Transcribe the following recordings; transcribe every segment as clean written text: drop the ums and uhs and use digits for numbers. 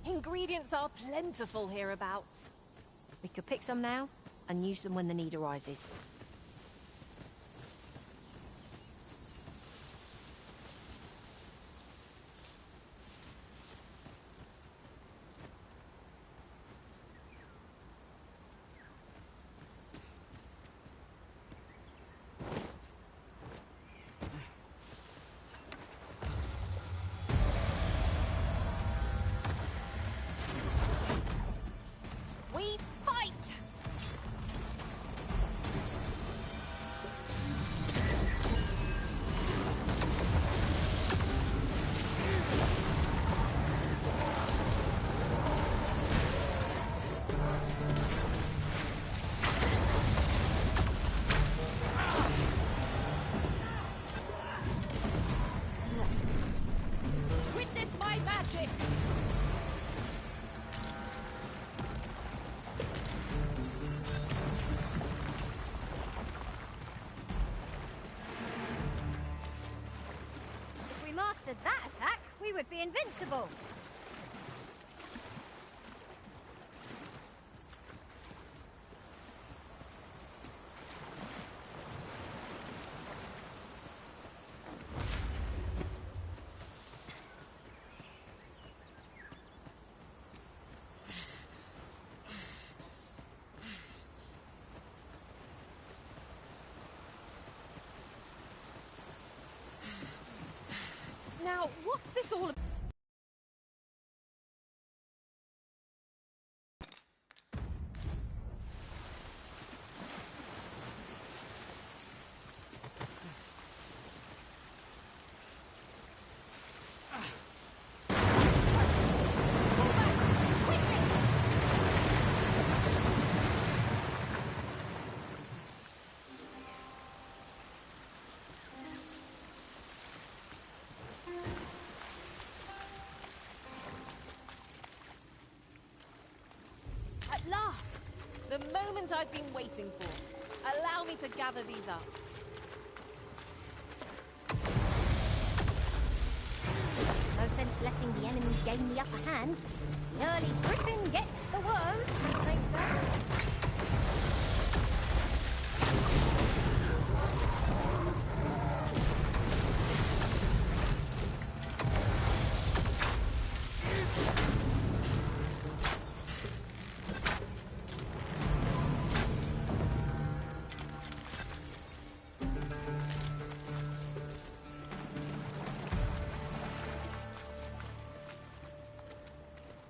Ingredients are plentiful hereabouts. We could pick some now and use them when the need arises. We fight! Witness my magic! If we mastered that attack, we would be invincible. Now, what's this all about? At last! The moment I've been waiting for. Allow me to gather these up. No sense letting the enemy gain the upper hand. The early griffin gets the worm, as they say.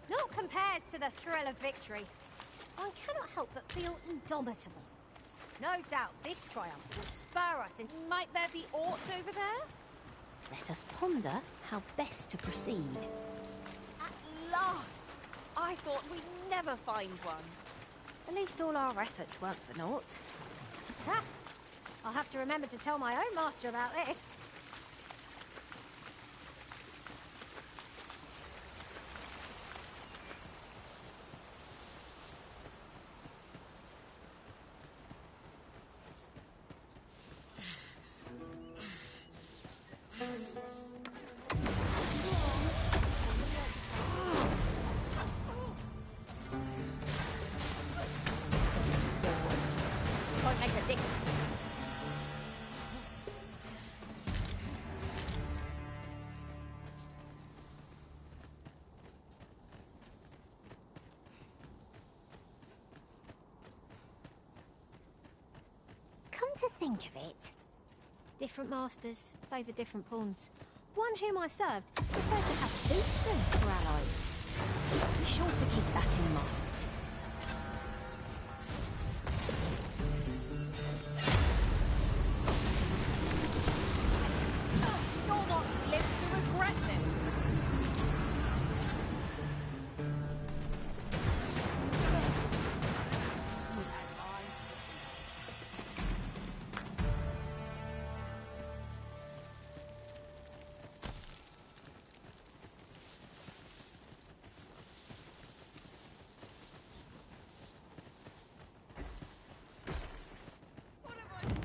Naught compares to the thrill of victory. One cannot help but feel indomitable. No doubt this triumph will spur us in. Might there be aught over there? Let us ponder how best to proceed. At last! I thought we'd never find one. At least all our efforts weren't for naught. Ha! I'll have to remember to tell my own master about this. Won't make a difference. Come to think of it, different masters favour different pawns. One whom I served preferred to have two strings for allies. Be sure to keep that in mind. You'll not live to regret this.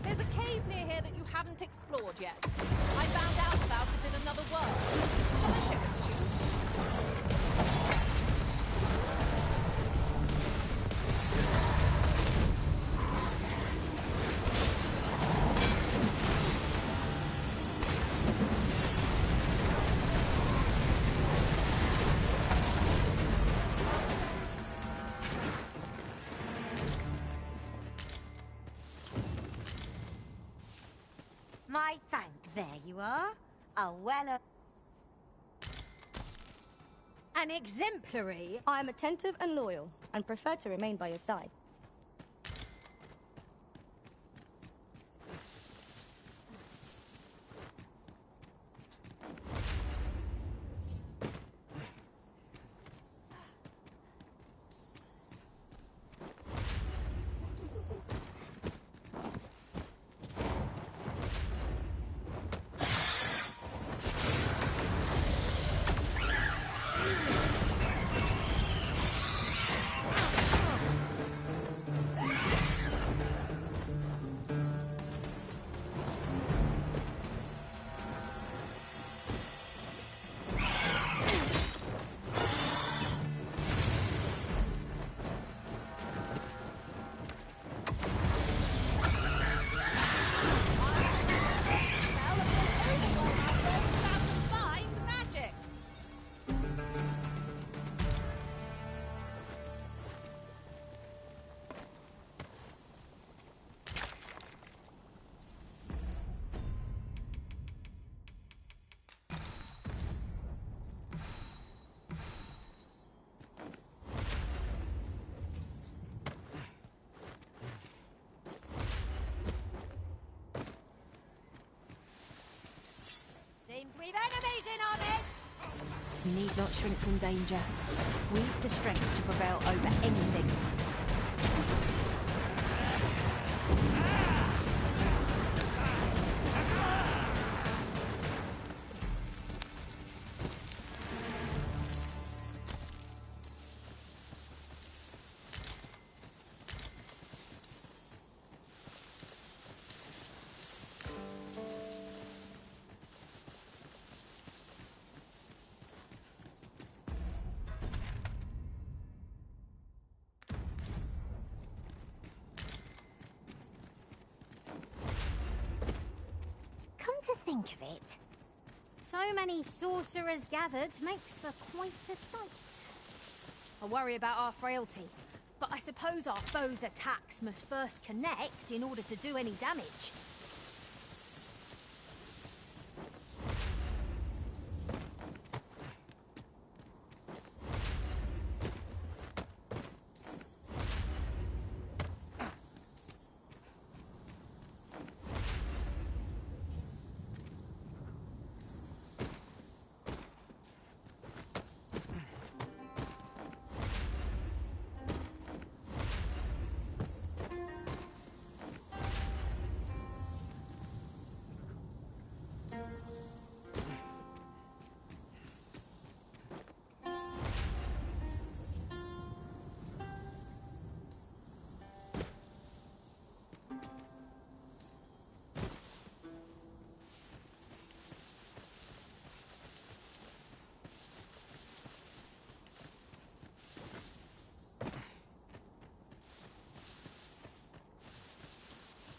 There's a cave near here that you haven't explored yet. I found out about it in another world. Shall I show it to you? my thank. There you are. A well. An exemplary. I am attentive and loyal, and prefer to remain by your side. Seems we've enemies in our midst. We need not shrink from danger. We've the strength to prevail over anything. To think of it, so many sorcerers gathered makes for quite a sight. I worry about our frailty, but I suppose our foes' attacks must first connect in order to do any damage.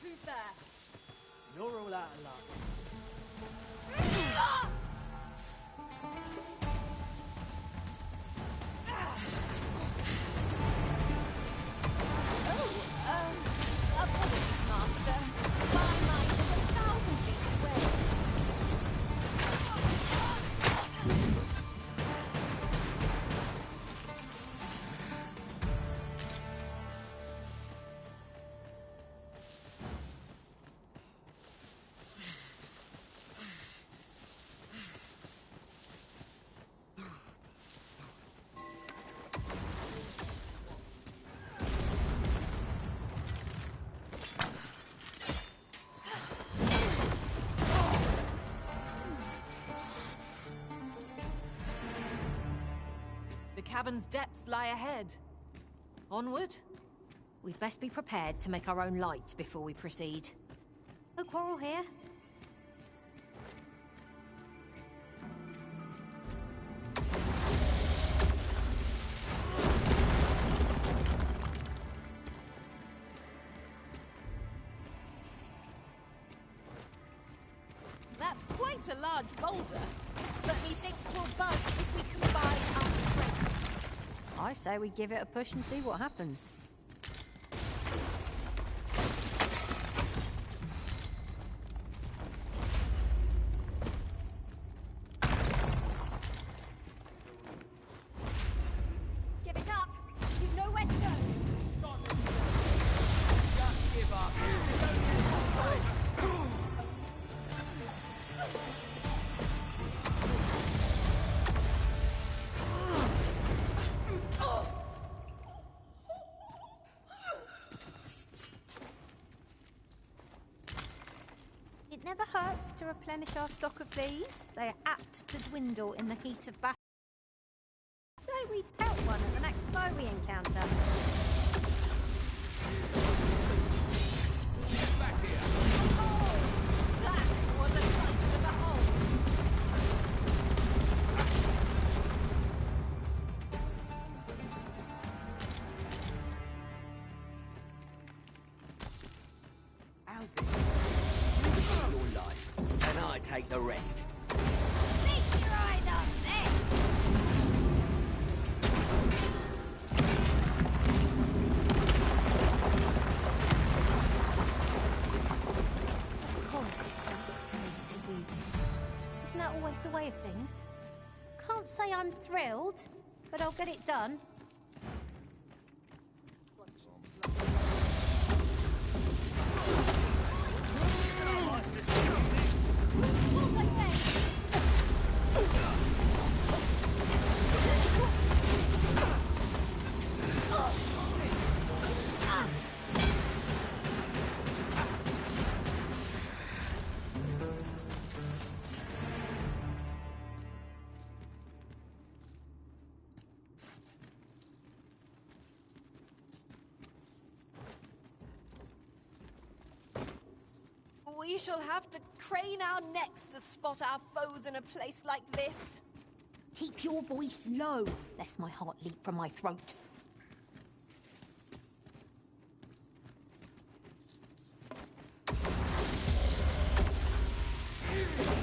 Who's there? You're all out of luck. Apologies, Master. My mind is 1,000 feet away. The cavern's depths lie ahead. Onward? We'd best be prepared to make our own light before we proceed. No quarrel here. That's quite a large boulder, but methinks 'twill budge if we combine our strength. I say we give it a push and see what happens. It never hurts to replenish our stock of these. They are apt to dwindle in the heat of battle. So we pelt one at the next foe we encounter. Back here. Oh, that was a sight to behold. How's this? You live your life, and I take the rest. Feast your eyes on this! Of course it falls to me to do this. Isn't that always the way of things? Can't say I'm thrilled, but I'll get it done. We shall have to crane our necks to spot our foes in a place like this. Keep your voice low, lest my heart leap from my throat.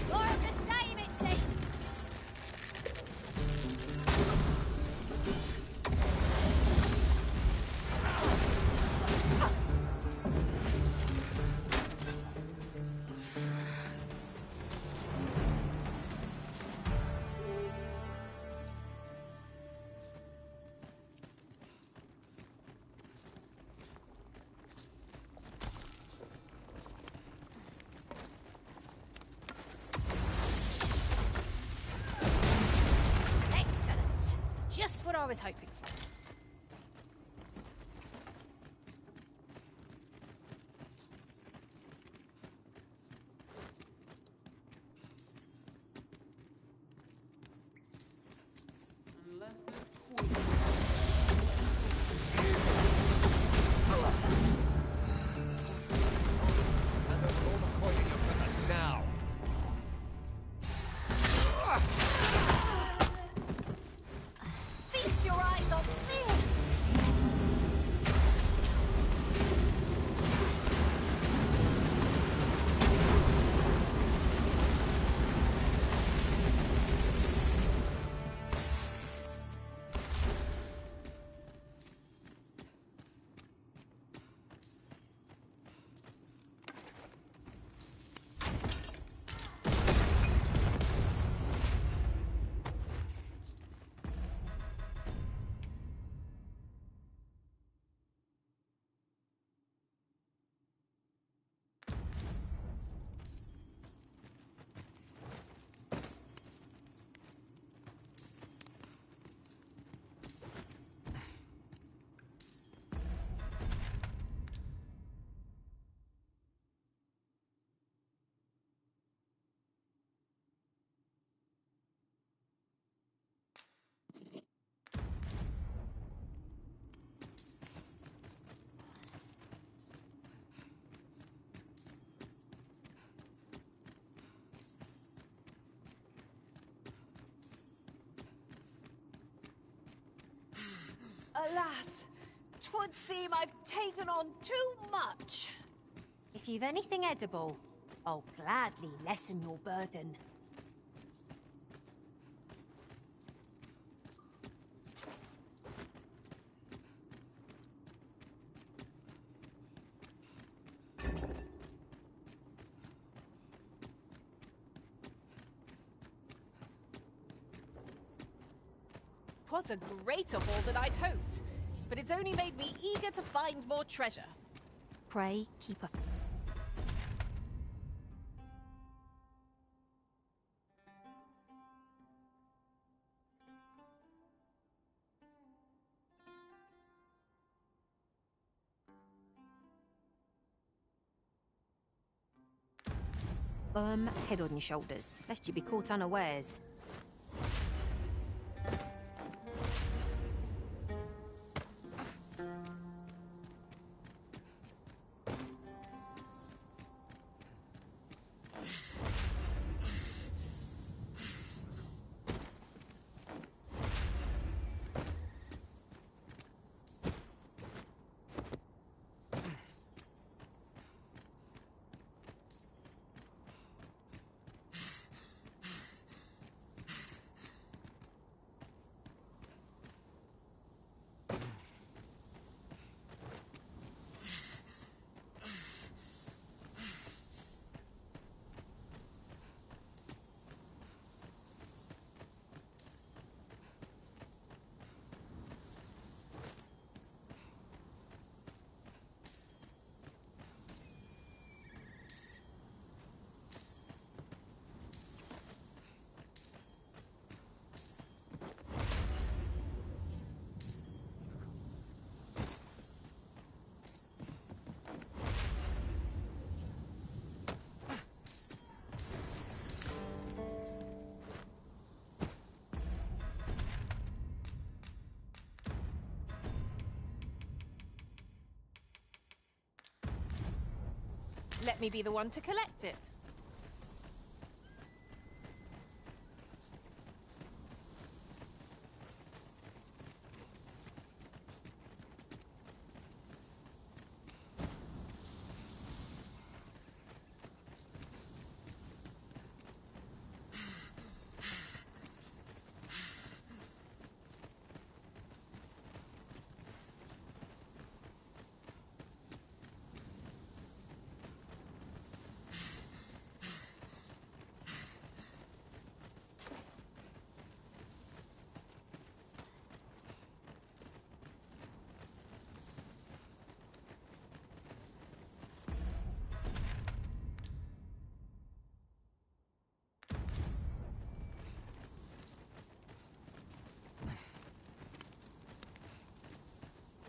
More of the same, it seems! Excellent! Just what I was hoping for. Unless they're poison. And the Lord calling you with us now. Feast your eyes on this! Alas, 'twould seem I've taken on too much. If you've anything edible, I'll gladly lessen your burden. Was a greater haul than I'd hoped, but it's only made me eager to find more treasure. Pray, keep a... firm head on your shoulders, lest you be caught unawares. Let me be the one to collect it.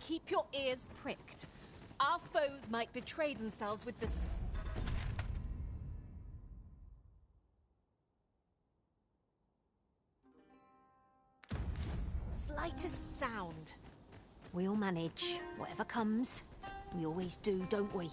Keep your ears pricked. Our foes might betray themselves with the... slightest sound. We'll manage. Whatever comes. We always do, don't we?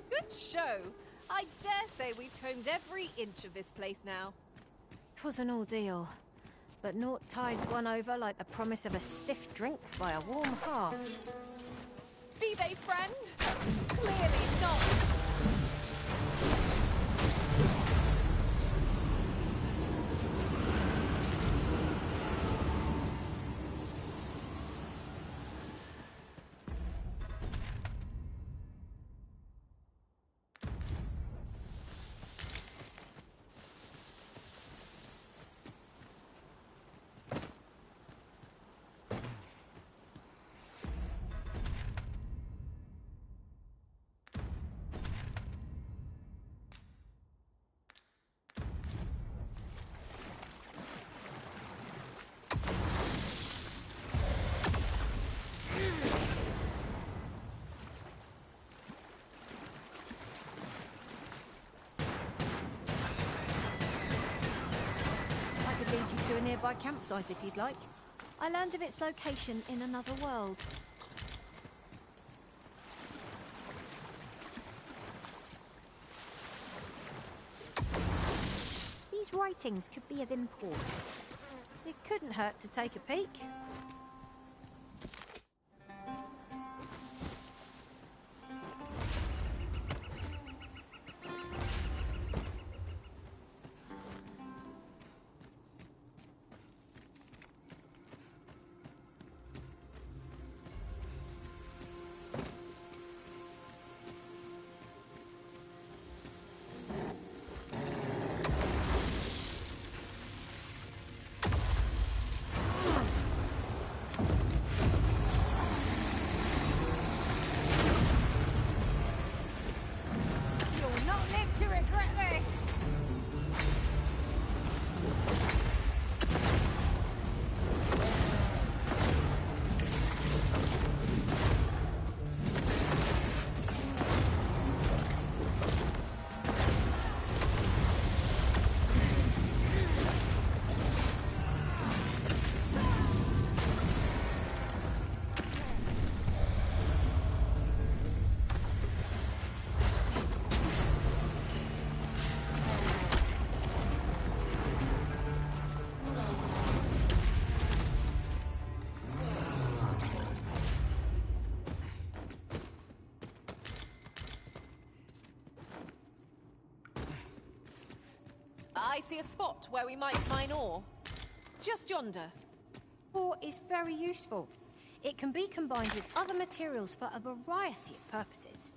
Good show. I dare say we've combed every inch of this place now. 'Twas an ordeal, but naught tides one over like the promise of a stiff drink by a warm hearth. Be they friend? Clearly not. could lead you to a nearby campsite if you'd like. I learned of its location in another world. These writings could be of import. It couldn't hurt to take a peek. I see a spot where we might mine ore. Just yonder. Ore is very useful. It can be combined with other materials for a variety of purposes.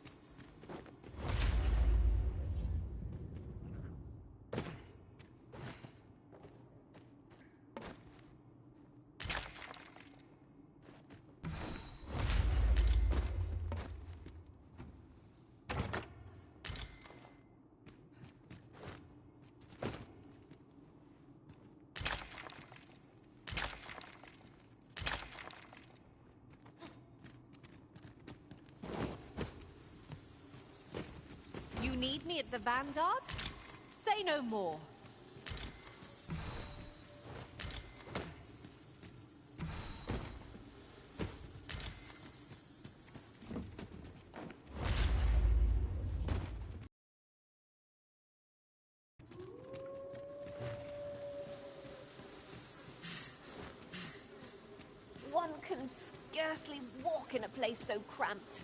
You need me at the Vanguard? Say no more. One can scarcely walk in a place so cramped.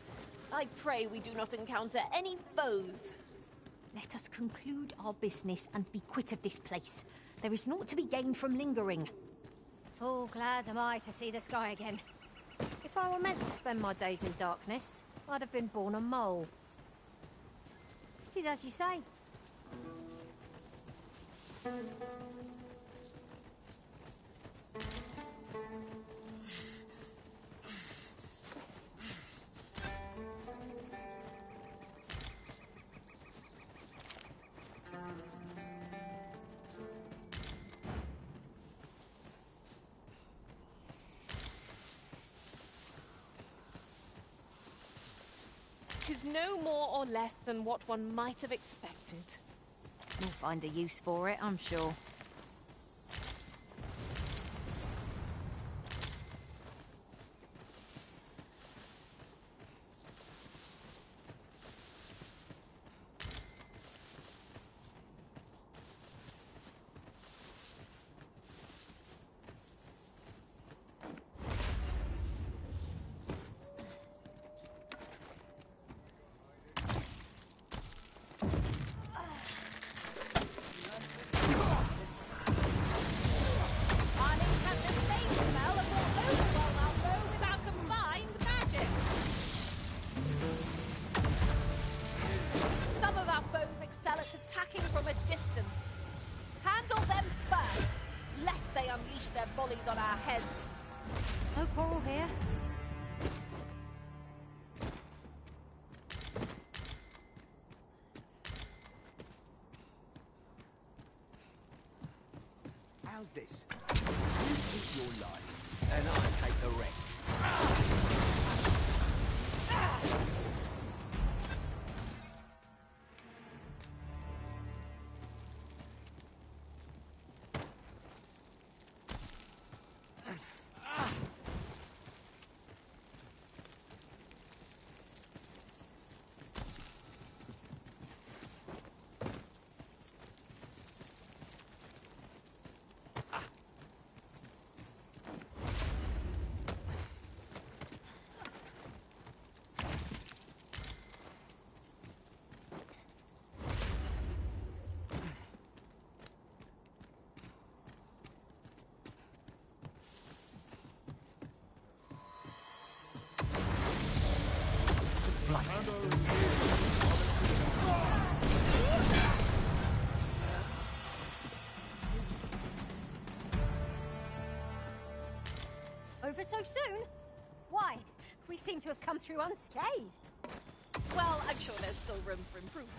I pray we do not encounter any foes. Let us conclude our business and be quit of this place. There is naught to be gained from lingering. Full glad am I to see the sky again. If I were meant to spend my days in darkness, I'd have been born a mole. It is as you say. Tis no more or less than what one might have expected. We'll find a use for it, I'm sure. Attacking from a distance. Handle them first, lest they unleash their volleys on our heads. No quarrel here. How's this? You keep your life, and I take the rest. over so soon? Why? We seem to have come through unscathed. Well, I'm sure there's still room for improvement.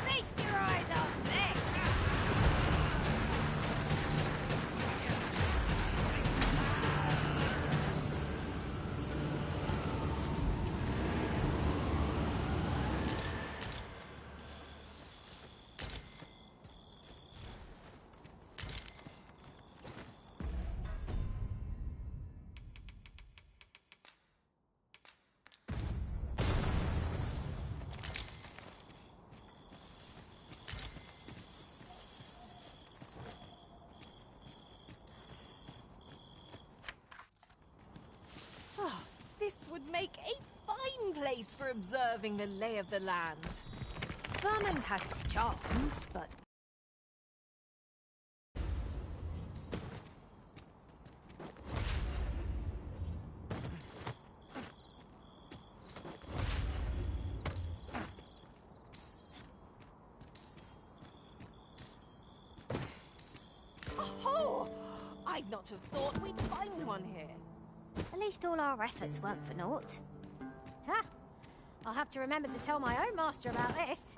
Feast your eyes on this! This would make a fine place for observing the lay of the land. Vermont has its charms, but... Oh! I'd not have thought we'd find one here. At least all our efforts weren't for naught. Ha! I'll have to remember to tell my own master about this.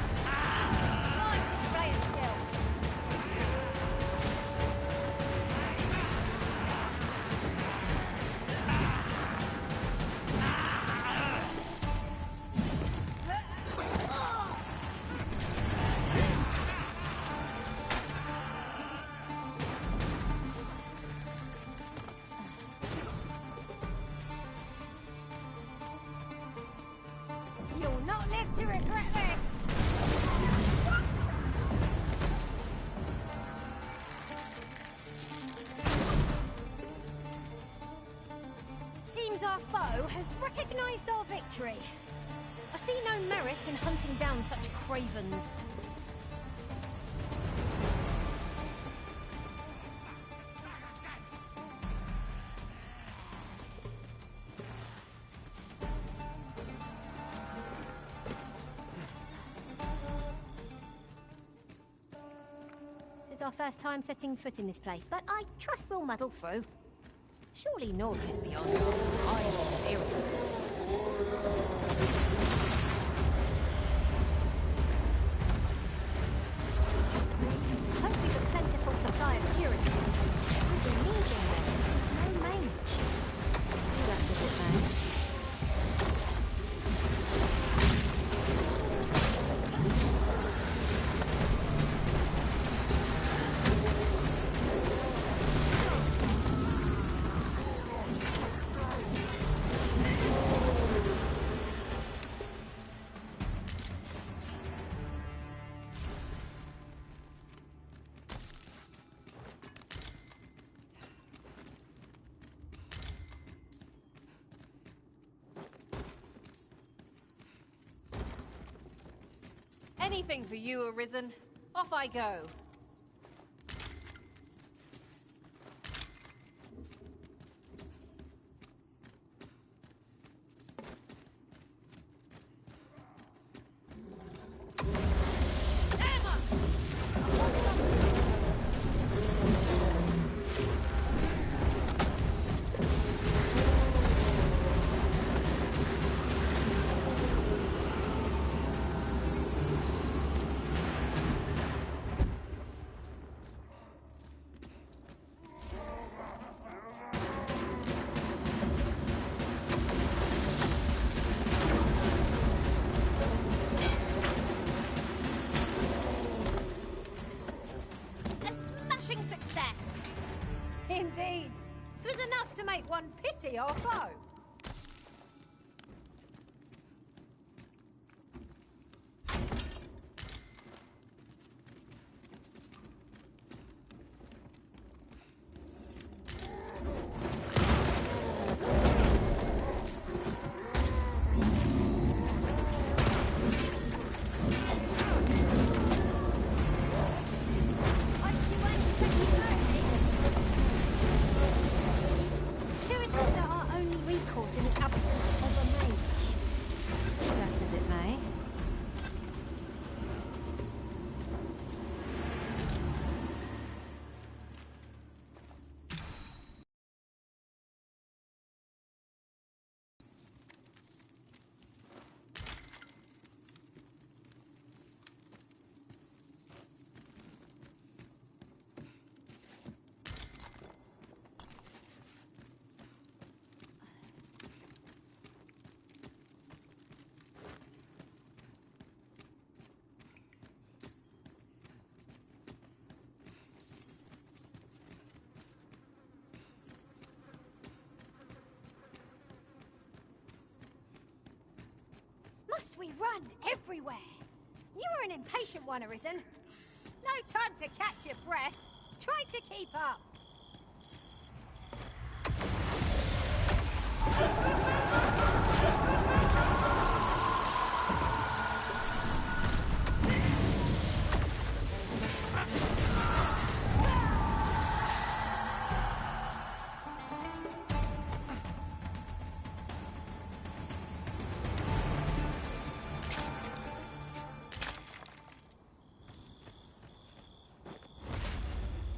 Fine display of skill. You'll not live to regret this! Seems our foe has recognized our victory. I see no merit in hunting down such cravens. It's our first time setting foot in this place, but I trust we'll muddle through. Surely naught is beyond our prior experience. Hope we've a plentiful supply of curatives. We've been needing them. No mage. That's a good man. Anything for you, Arisen. Off I go. Must we run everywhere? You are an impatient one, Arisen. No time to catch your breath. Try to keep up.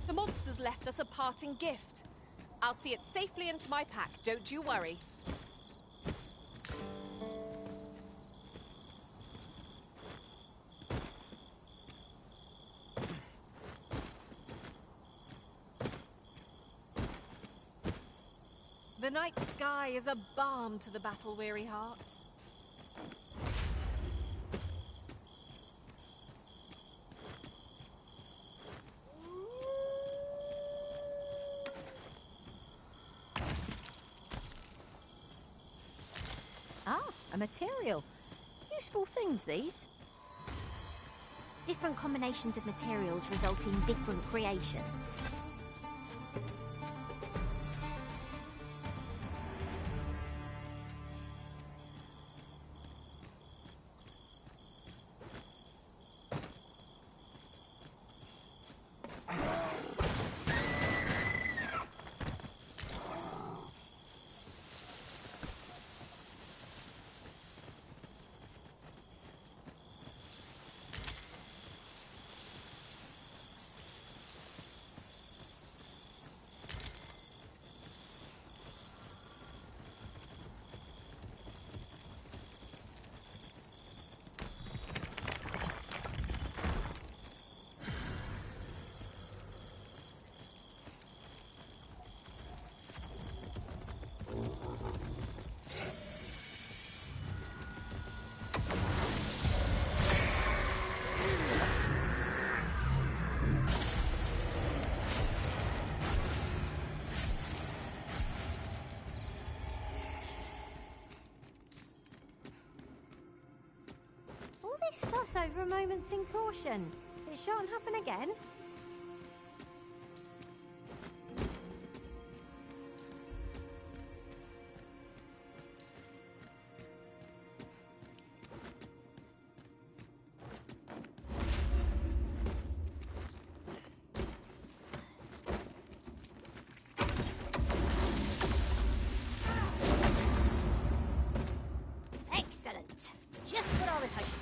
The monsters left us a parting gift. I'll see it safely into my pack, don't you worry. The night sky is a balm to the battle-weary heart. Ah, a material. Useful things, these. Different combinations of materials result in different creations. All this fuss over a moment's incaution. It shan't happen again. Excellent. Just what I was hoping for.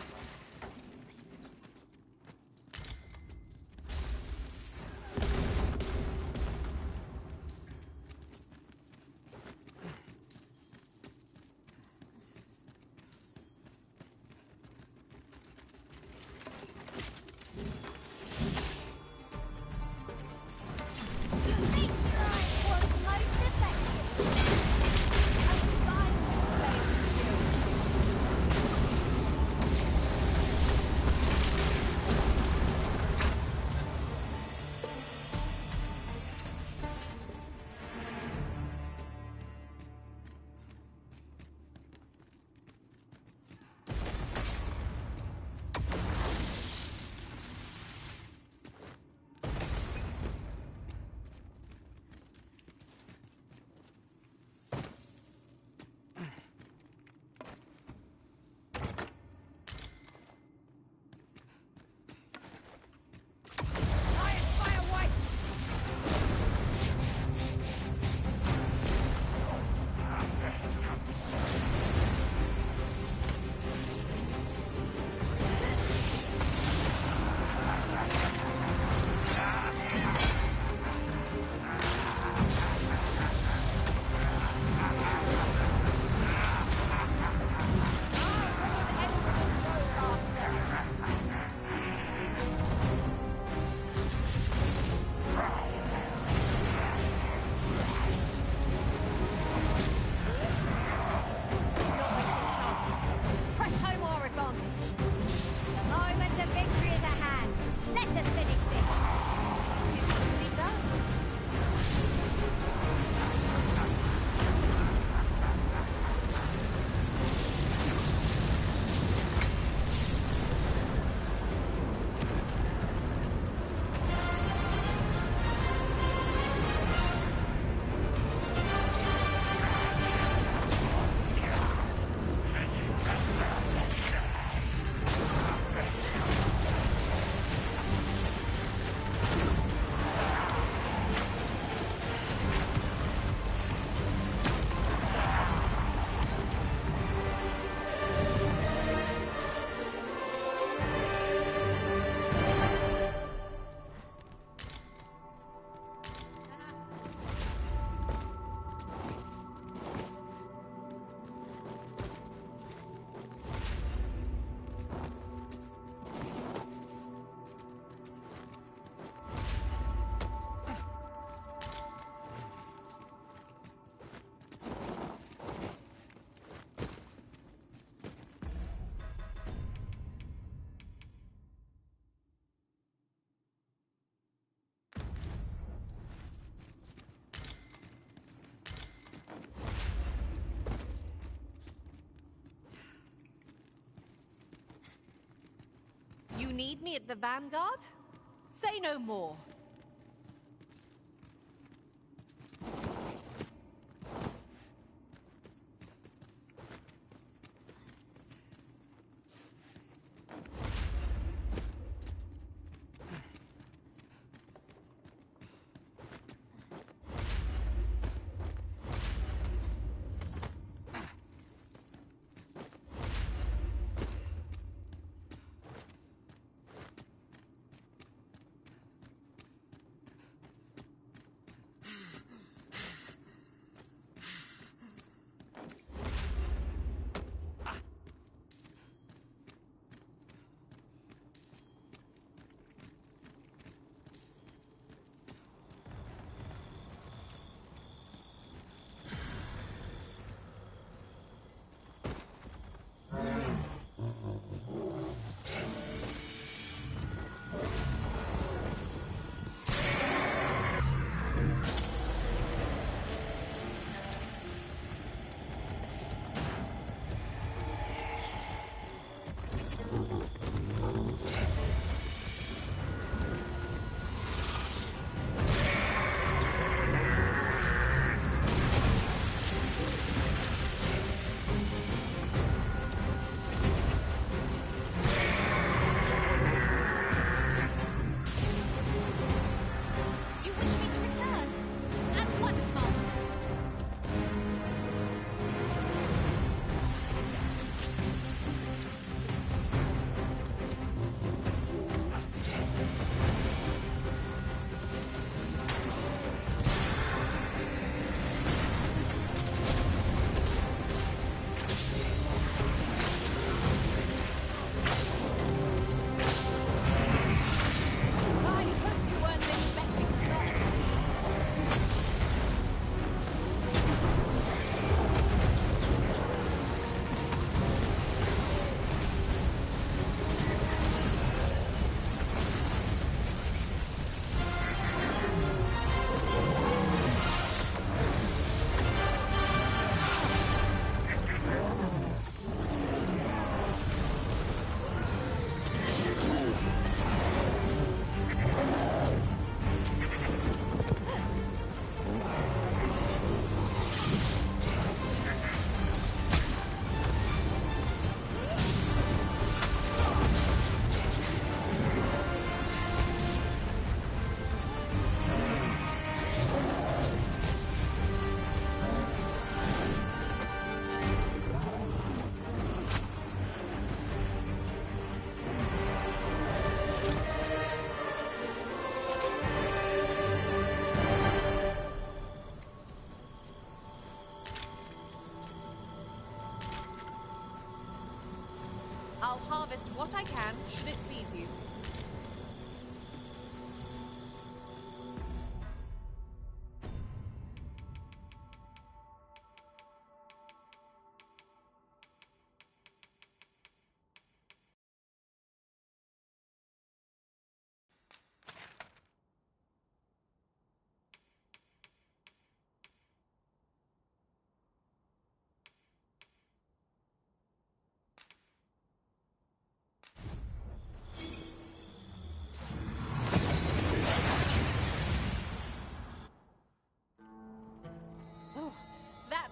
You need me at the Vanguard? Say no more. I'll harvest what I can, should it please you.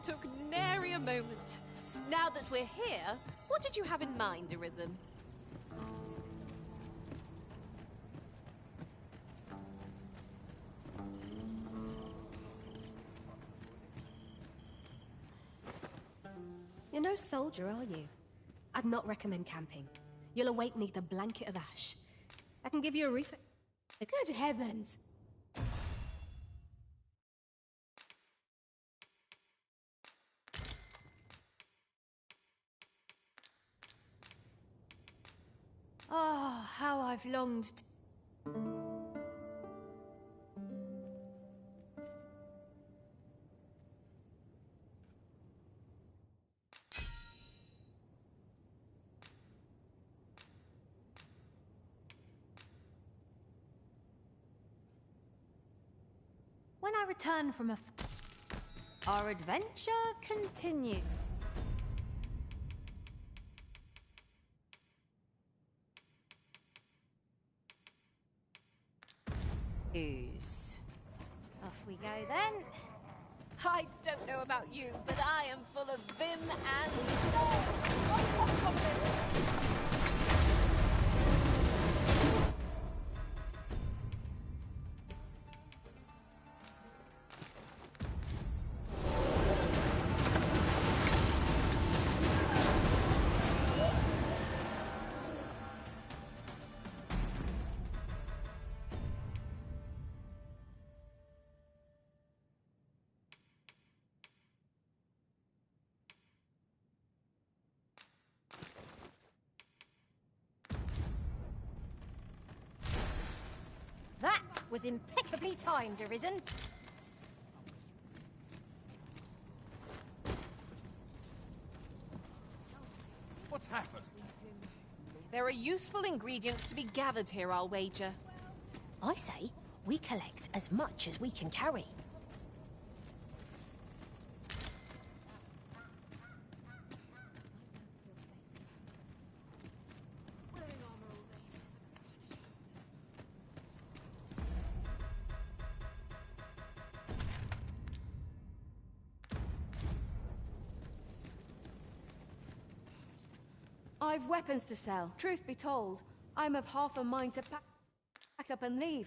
Took nary a moment. Now that we're here, what did you have in mind, Arisen? You're no soldier, are you? I'd not recommend camping. You'll await neath a blanket of ash. I can give you a refill. Good heavens! Oh, how I've longed to... When I return from our adventure continues. Off we go then. I don't know about you, but I am full of vim and That was impeccably timed, Arisen. What's happened? there are useful ingredients to be gathered here, I'll wager. I say, we collect as much as we can carry. I've weapons to sell. Truth be told, I'm of half a mind to pack up and leave.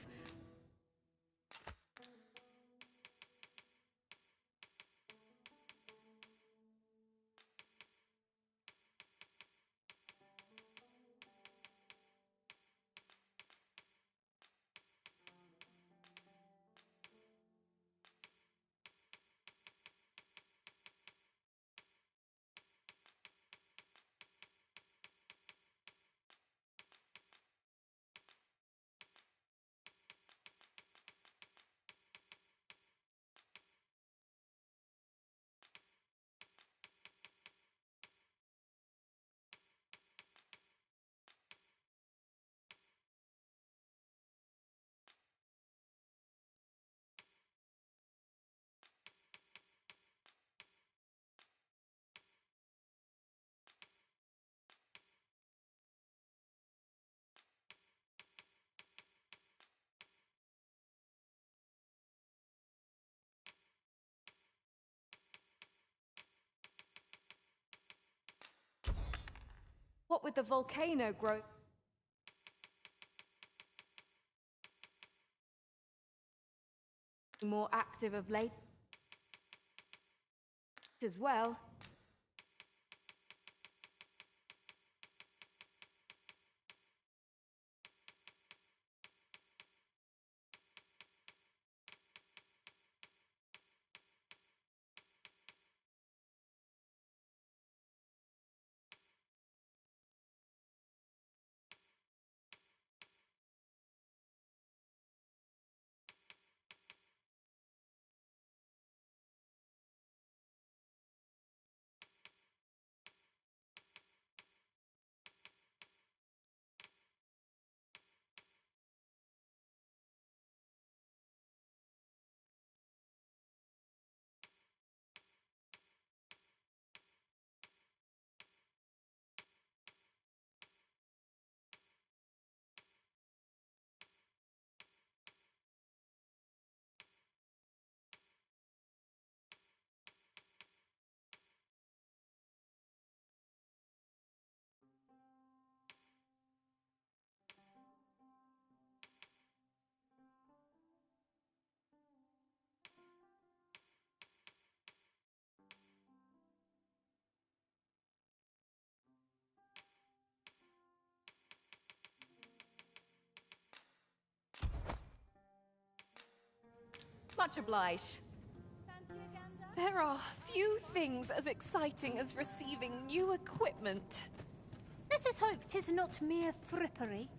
What with the volcano growing more active of late as well. Much obliged. There are few things as exciting as receiving new equipment. Let us hope 'tis not mere frippery.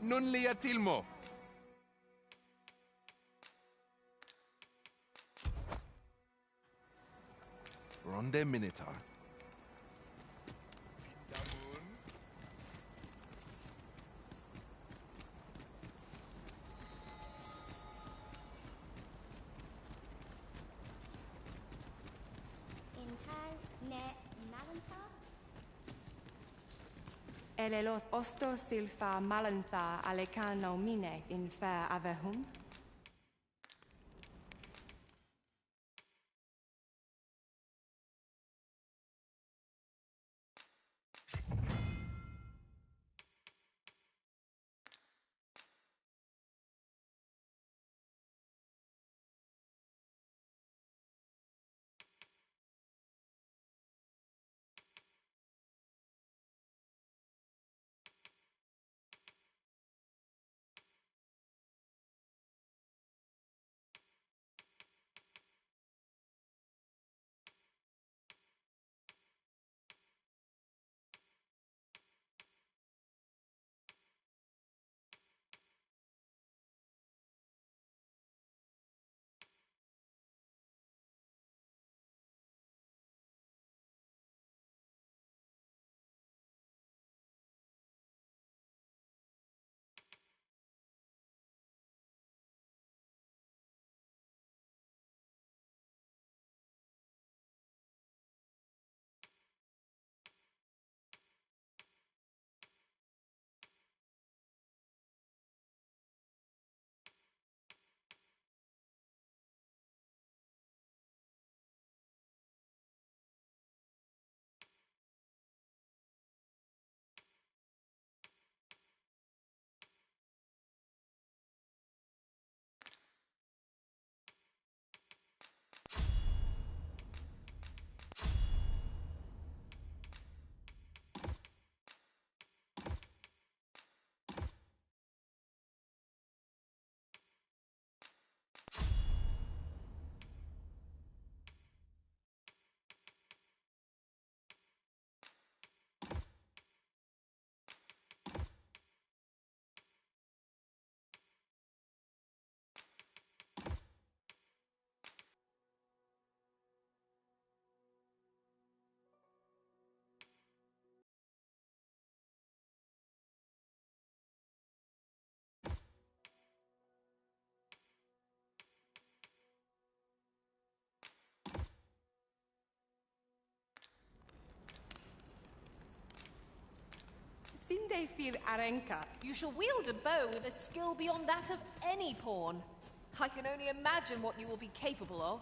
Nun liatilmo. Ronde Minotaur. Elelot osto silfa malantha alecano mine in fair avehum. Sinde fir arenka. You shall wield a bow with a skill beyond that of any pawn. I can only imagine what you will be capable of.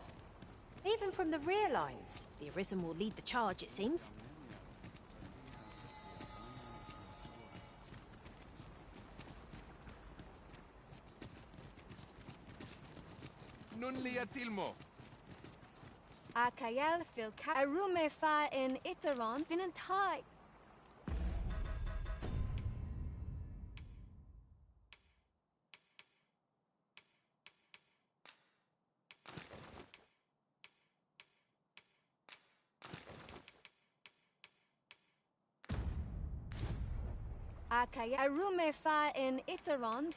Even from the rear lines, the Arisen will lead the charge, it seems. Nun liatilmo. Akael fil arume fa in iteron vinantai. Akael arume fa in iteron.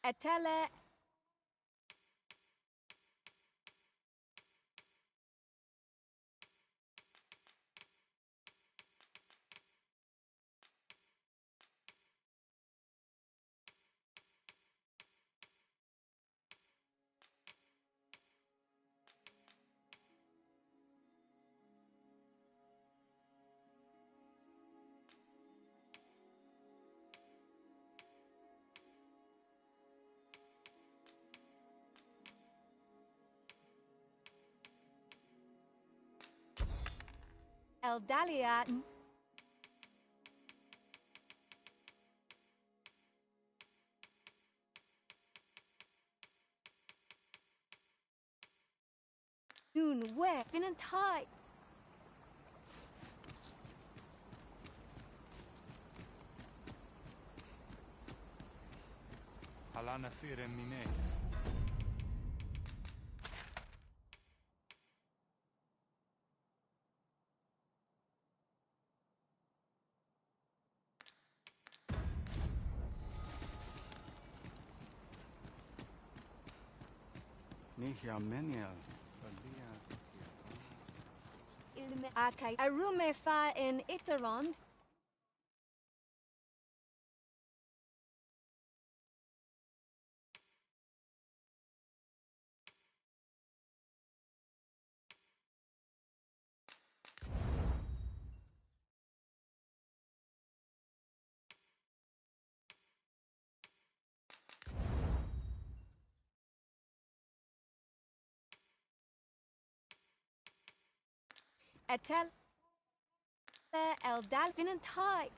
Etele Eldalia. Noon where Finant high. Halana fire mine. Nihia menia. Ilme akai. Arume fa in Iterond. Etel Eldal Finant high.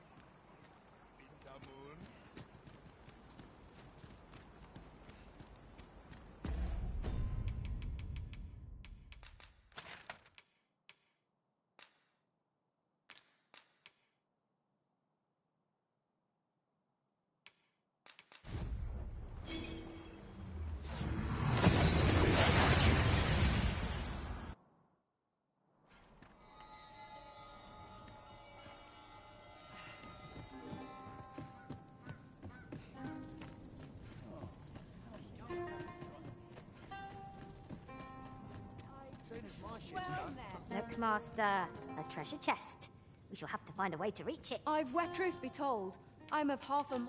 Look, Master, a treasure chest. We shall have to find a way to reach it. I've wet truth be told. I'm of half a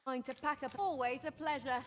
mind to pack up. Always a pleasure.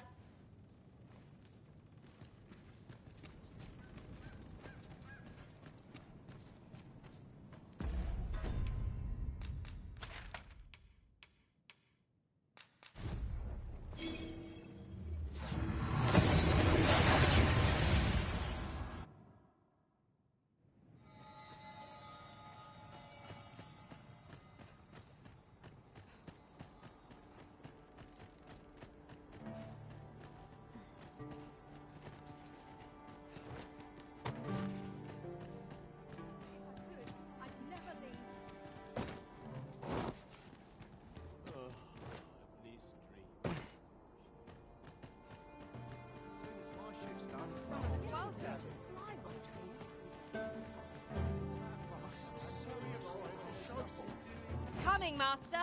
Coming, Master.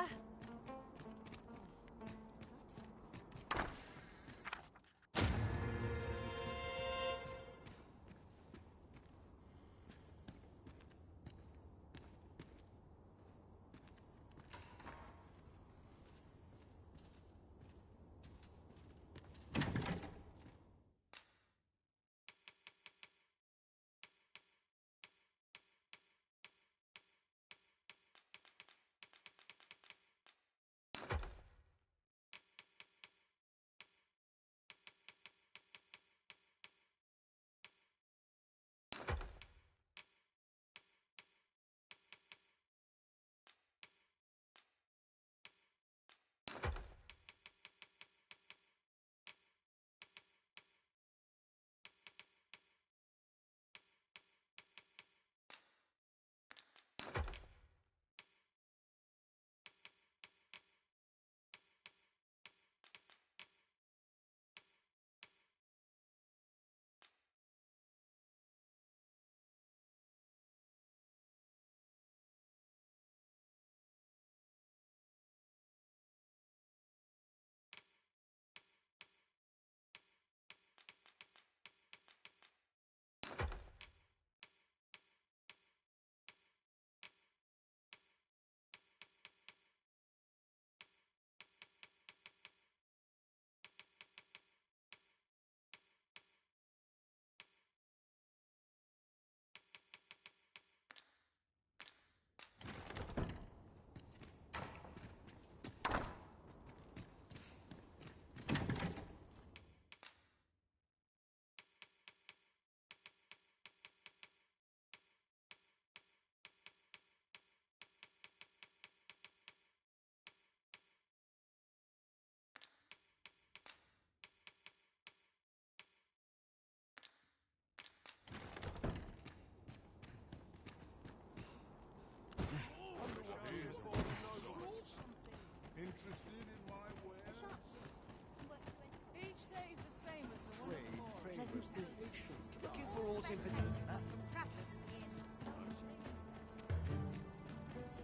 Looking for aught in particular?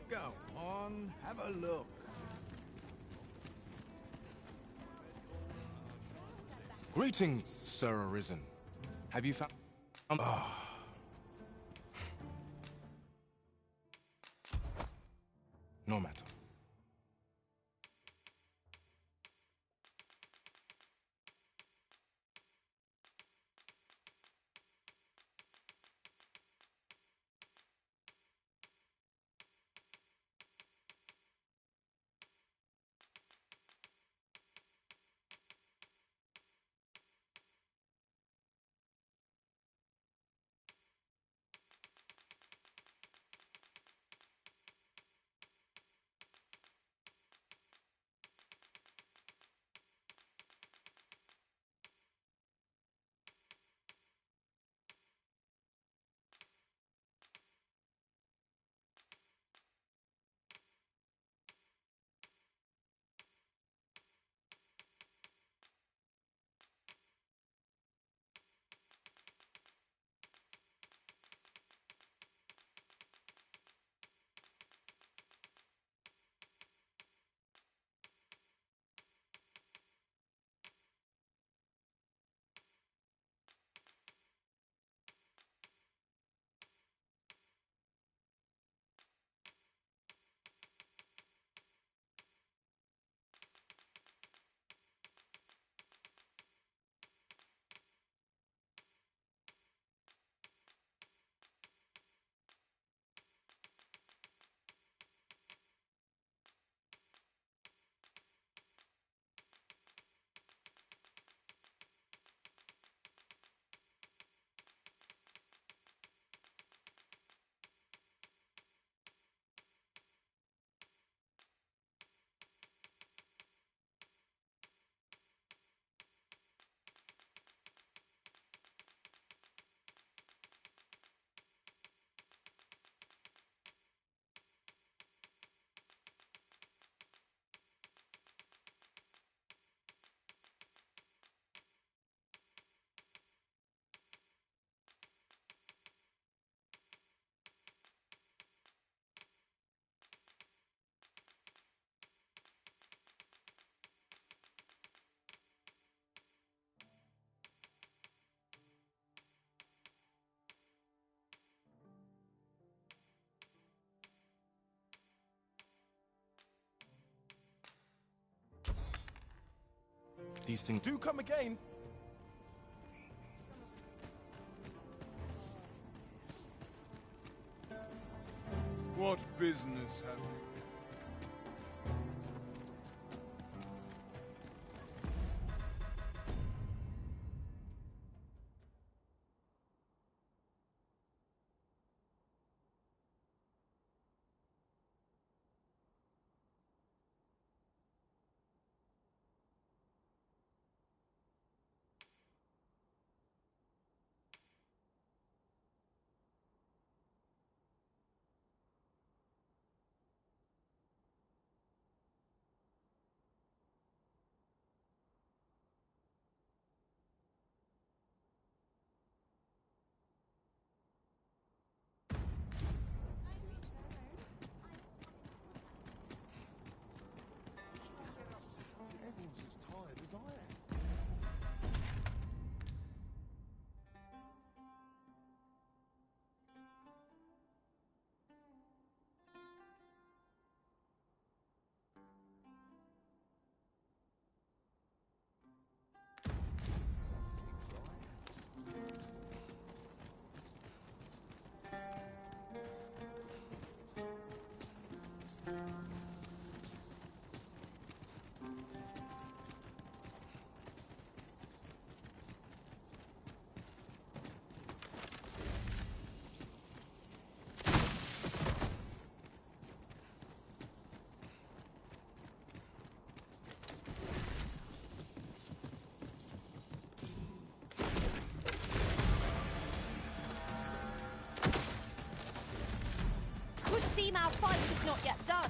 Go on, have a look. Greetings, Sir Arisen. Have you found... No matter. These things do come again. What business have you? Everyone's as tired as I am. Seem our fight is not yet done.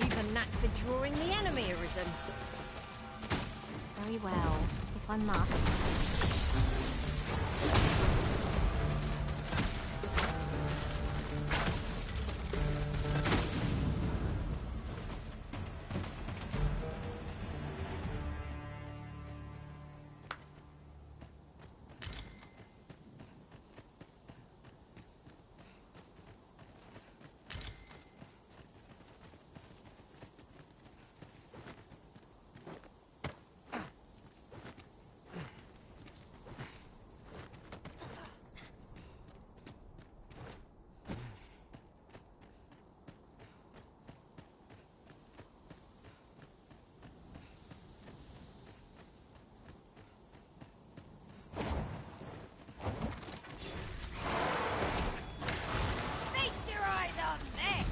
We've a knack for drawing the enemy, Arisen. Very well, if I must. Feast your eyes on this!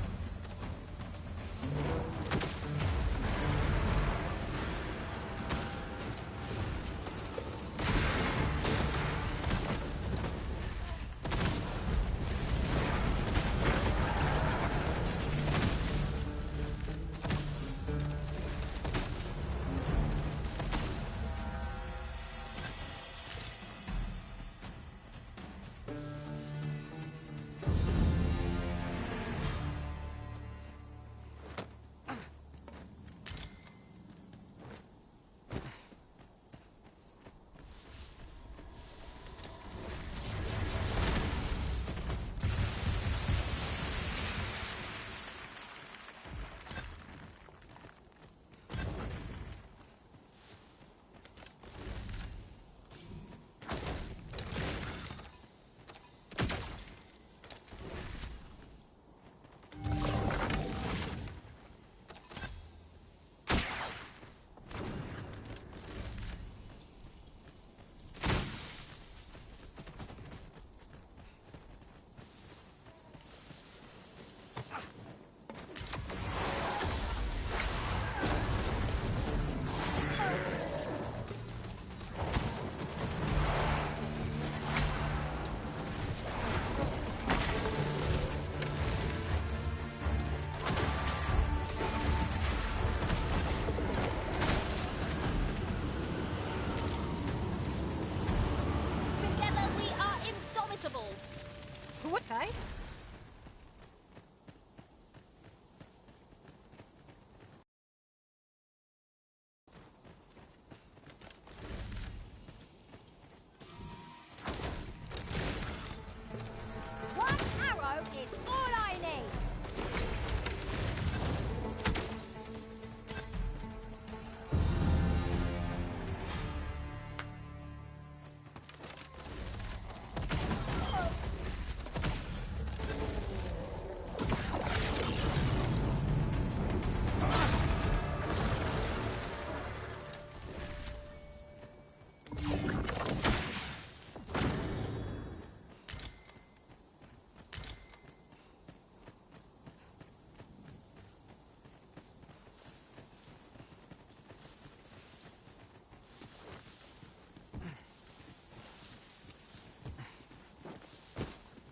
Together we are indomitable. Okay. One arrow is all I need!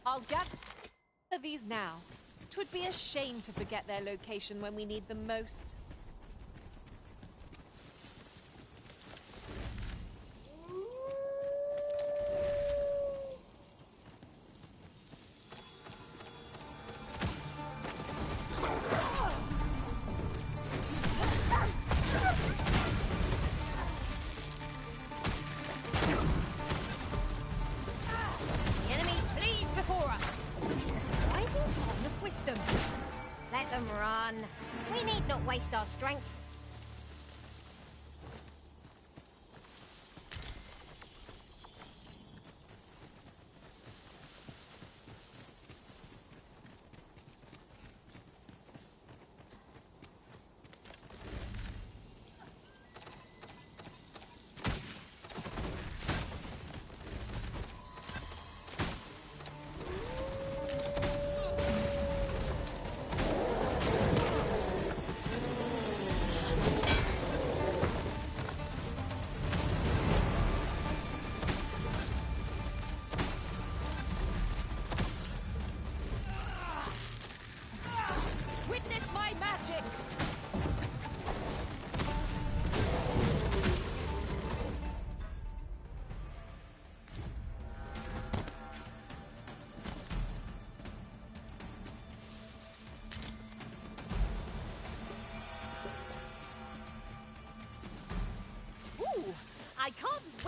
I'll gather these now. 'Twould be a shame to forget their location when we need them most. The enemy flees before us. A surprising sign of wisdom. Let them run. We need not waste our strength.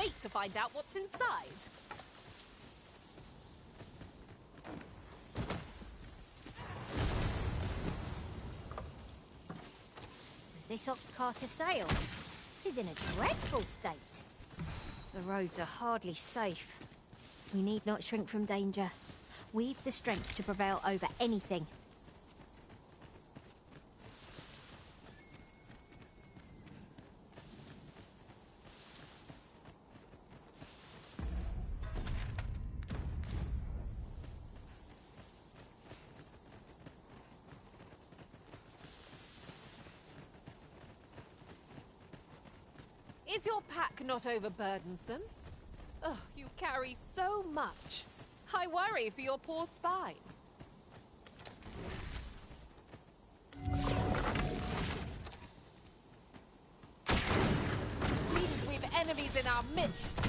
wait to find out what's inside. Is this ox cart a sale? It is in a dreadful state. The roads are hardly safe. We need not shrink from danger. We've the strength to prevail over anything. Is your pack not overburdensome? Oh, you carry so much. I worry for your poor spine. Seems we've enemies in our midst.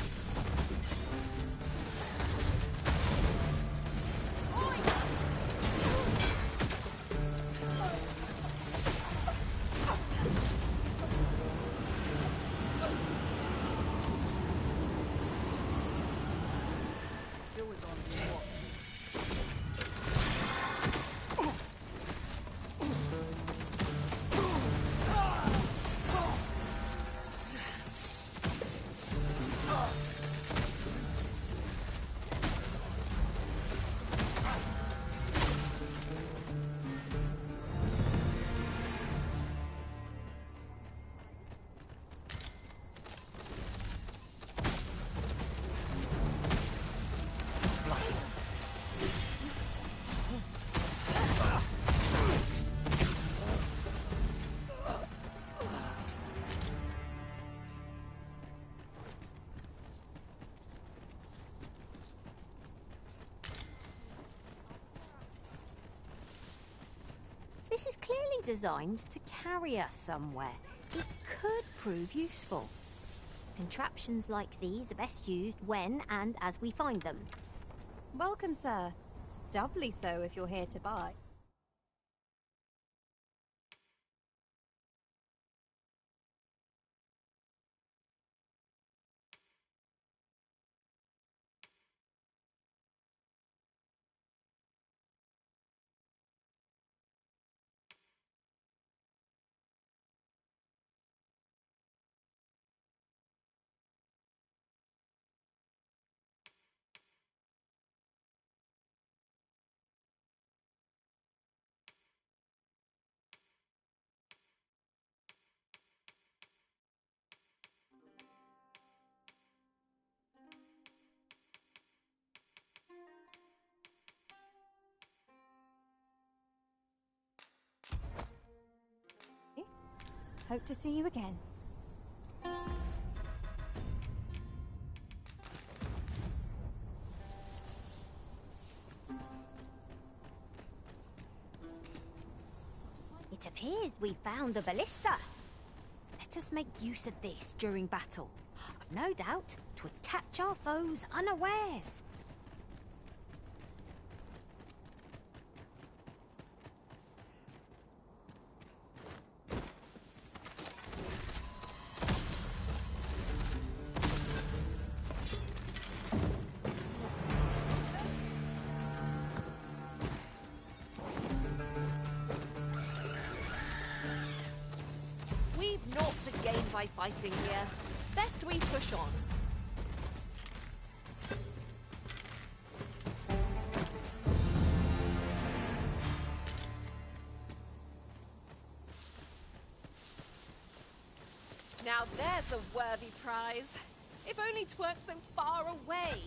This is clearly designed to carry us somewhere. It could prove useful. Contraptions like these are best used when and as we find them. Welcome, sir. Doubly so if you're here to buy. Hope to see you again. It appears we found a ballista. Let us make use of this during battle. I've no doubt 'twould catch our foes unawares. We've naught to gain by fighting here. Best we push on. Now there's a worthy prize. If only 'tweren't so far away.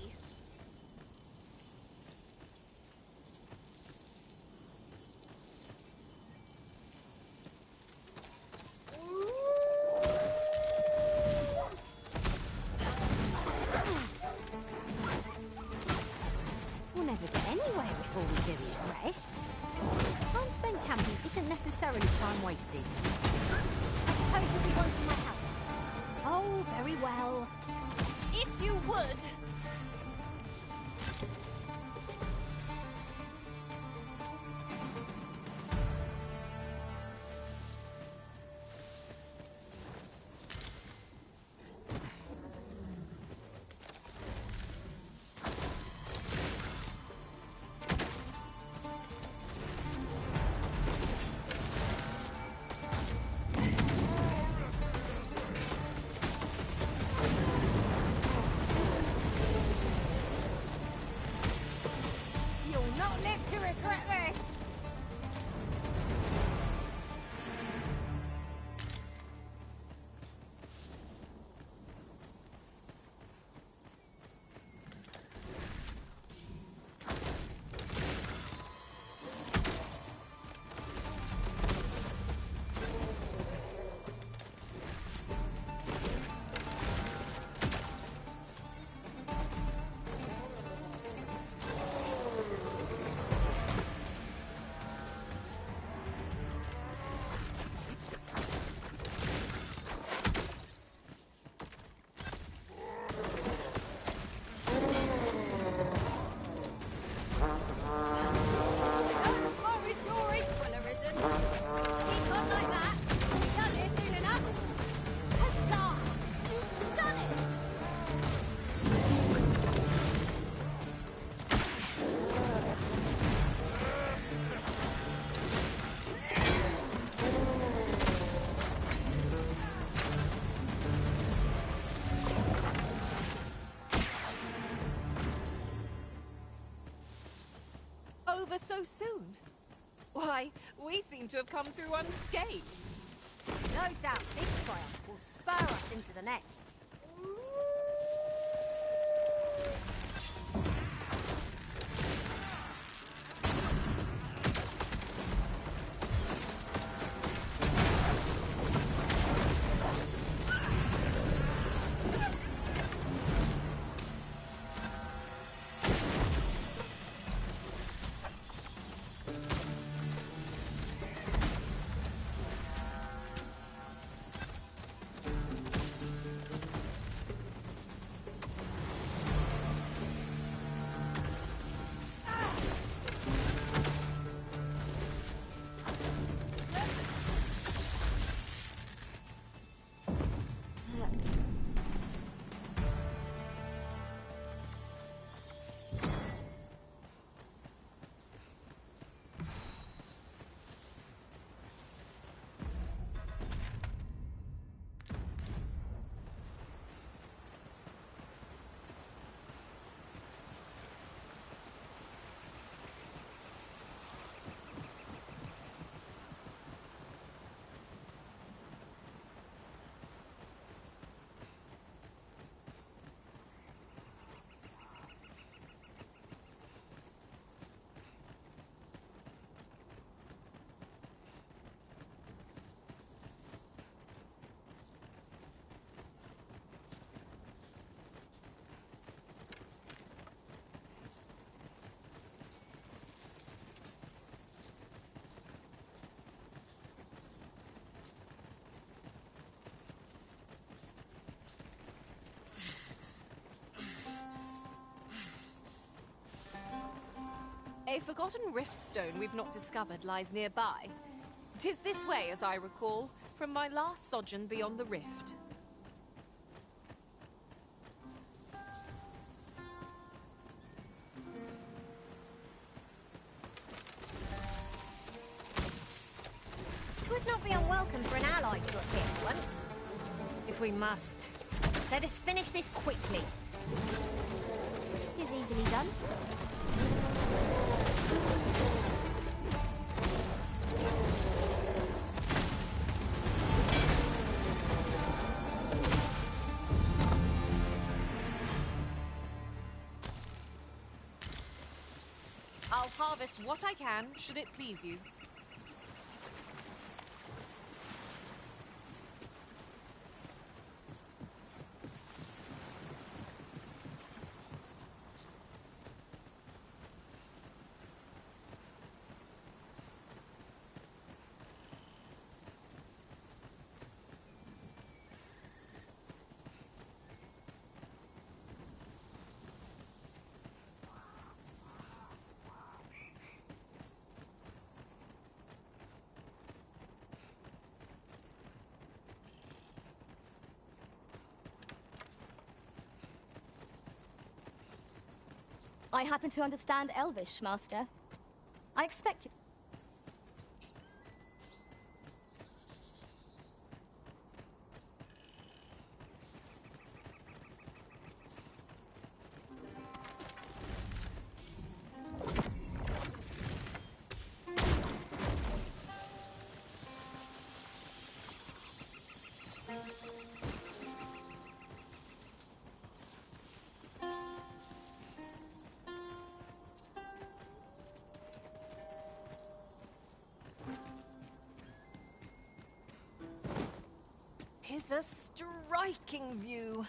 We'll never get anywhere if all we do is rest. Time spent camping isn't necessarily time wasted. I suppose you'll be wanting my help. Oh, very well. If you would. to regret this! Over so soon? Why, we seem to have come through unscathed. No doubt this triumph will spur us into the next. A forgotten riftstone we've not discovered lies nearby. 'Tis this way, as I recall, from my last sojourn beyond the rift. Twould not be unwelcome for an ally to appear once. If we must. Let us finish this quickly. Is easily done. I'll harvest what I can, should it please you. I happen to understand Elvish, Master. I expect you. 'Tis a striking view.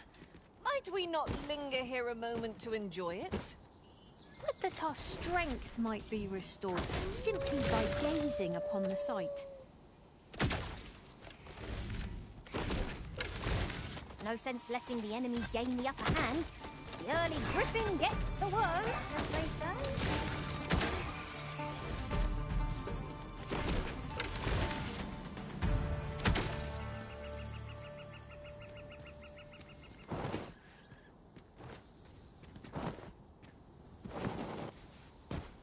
Might we not linger here a moment to enjoy it? Would that our strength might be restored simply by gazing upon the sight. No sense letting the enemy gain the upper hand. The early griffin gets the worm, as they say.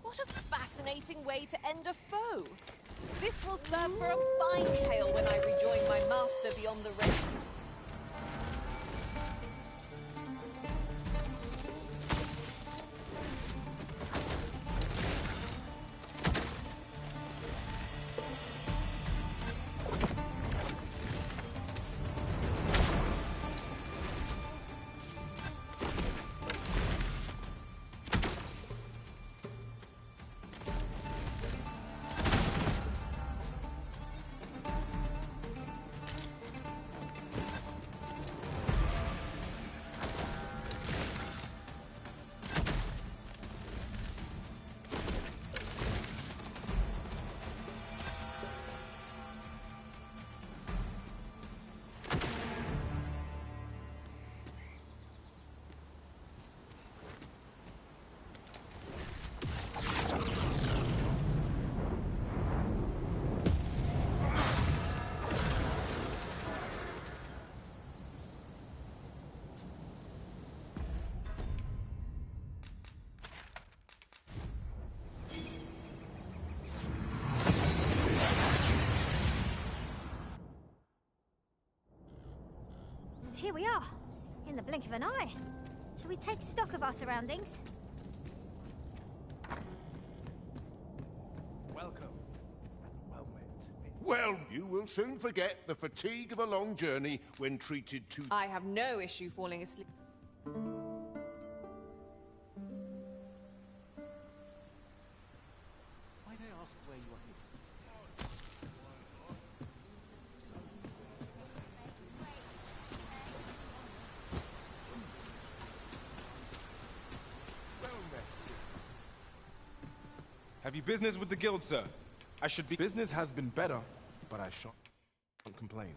What a fascinating way to end a foe. This will serve for a fine tale when I rejoin my master beyond the rift. And here we are, in the blink of an eye. Shall we take stock of our surroundings? Welcome, and well met. Well, you will soon forget the fatigue of a long journey when treated to... I have no issue falling asleep. Might I ask where you are headed? Have you business with the guild, sir? I should be... Business has been better, but I shan't complain.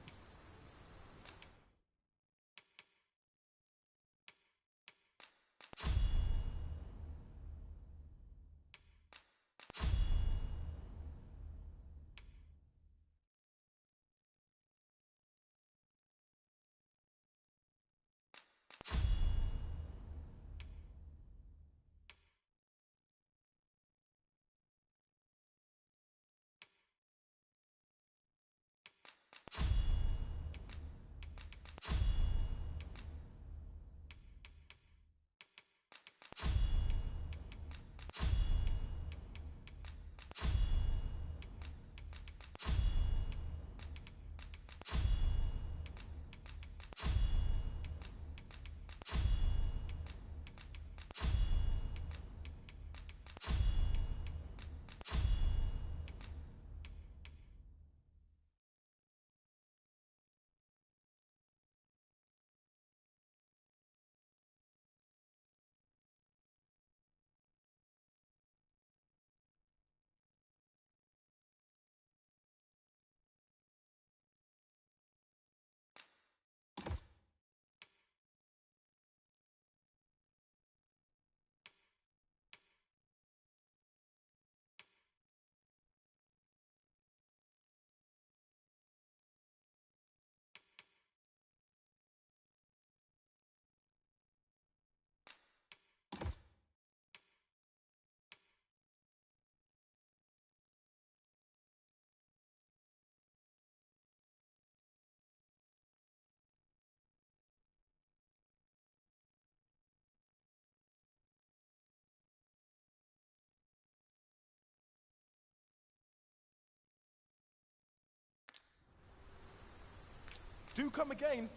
Do come again.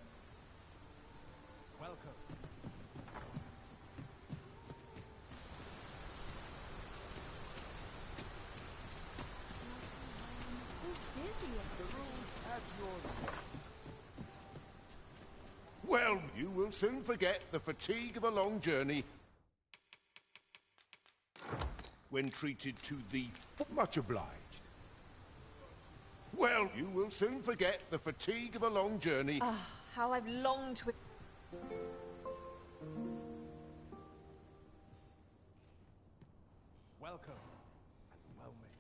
Welcome. At your Well, you will soon forget the fatigue of a long journey when treated to the... Much obliged. Well, you will soon forget the fatigue of a long journey. Ah, how I've longed to... Welcome and well met.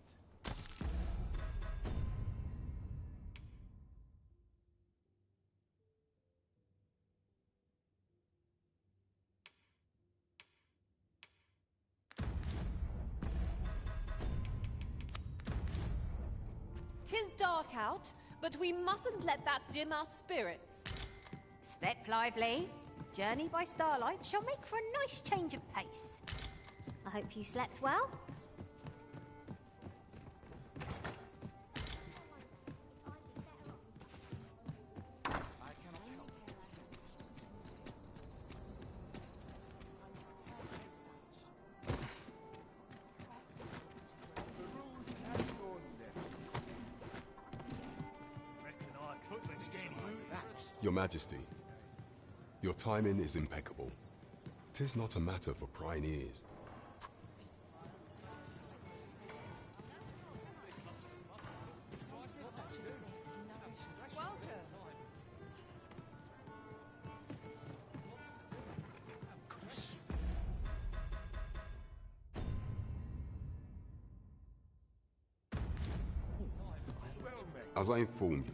Tis dark out, but we mustn't let that dim our spirits. Step lively. Journey by starlight shall make for a nice change of pace. I hope you slept well. Your Majesty, your timing is impeccable. 'Tis not a matter for prying ears. As I informed you,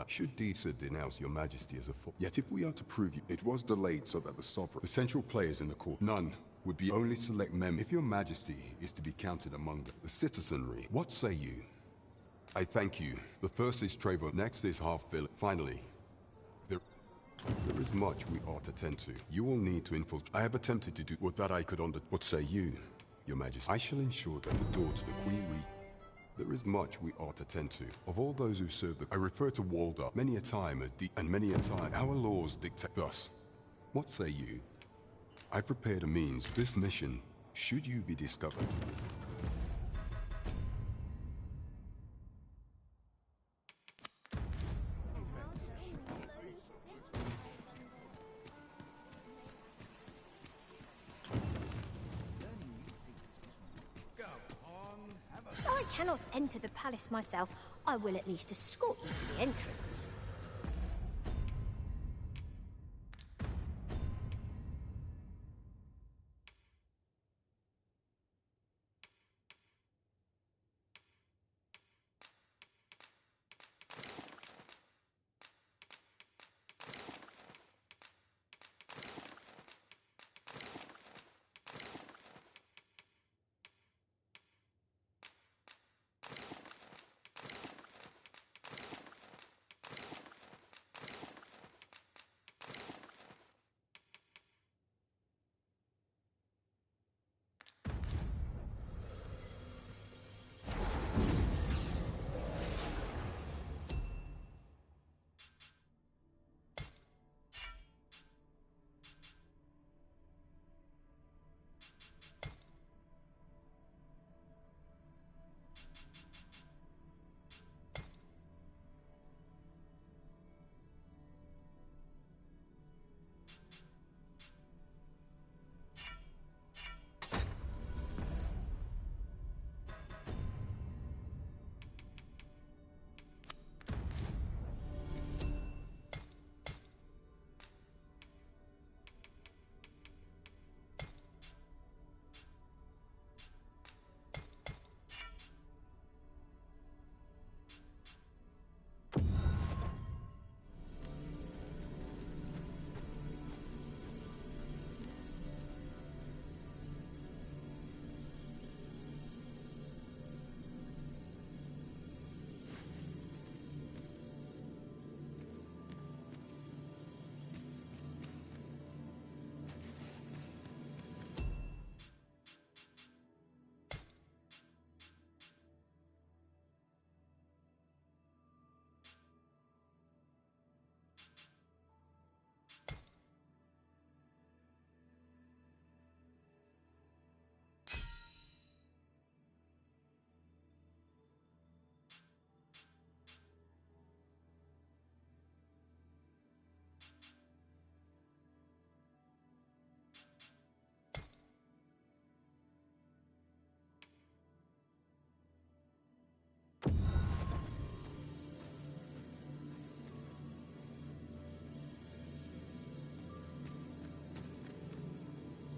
should Disa denounce your majesty as a fool. Yet if we are to prove you, it was delayed so that the sovereign, the central players in the court, none would be only select members. If your majesty is to be counted among the citizenry, what say you? I thank you. The first is Trevor, next is Half-Villain. Finally, there is much we ought to tend to. You will need to infiltrate. I have attempted to do what that I could under. What say you, your majesty? I shall ensure that the door to the Queen There is much we ought to tend to. Of all those who serve I refer to Walder many a time as and many a time our laws dictate thus. What say you? I prepared a means. This mission, should you be discovered. I cannot enter the palace myself. I will at least escort you to the entrance.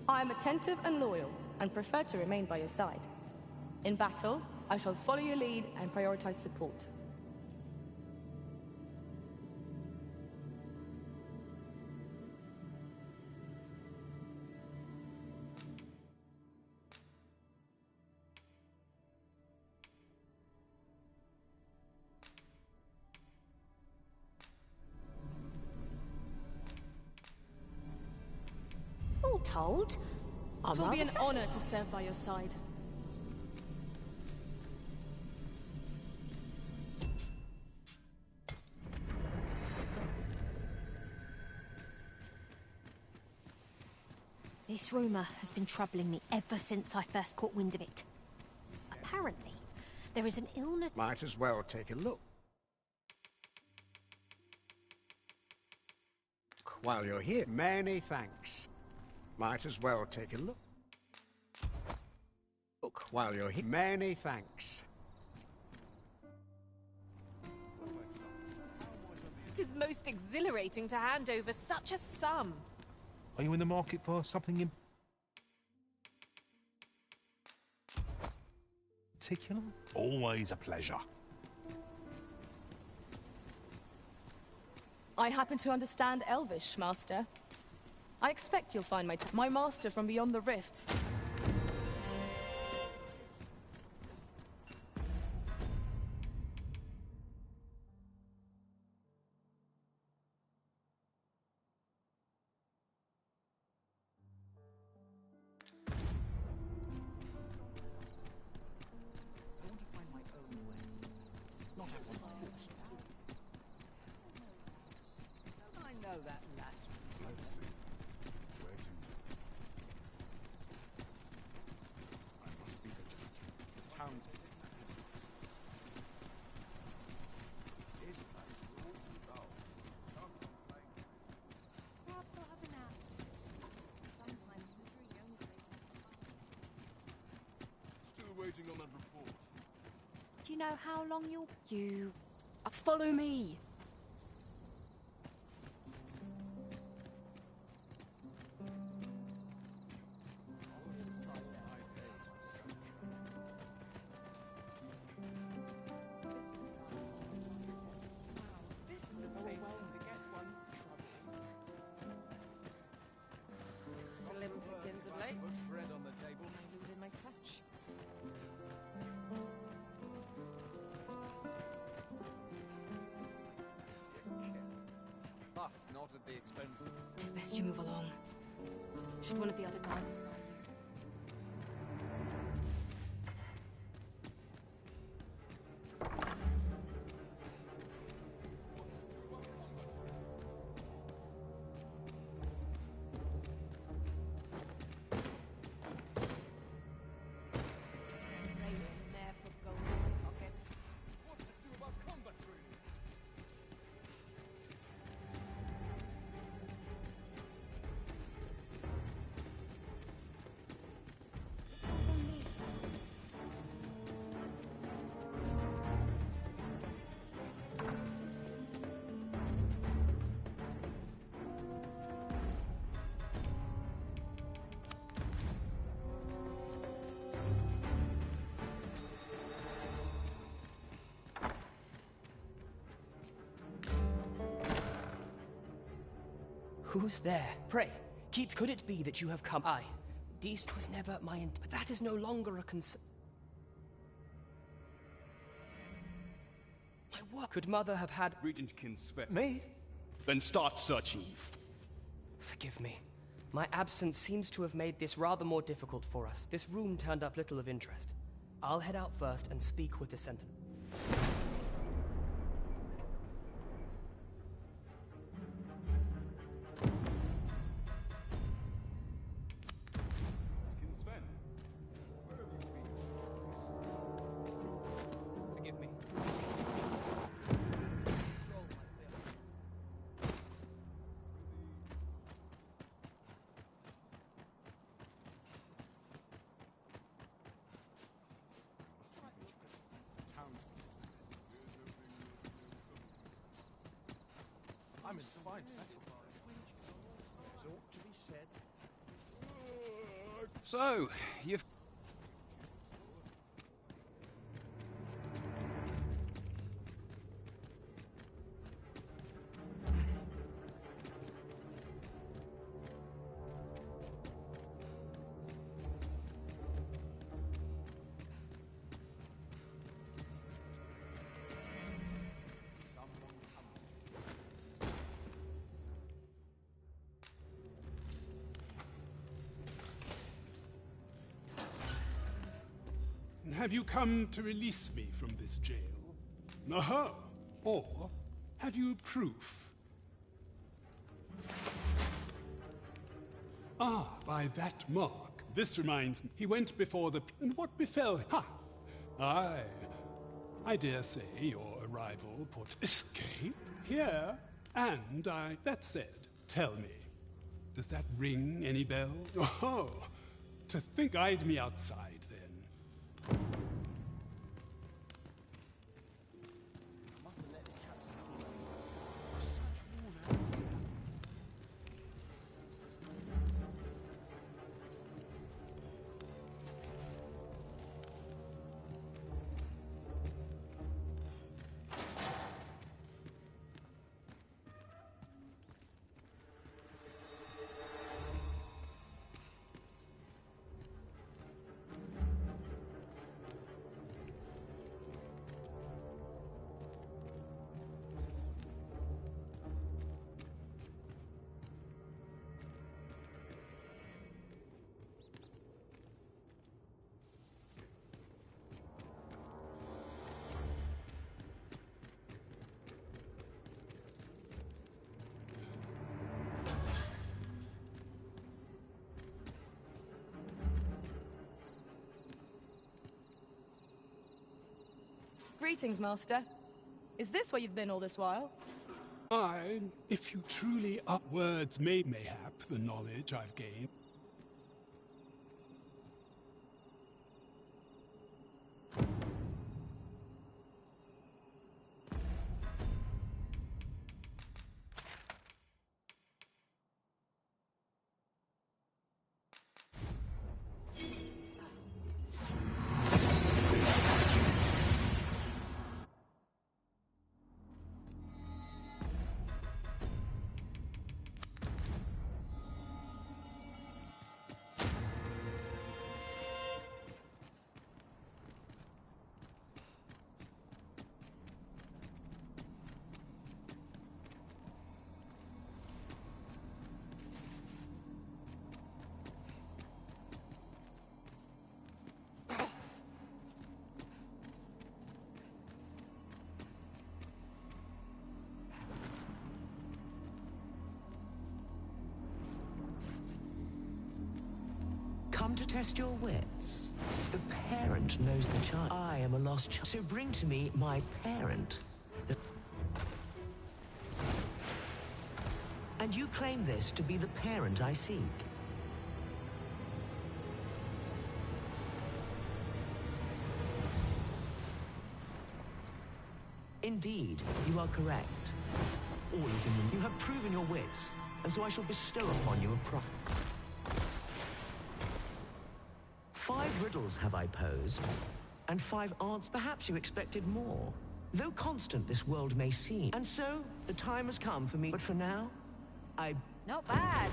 I am attentive and loyal, and prefer to remain by your side. In battle, I shall follow your lead and prioritize support. All told, It will be an rather honor to serve by your side. This rumour has been troubling me ever since I first caught wind of it. Apparently, there is an illness... Might as well take a look. While you're here, many thanks. Might as well take a look. Look, while you're here, many thanks. It is most exhilarating to hand over such a sum. Are you in the market for something in particular? Always a pleasure. I happen to understand Elvish, Master. I expect you'll find my master from beyond the rifts. Waiting on that report. Do you know how long you'll... You... follow me! Slim pickings of late. Bread on the table. In my touch. But not at the expense of... It is best you move along. Should one of the other guards... Who's there? Pray, could it be that you have come? Aye. Deast was never my but that is no longer a concern. My work. Could Mother have had... Regent Kinsfet. Me? Then start searching. Forgive me. My absence seems to have made this rather more difficult for us. This room turned up little of interest. I'll head out first and speak with the Sentinel. I'm in fine fettle. It ought to be said. So, you've... Have you come to release me from this jail? Aha! Or have you proof? Ah, by that mark. This reminds me. He went before the... And what befell? Ha! Aye. I dare say your arrival put escape here. And that said, tell me, does that ring any bell? Oh, to think I'd me outside then. Greetings, Master. Is this where you've been all this while? Aye, if you truly up words may mayhap the knowledge I've gained. Come to test your wits. The parent knows the child. I am a lost child. So bring to me my parent. And you claim this to be the parent I seek. Indeed, you are correct. All is in the... You have proven your wits, and so I shall bestow upon you a 5 riddles have I posed, and 5 answers. Perhaps you expected more. Though constant this world may seem, and so the time has come for me. But for now, Not bad.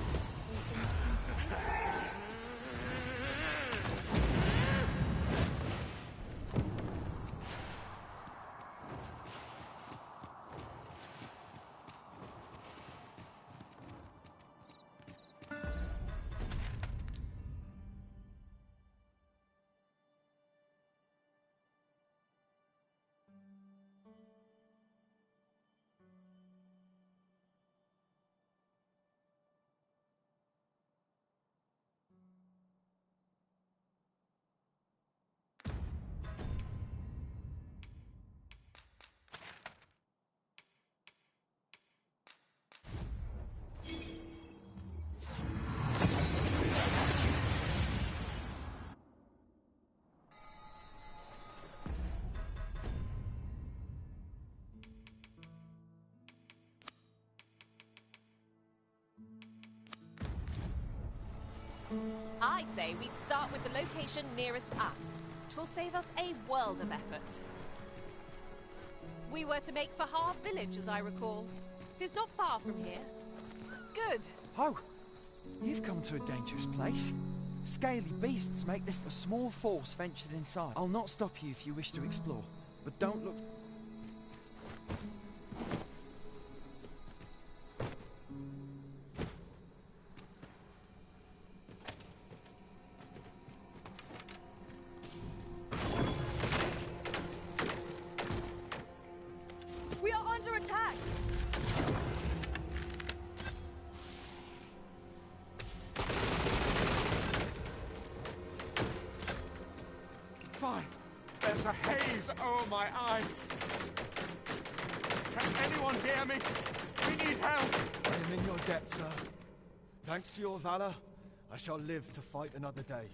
prop. I say we start with the location nearest us. 'Twill save us a world of effort. We were to make for Harve Village, as I recall. 'Tis not far from here. Good. Oh, you've come to a dangerous place. Scaly beasts make this a small force ventured inside. I'll not stop you if you wish to explore, but don't look... We are under attack! Fine. There's a haze over my eyes. Can anyone hear me? We need help! I am in your debt, sir. Thanks to your valor, I shall live to fight another day.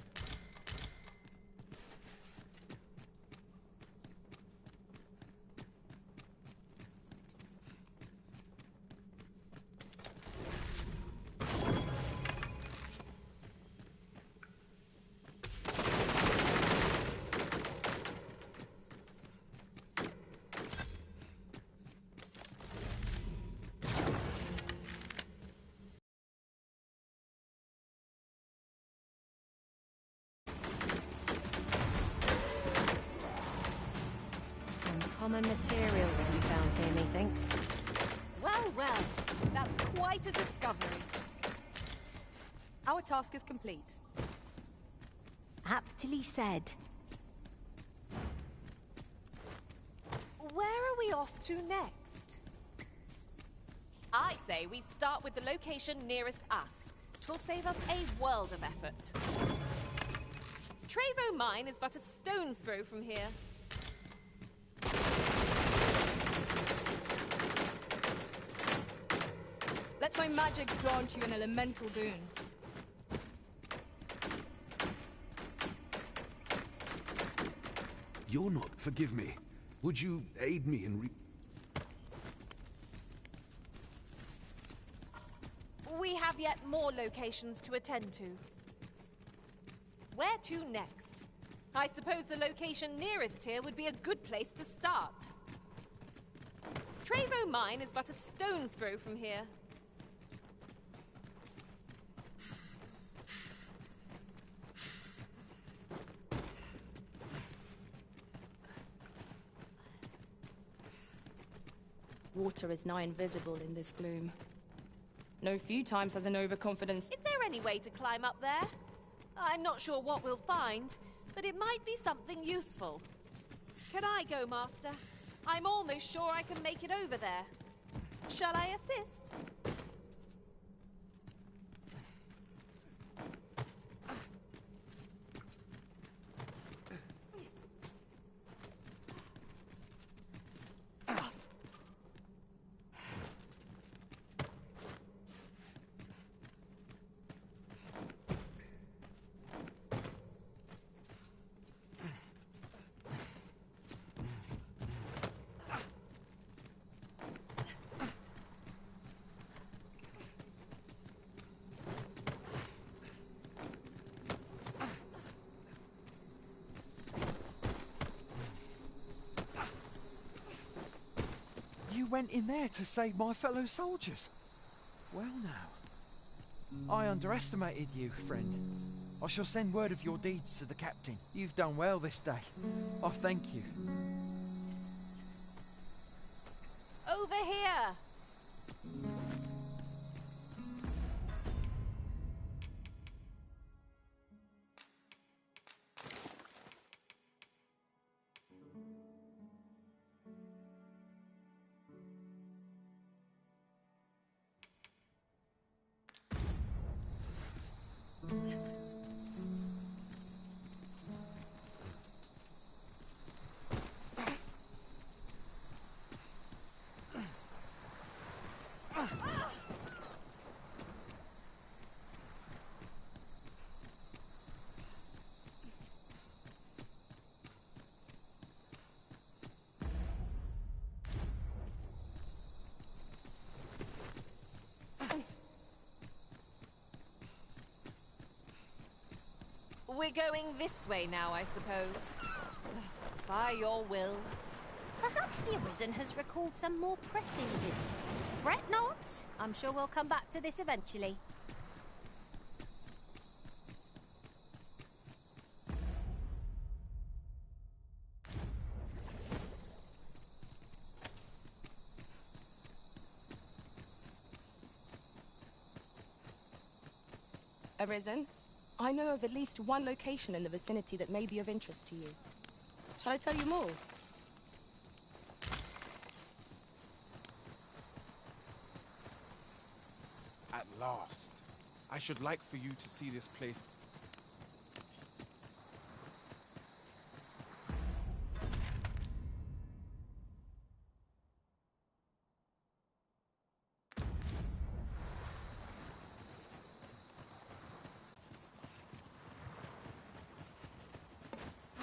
Common materials can be found here, methinks. Well, well, that's quite a discovery. Our task is complete. Aptly said. Where are we off to next? I say we start with the location nearest us. 'Twill save us a world of effort. Trevo Mine is but a stone's throw from here. Let my magics grant you an elemental boon. You're not. Forgive me. Would you aid me in We have yet more locations to attend to. Where to next? I suppose the location nearest here would be a good place to start. Trevo Mine is but a stone's throw from here. Water is nigh invisible in this gloom. No few times has an overconfidence... Is there any way to climb up there? I'm not sure what we'll find, but it might be something useful. Can I go, Master? I'm almost sure I can make it over there. Shall I assist? You went in there to save my fellow soldiers. Well now. I underestimated you, friend. I shall send word of your deeds to the captain. You've done well this day. I thank you. Over here! We're going this way now, I suppose. By your will. Perhaps the Arisen has recalled some more pressing business. Fret not. I'm sure we'll come back to this eventually. Arisen, I know of at least one location in the vicinity that may be of interest to you. Shall I tell you more? At last. I should like for you to see this place.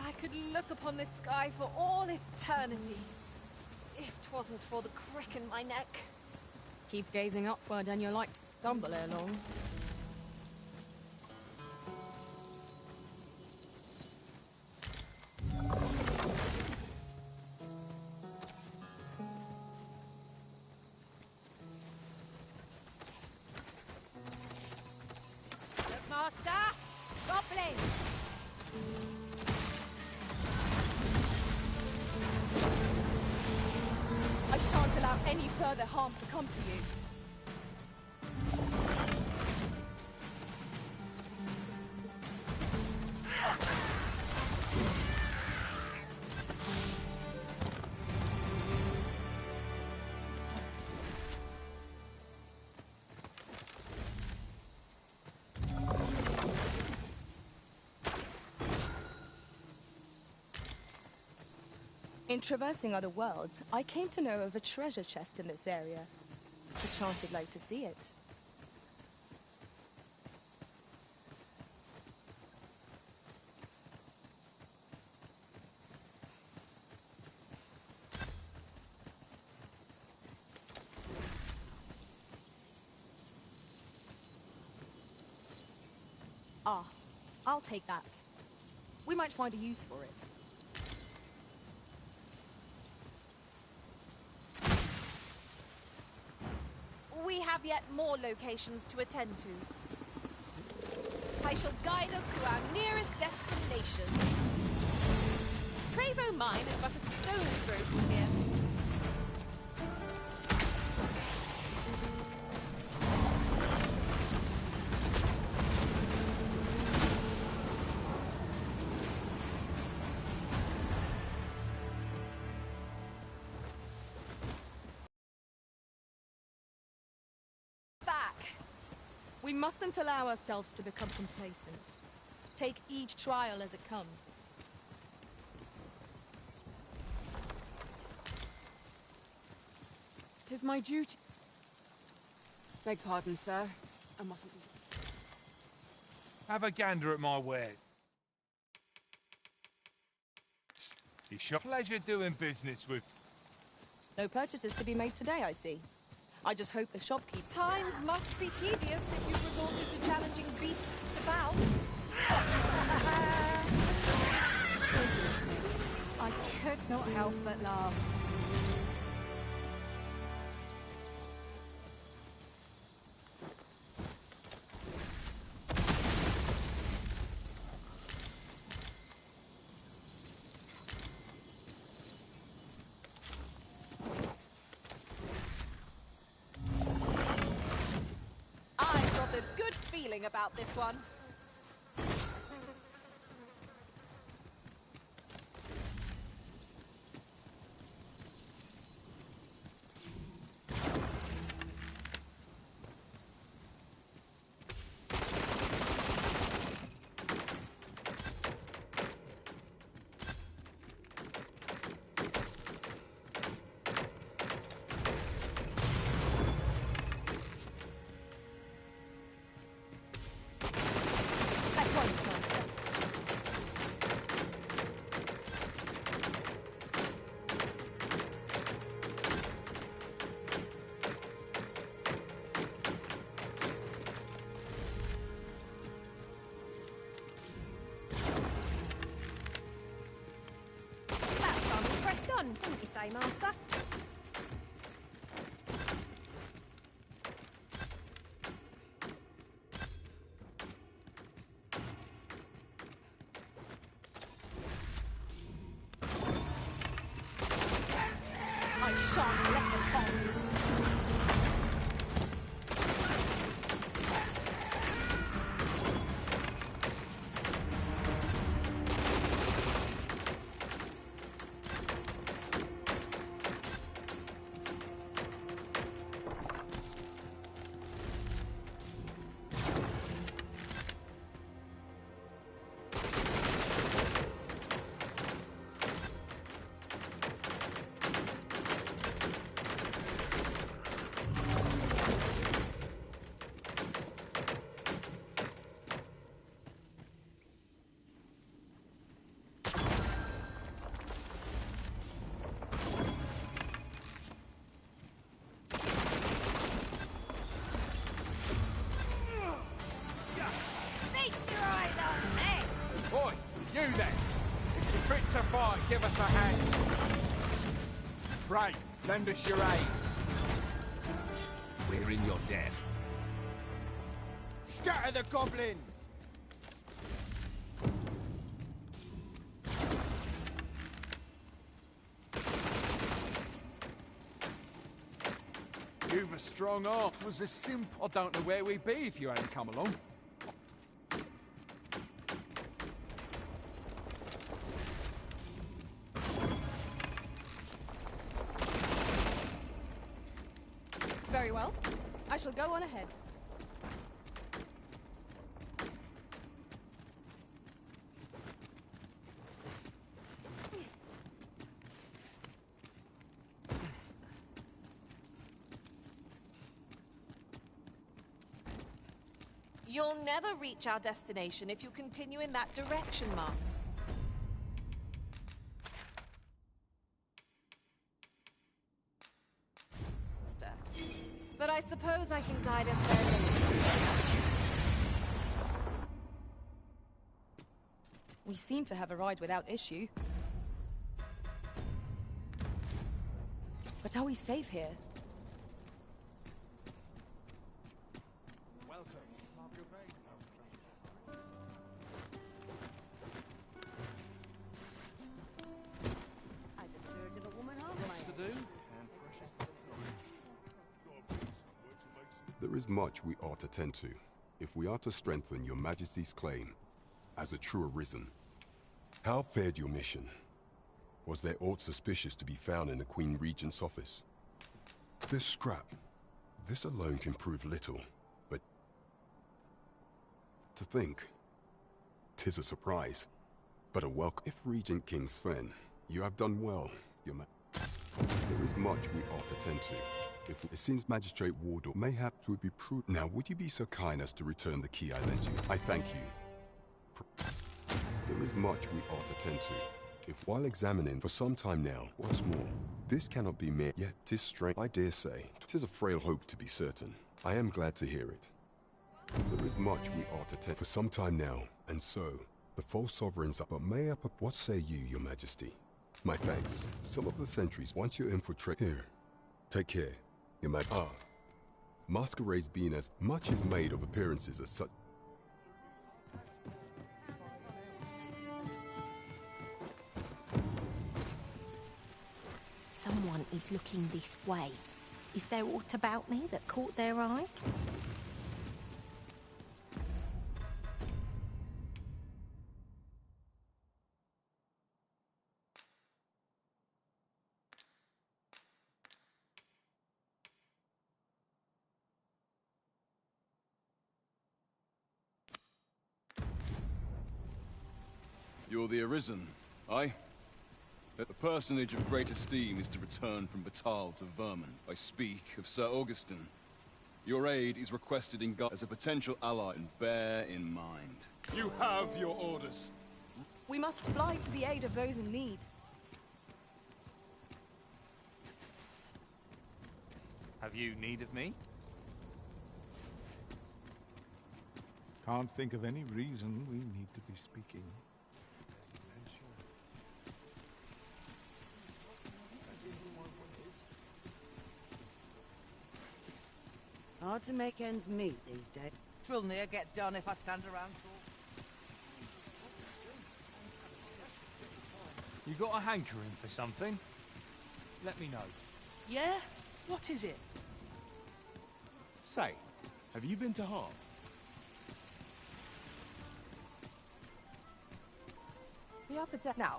I could look upon this sky for all eternity, if 'twasn't for the crick in my neck. Keep gazing upward and you're like to stumble ere long. Look, Master! Goblins! I shan't allow any further harm to come to you. In traversing other worlds, I came to know of a treasure chest in this area. Perchance you'd like to see it. Ah, I'll take that. We might find a use for it. We have yet more locations to attend to. I shall guide us to our nearest destination. Trevo Mine is but a stone's throw from here. We mustn't allow ourselves to become complacent. Take each trial as it comes. 'Tis my duty. Beg pardon, sir. I mustn't. Have a gander at my wares. It's your pleasure doing business with. No purchases to be made today, I see. I just hope the shopkeeper... Times must be tedious if you've resorted to challenging beasts to bouts. I could not help but laugh. About this one. fun, didn't you say, Master? I shan't let them fall. Feast your eyes on this! Boy, you then. If you're fit to fight, give us a hand. Right, lend us your aid. We're in your debt. Scatter the goblins! You've a strong arm. Was a simp. I don't know where we'd be if you hadn't come along. Very well. I shall go on ahead. You'll never reach our destination if you continue in that direction, Mark. But I suppose I can guide us there later. We seem to have arrived without issue. But are we safe here? There is much we ought to tend to, if we are to strengthen your Majesty's claim as a true Arisen. How fared your mission? Was there aught suspicious to be found in the Queen Regent's office? This scrap, this alone can prove little, but to think, 'tis a surprise, but a welcome. If Regent King Sven, you have done well, your There is much we ought to tend to. It seems Magistrate Wardle mayhap to be prudent. Now, would you be so kind as to return the key I lent you? I thank you. There is much we ought to tend to. If while examining for some time now, what's more, this cannot be mere, yet 'tis strange. I dare say, 'tis a frail hope to be certain. I am glad to hear it. There is much we ought to tend for some time now, and so, the false sovereigns are, but may I, what say you, your Majesty? My thanks. Some of the sentries, once you infiltrate here, take care. Your masquerades being as much is made of appearances as such. Someone is looking this way. Is there aught about me that caught their eye? You're the Arisen, aye? That the personage of great esteem is to return from Batal to Vermin. I speak of Sir Augustin. Your aid is requested in as a potential ally, and bear in mind. You have your orders. We must fly to the aid of those in need. Have you need of me? Can't think of any reason we need to be speaking. Hard to make ends meet these days. Twill near get done if I stand around talking. You got a hankering for something? Let me know. Yeah? What is it? Say, have you been to Harm? The other day. Now,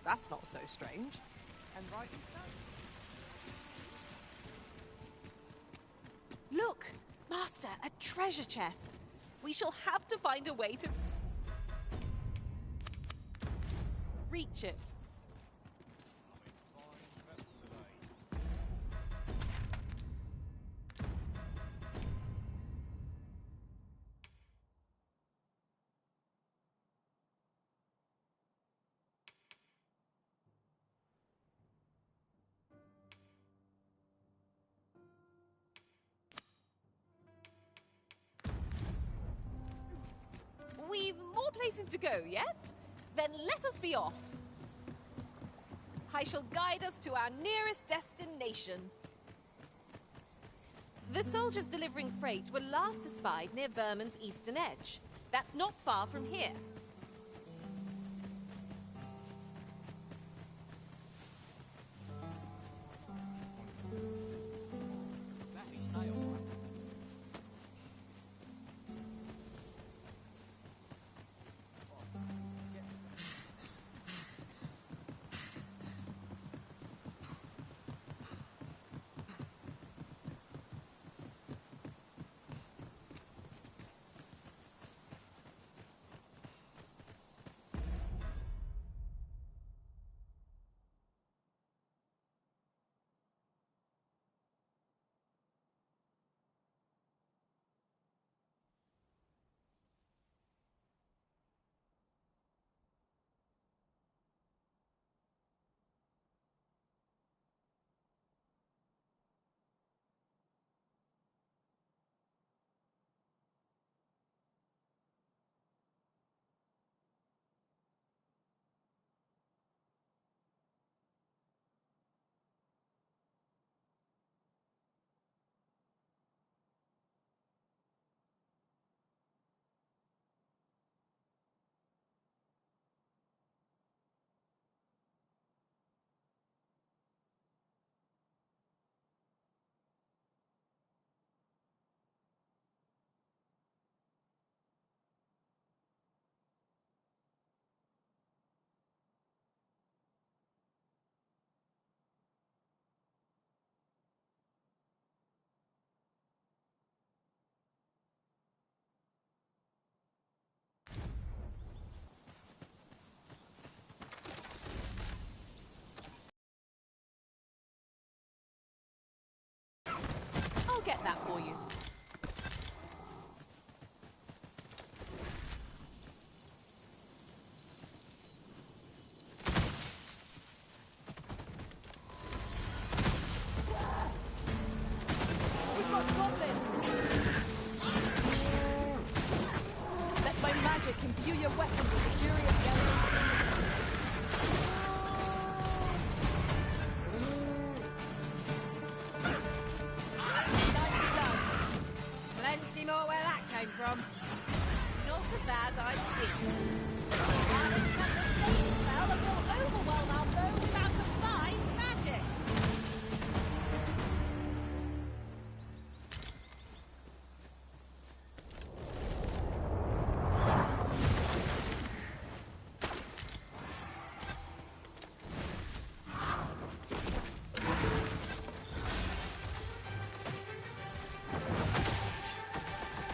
that's not so strange. And rightly so. Look! Master, a treasure chest. We shall have to find a way to reach it. We've more places to go, yes? Then let us be off. I shall guide us to our nearest destination. The soldiers delivering freight were last espied near Vermin's eastern edge. That's not far from here. I'll get that for you. We've got goblins! Let my magic imbue your weapon with the fury of yellow. Plenty more where that came from. Not a bad idea. I'll accept the same spell that will overwhelm our foe without combined magics.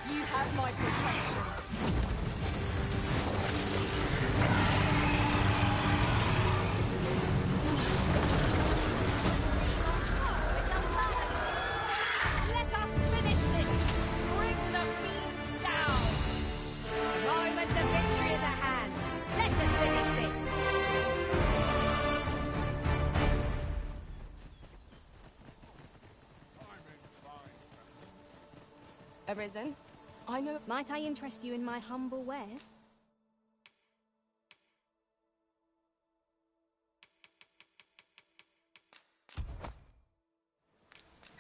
You have my protection. Let us finish this. Bring the beast down. The moment of victory is at hand. Let us finish this. Arisen, I know. Might I interest you in my humble wares?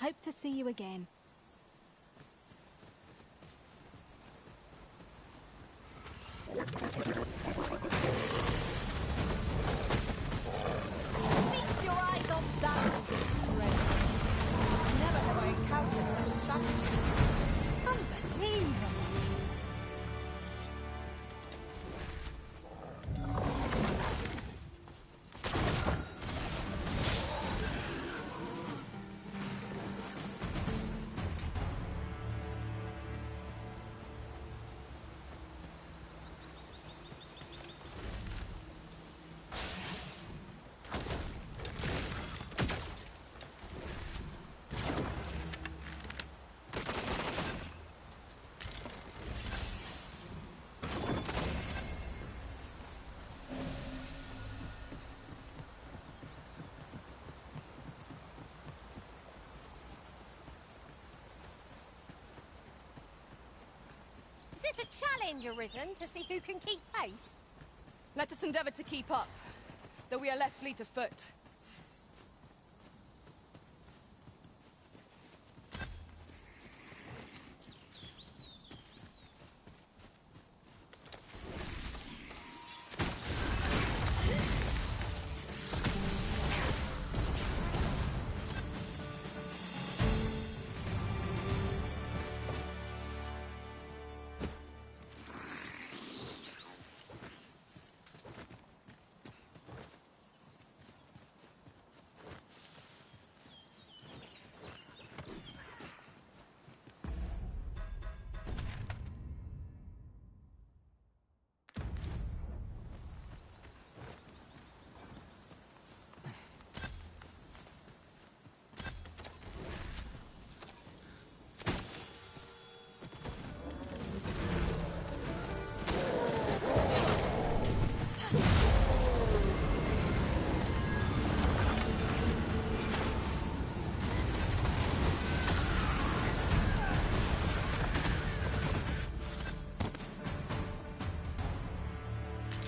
Hope to see you again. this a challenge, Arisen, to see who can keep pace? Let us endeavor to keep up, though we are less fleet of foot.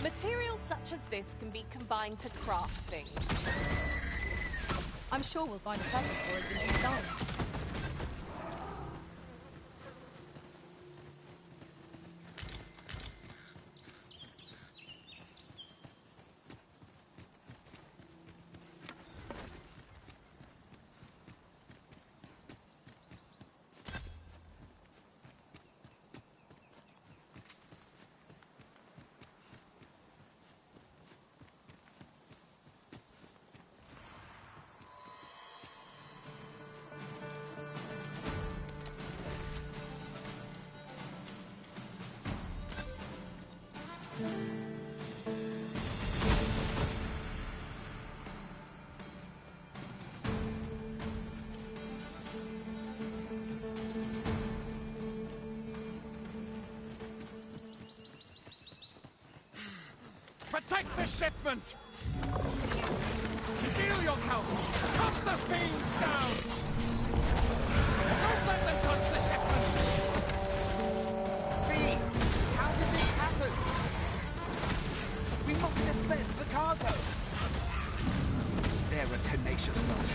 Materials such as this can be combined to craft things. I'm sure we'll find a purpose for it in due time. Protect the shipment! Steel yourself! Cut the fiends down! Don't let them touch the shipment! V! How did this happen? We must defend the cargo! They're a tenacious lot.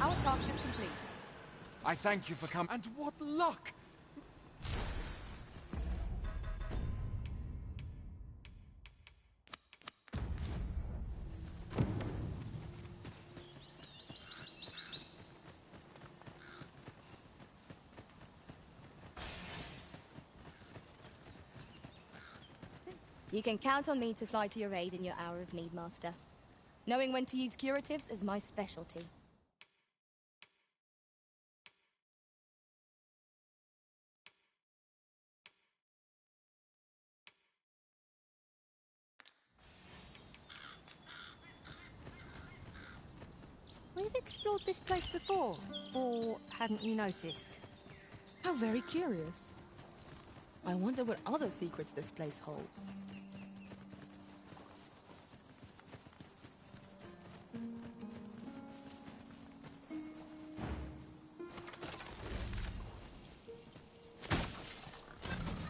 Our task is complete. I thank you for coming. And what luck! You can count on me to fly to your aid in your hour of need, Master. Knowing when to use curatives is my specialty. We've explored this place before, or hadn't you noticed? How very curious. I wonder what other secrets this place holds.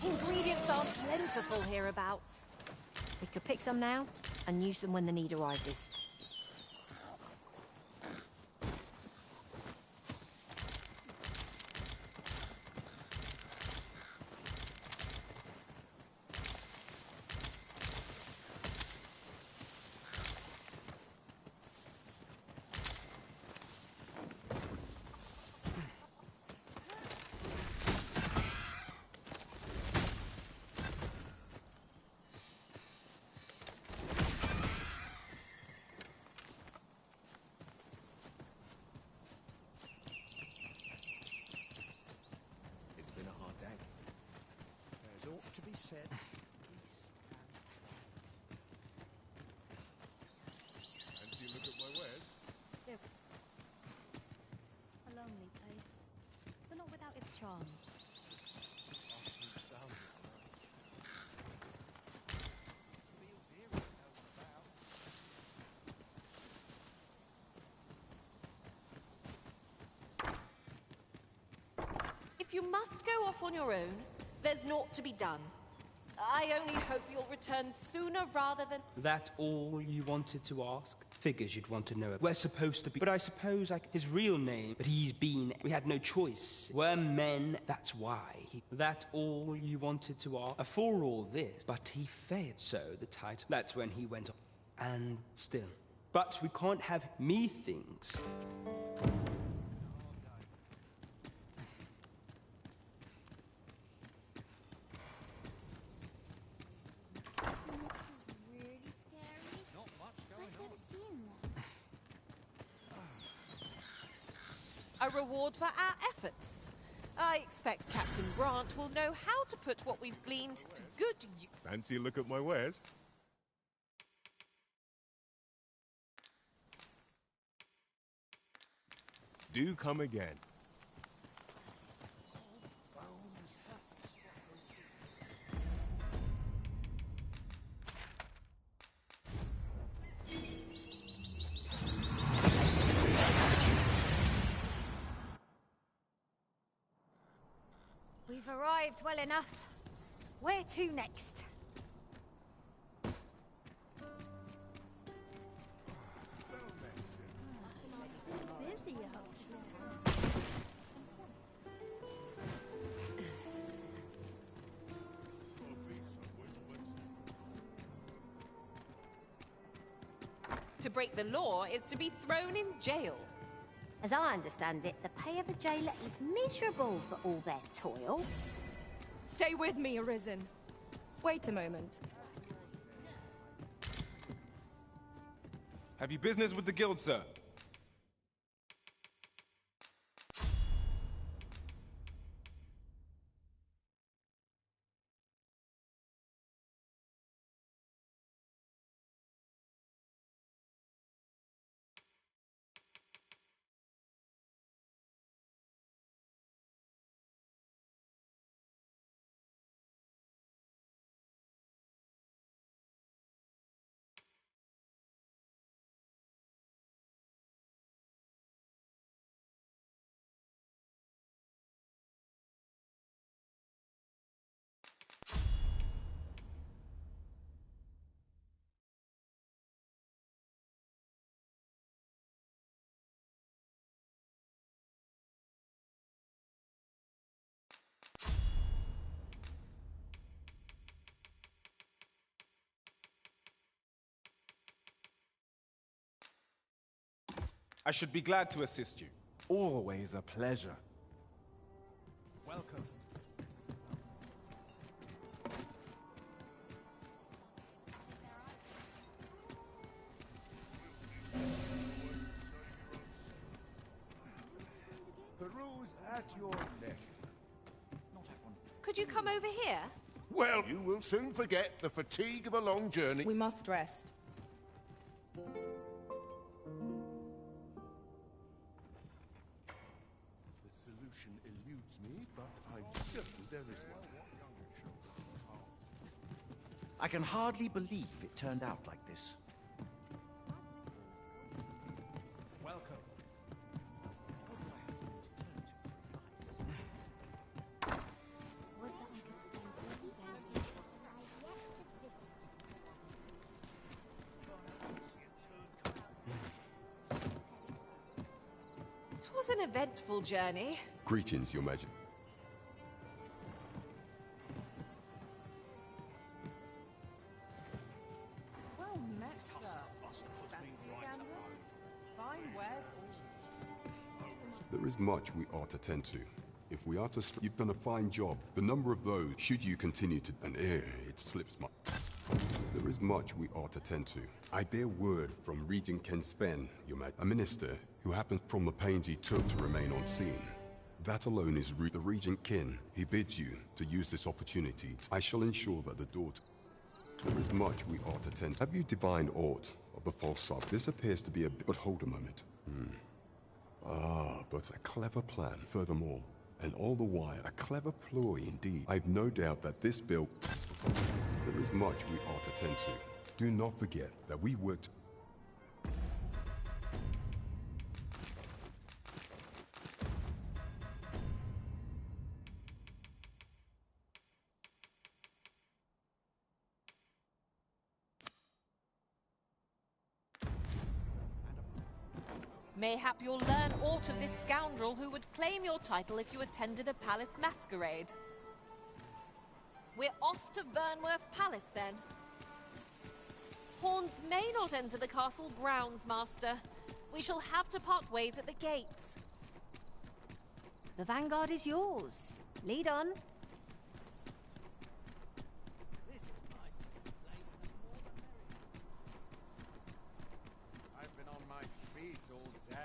Ingredients are plentiful hereabouts. We could pick some now, and use them when the need arises. Said. Fancy a look at my wares? A lonely place, but not without its charms. you must go off on your own, there's naught to be done. I only hope you'll return sooner rather than... That all you wanted to ask? Figures you'd want to know. We're supposed to be... But I suppose his real name... But he's been... We had no choice. We're men, that's why. That all you wanted to ask? For all this. But he failed. So the title... That's when he went on. And still. But we can't have methinks. A reward for our efforts. I expect Captain Grant will know how to put what we've gleaned to good use. Fancy a look at my wares? Do come again. We've arrived well enough. Where to next? To break the law is to be thrown in jail. As I understand it, the pay of a jailer is miserable for all their toil. Stay with me, Arisen. Wait a moment. Have you business with the guild, sir? I should be glad to assist you. Always a pleasure. Welcome. Peruse at your leisure. Could you come over here? Well, you will soon forget the fatigue of a long journey. We must rest. Eludes me, but I'm certain there is one. I can hardly believe it turned out like this. Welcome. It was an eventful journey. Greetings, Your Majesty. Well met, sir. Fancy a gander? Fine wares all. There is much we ought to tend to. If we are to... You've done a fine job. The number of those, should you continue to... And it slips my... There is much we ought to tend to. I bear word from Regent Ken Sven, Your Majesty, a minister who happens from the pains he took to remain on scene. That alone is the Regent Kin. He bids you to use this opportunity. I shall ensure that the daughter... There is much we ought to tend to. Have you divined aught of the false sub? This appears to be a... But hold a moment. But a clever plan. Furthermore, and all the while, a clever ploy indeed. I've no doubt that this bill... There is much we ought to tend to. Do not forget that we worked... Mayhap you'll learn aught of this scoundrel who would claim your title if you attended a palace masquerade. We're off to Vernworth Palace, then. Pawns may not enter the castle grounds, Master. We shall have to part ways at the gates. The vanguard is yours. Lead on. I've been on my feet all day.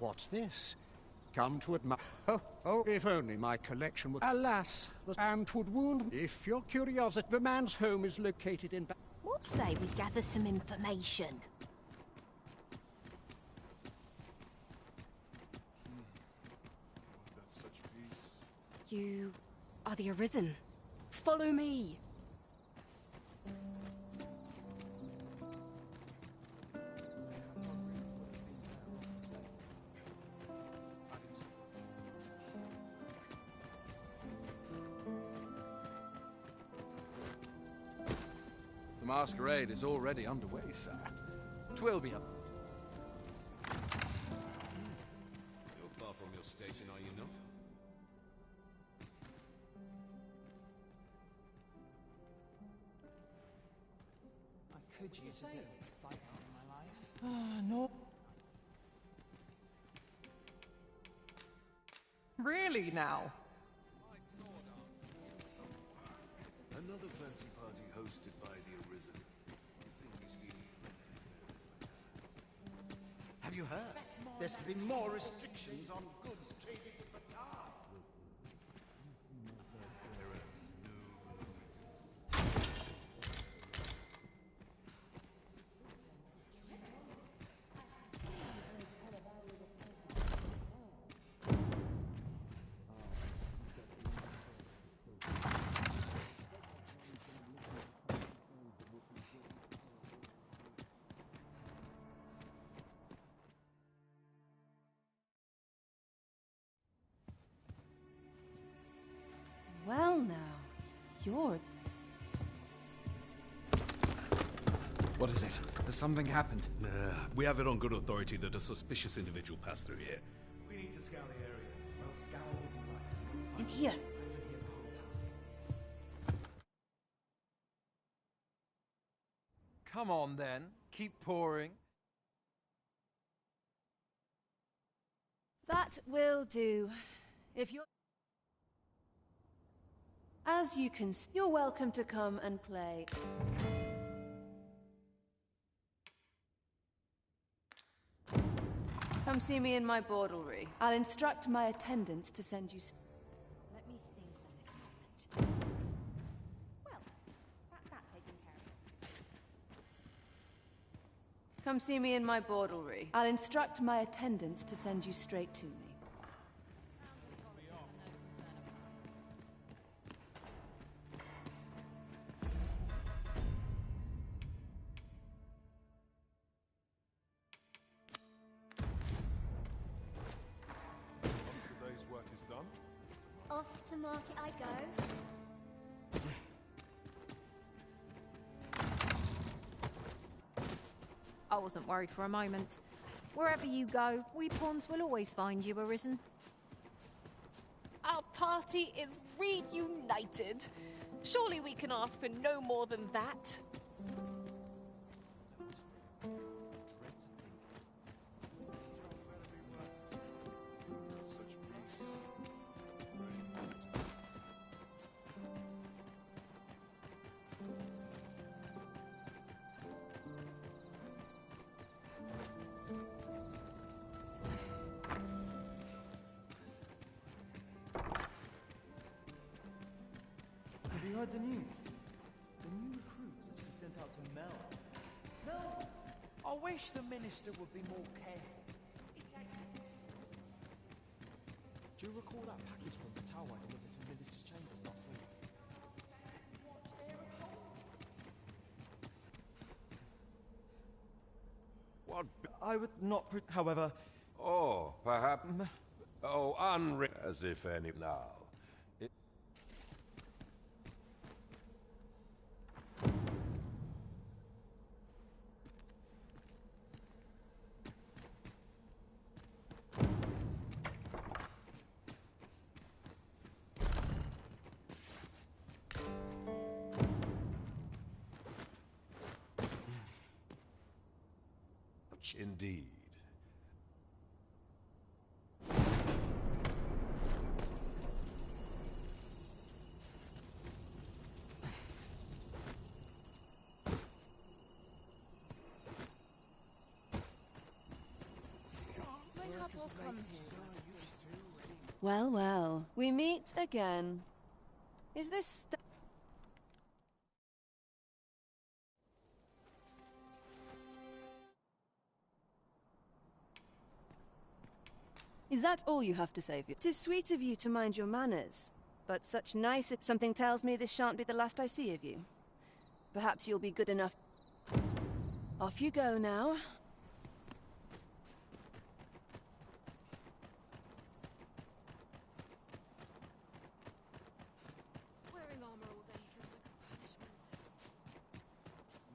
What's this? Come to admire. Oh, if only my collection would. Alas, the ant would wound me. If your curiosity, the man's home is located in. What say we gather some information? You are the Arisen. Follow me. The masquerade is already underway, sir. 'Twill be a... You're far from your station, are you not? I could use a bit of excitement in my life. No. Really now? Another fancy party hosted by the Arisen. Have you heard? There's to be more restrictions on goods traded with Batar. Well now, you're... What is it? Has something happened? We have it on good authority that a suspicious individual passed through here. We need to scour the area. Well, scour all the In here. Come on then, keep pouring. That will do. If you're... As you can see, you're welcome to come and play. Come see me in my bordlery. I'll instruct my attendants to send you... Let me think on this moment. Well, that's that taken care of. Come see me in my bordlery. I'll instruct my attendants to send you straight to me. Off to market I go. I wasn't worried for a moment. Wherever you go, we pawns will always find you, Arisen. Our party is reunited. Surely we can ask for no more than that. Have you heard the news? The new recruits are to be sent out to Mel. Mel! I wish the minister would be more careful. Do you recall that package from the tower delivered to the minister's chambers last week? What? I would not, however... Oh, perhaps... Oh, unreal. As if any... Now. Indeed. Well, well, we meet again. Is this Is that all you have to say for you? 'Tis sweet of you to mind your manners, but such nice... Something tells me this shan't be the last I see of you. Perhaps you'll be good enough... Off you go now. Wearing armor all day feels like a punishment.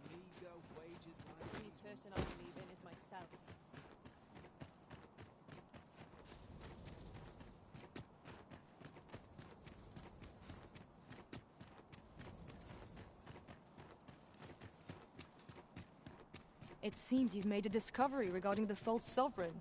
Meager wages, The only person I believe in is myself. It seems you've made a discovery regarding the false sovereign.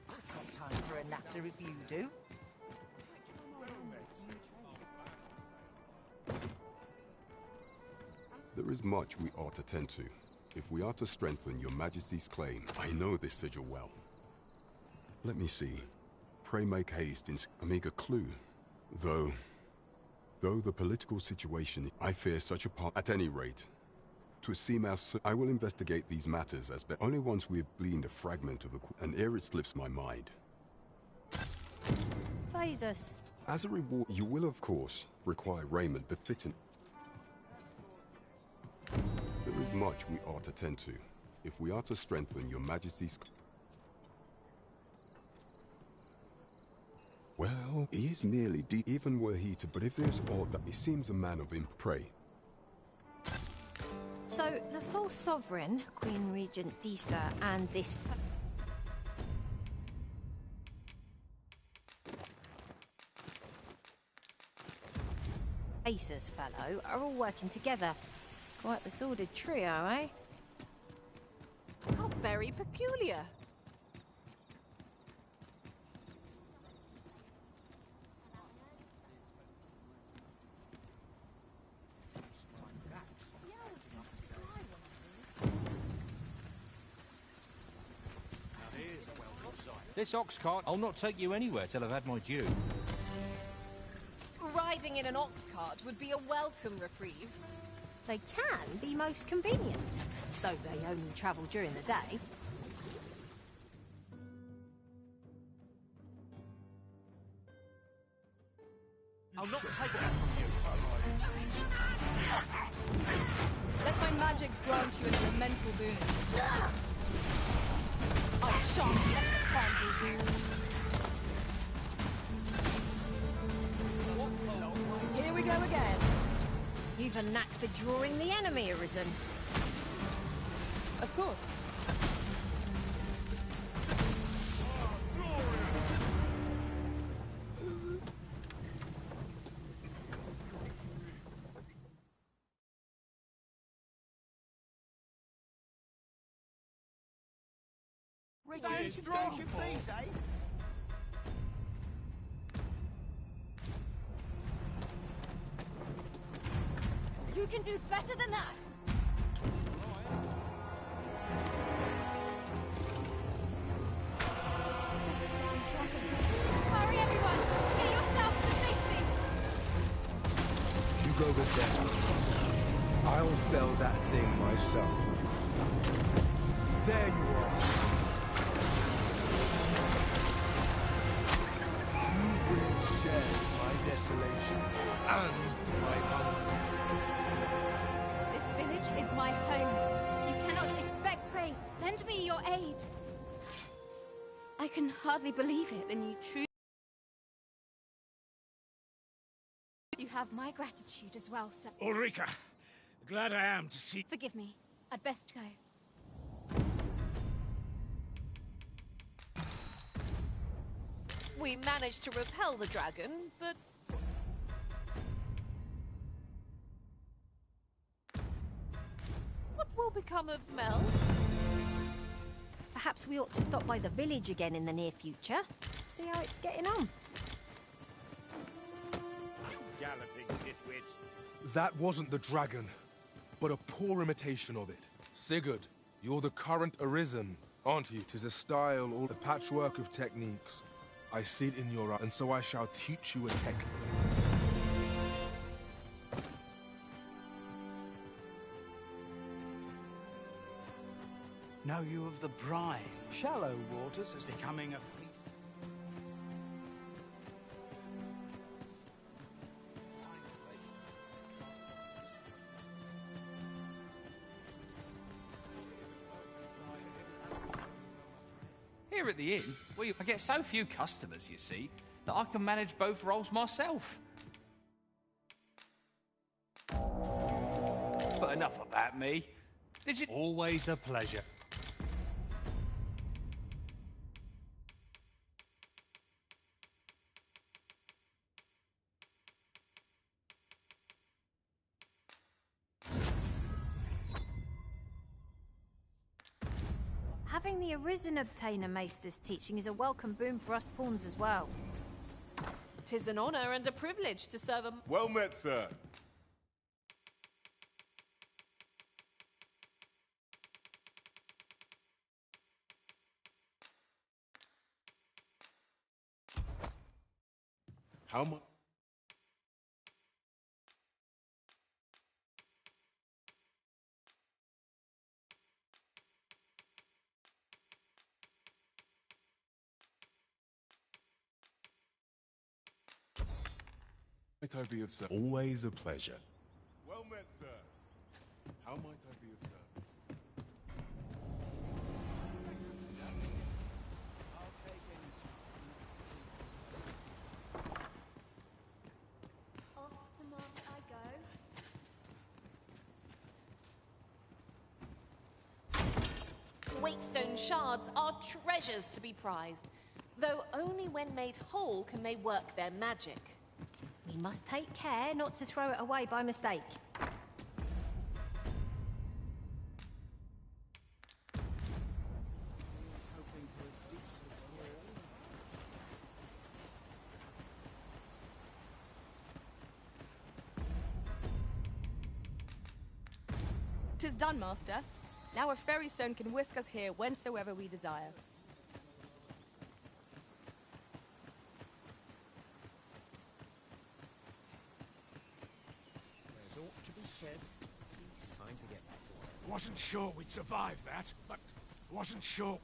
Got time for a natter if you do. There is much we ought to tend to. If we are to strengthen your majesty's claim, I know this sigil well. Let me see. Pray make haste in Amiga Clue. Though the political situation, I fear such a part. At any rate, to seem as I will investigate these matters as but only once we have gleaned a fragment of the and ere it slips my mind. Phasus. As a reward, you will of course require raiment befitting. There is much we ought to tend to, if we are to strengthen your majesty's... Well, he is merely even were he to... But if there's aught that he seems a man of pray. So, the false sovereign, Queen Regent Disa, and this... Phasus fellow are all working together. Quite the sordid trio, eh? How very peculiar. This ox cart, I'll not take you anywhere till I've had my due. Riding in an ox cart would be a welcome reprieve. They can be most convenient, though they only travel during the day. I'll not take that from you. Let my magics grant you an elemental boon. I shan't let the candle do. Here we go again. You've a knack for drawing the enemy, Arisen. Of course. Attention, please, eh? You can do better than that! Damn dragon. Hurry, everyone! Get yourselves to safety! You go with them. I'll fell that thing myself. There you are. You will share my destiny. isolation and my hunger. This village is my home. You cannot expect pray. Lend me your aid. I can hardly believe it. Then you truly... You have my gratitude as well, sir. Ulrika, glad I am to see... Forgive me. I'd best go. We managed to repel the dragon, but... What will become of Mel? Perhaps we ought to stop by the village again in the near future. See how it's getting on. Galloping nitwit. That wasn't the dragon, but a poor imitation of it. Sigurd, you're the current Arisen, aren't you? 'Tis a style or a patchwork of techniques. I see it in your eye, and so I shall teach you a technique. Know you of the brine? Shallow waters is becoming a feast. Here at the inn, I get so few customers, you see, that I can manage both roles myself. But enough about me. Did you... Always a pleasure. Having the Arisen obtain a Maester's teaching is a welcome boon for us pawns as well. 'Tis an honor and a privilege to serve a... Well met, sir. How much? Might I be of service? Always a pleasure. Well met, sir. How might I be of service? Off to market I go. Wakestone shards are treasures to be prized, though only when made whole can they work their magic. We must take care not to throw it away by mistake. "'Tis done, Master. Now a fairy stone can whisk us here whensoever we desire." There's ought to be said. Time to get back to work. Wasn't sure we'd survive that, but wasn't sure.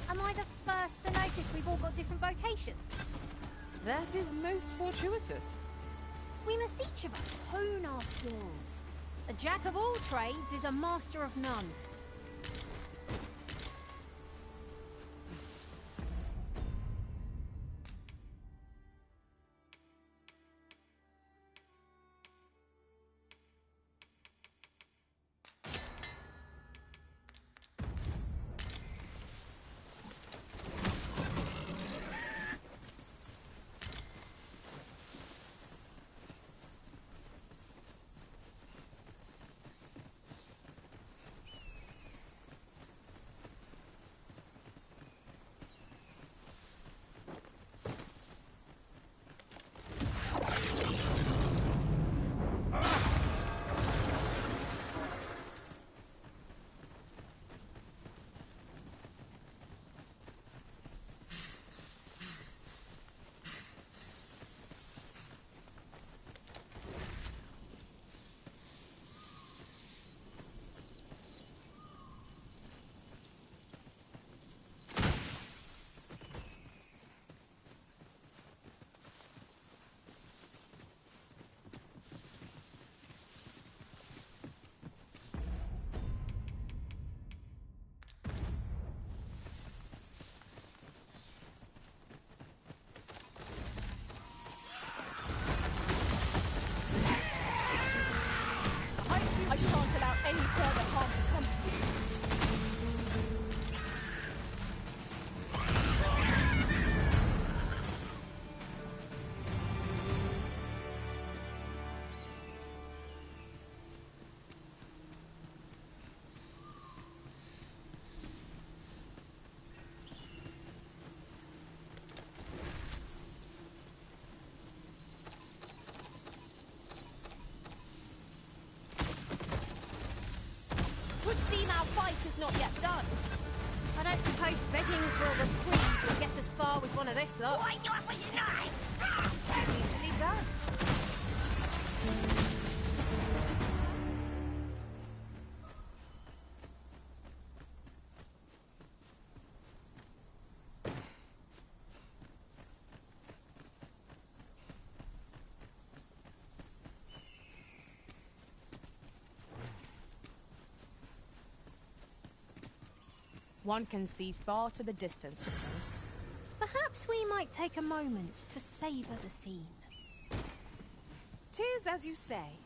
Am I the first to notice we've all got different vocations? That is most fortuitous. We must each of us hone our skills. A jack of all trades is a master of none. is not yet done. I don't suppose begging for a reprieve will get us far with one of this lot. Why not was it is easily done. One can see far to the distance with them. Perhaps we might take a moment to savour the scene. 'Tis as you say.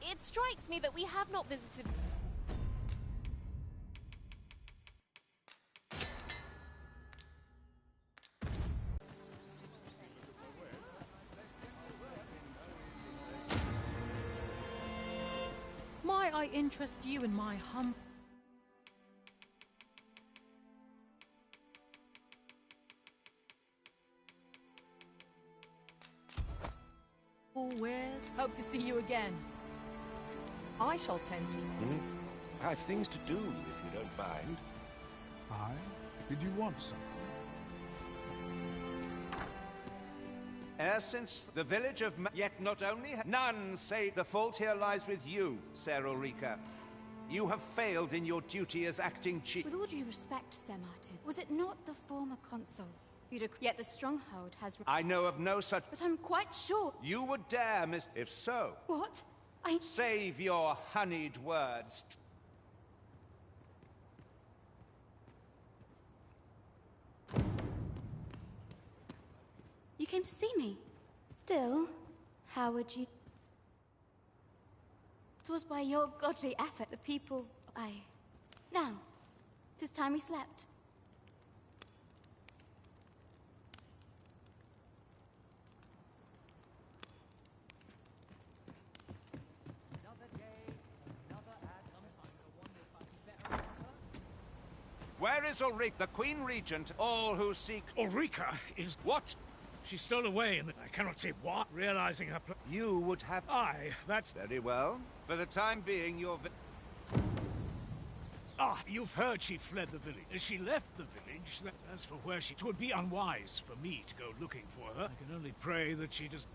It strikes me that we have not visited... Might I interest you in my humble wares? Hope to see you again. I shall tend to you. I have things to do, if you don't mind. Aye? Did you want something? E'er since the village of yet not only none say the fault here lies with you, Ser Ulrika. You have failed in your duty as acting chief. With all due respect, Sir Martin, was it not the former consul who yet the stronghold has... I know of no such... But I'm quite sure... You would dare, Miss... If so... What? Save your honeyed words. You came to see me. Still, how would you... It was by your godly effort the people... Now, 'tis time we slept. Where is Ulrika, the Queen Regent, all who seek... Ulrika is... What? She stole away and I cannot say what, realizing her You would have... Aye, that's... Very well. For the time being, your... You've heard she fled the village. She left the village. As for where she... It would be unwise for me to go looking for her. I can only pray that she does...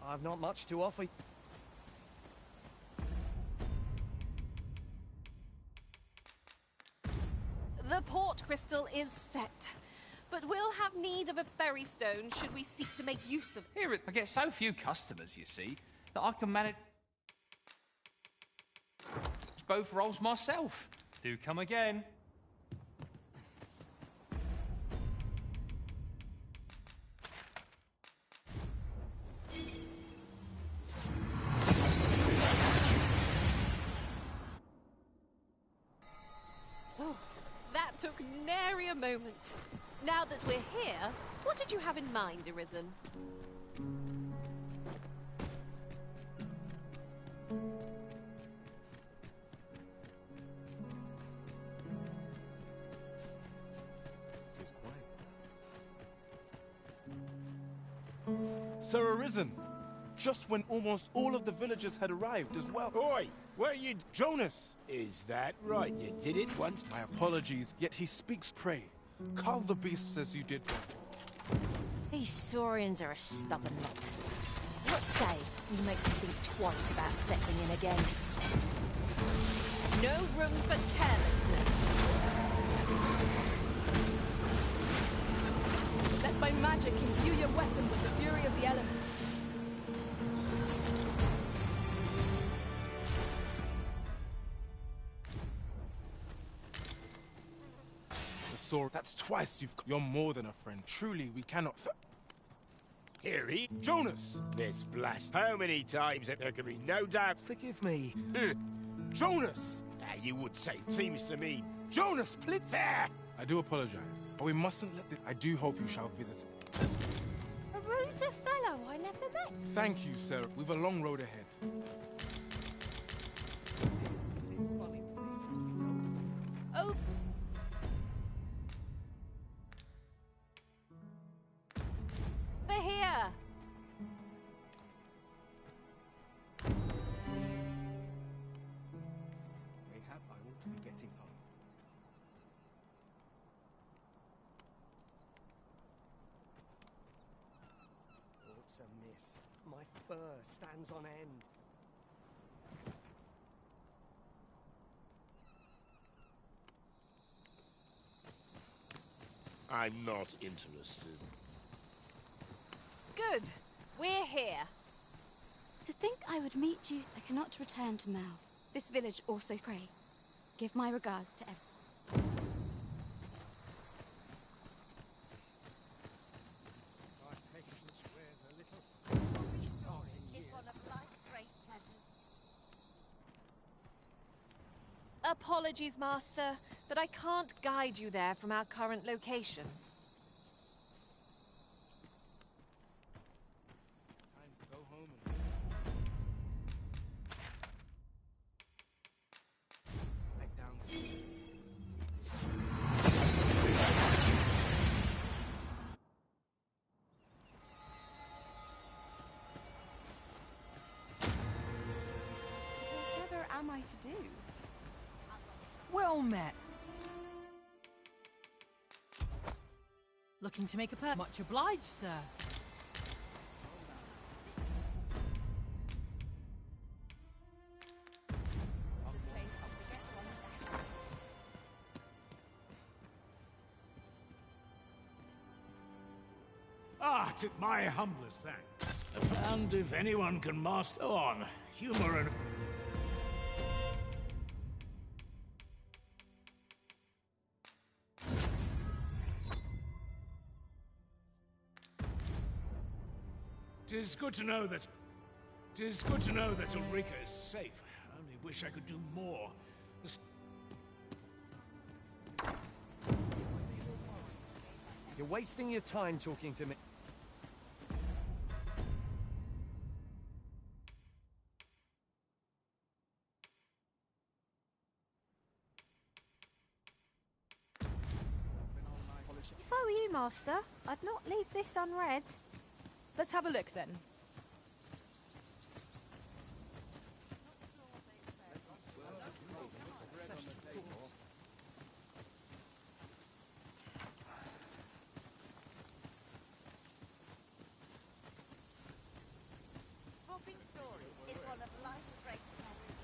I've not much to offer. The port crystal is set, but we'll have need of a ferry stone should we seek to make use of it. Here, I get so few customers, you see, that I can manage both roles myself. Do come again. That took nary a moment. Now that we're here, what did you have in mind, Arisen? Tis quiet. Sir Arisen! Just when almost all of the villagers had arrived as well. Oi! Where you... Jonas! Is that right? You did it once? My apologies, yet he speaks. Pray, cull the beasts as you did before. He These Saurians are a stubborn lot. What say we make them think twice about settling in again? No room for carelessness. Let my magic imbue your weapon with the fury of the elements. The sword. That's twice you're more than a friend. Truly, we cannot. Harry? Jonas! This blast. How many times that there can be no doubt? Forgive me. Jonas! You would say. Seems to me. Jonas, please. There! I do apologize. But we mustn't let this. I do hope you shall visit. A ruder fellow I never met. Thank you, Sarah. We've a long road ahead. Oh. They're here. Mayhap I ought to be getting home. What's amiss? My fur stands on end. I'm not interested. Good. We're here. To think I would meet you, I cannot return to Malv. This village also pray. Give my regards to everyone. Is one of life's great pleasures. Apologies, Master, but I can't guide you there from our current location. Go home and... Back down. Whatever am I to do? Well met. Looking to make a Much obliged, sir. Ah, 'tis my humblest thanks. And if anyone can master on humor and... Tis good to know that Ulrika is safe. I only wish I could do more. You're wasting your time talking to me. If I were you, Master, I'd not leave this unread. Let's have a look then. Swapping stories is one of life's great pleasures.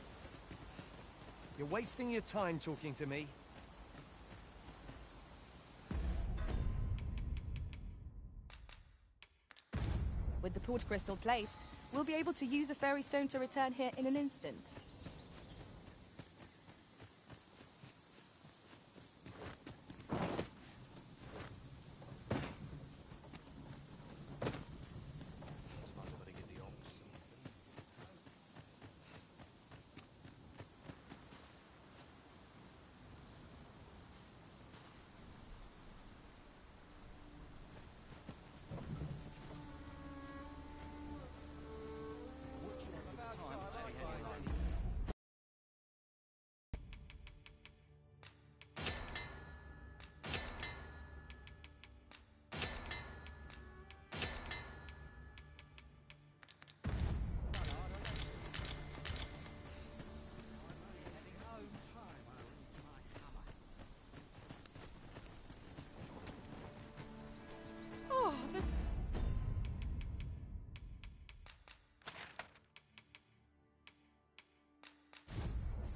You're wasting your time talking to me. With the port crystal placed, we'll be able to use a fairy stone to return here in an instant.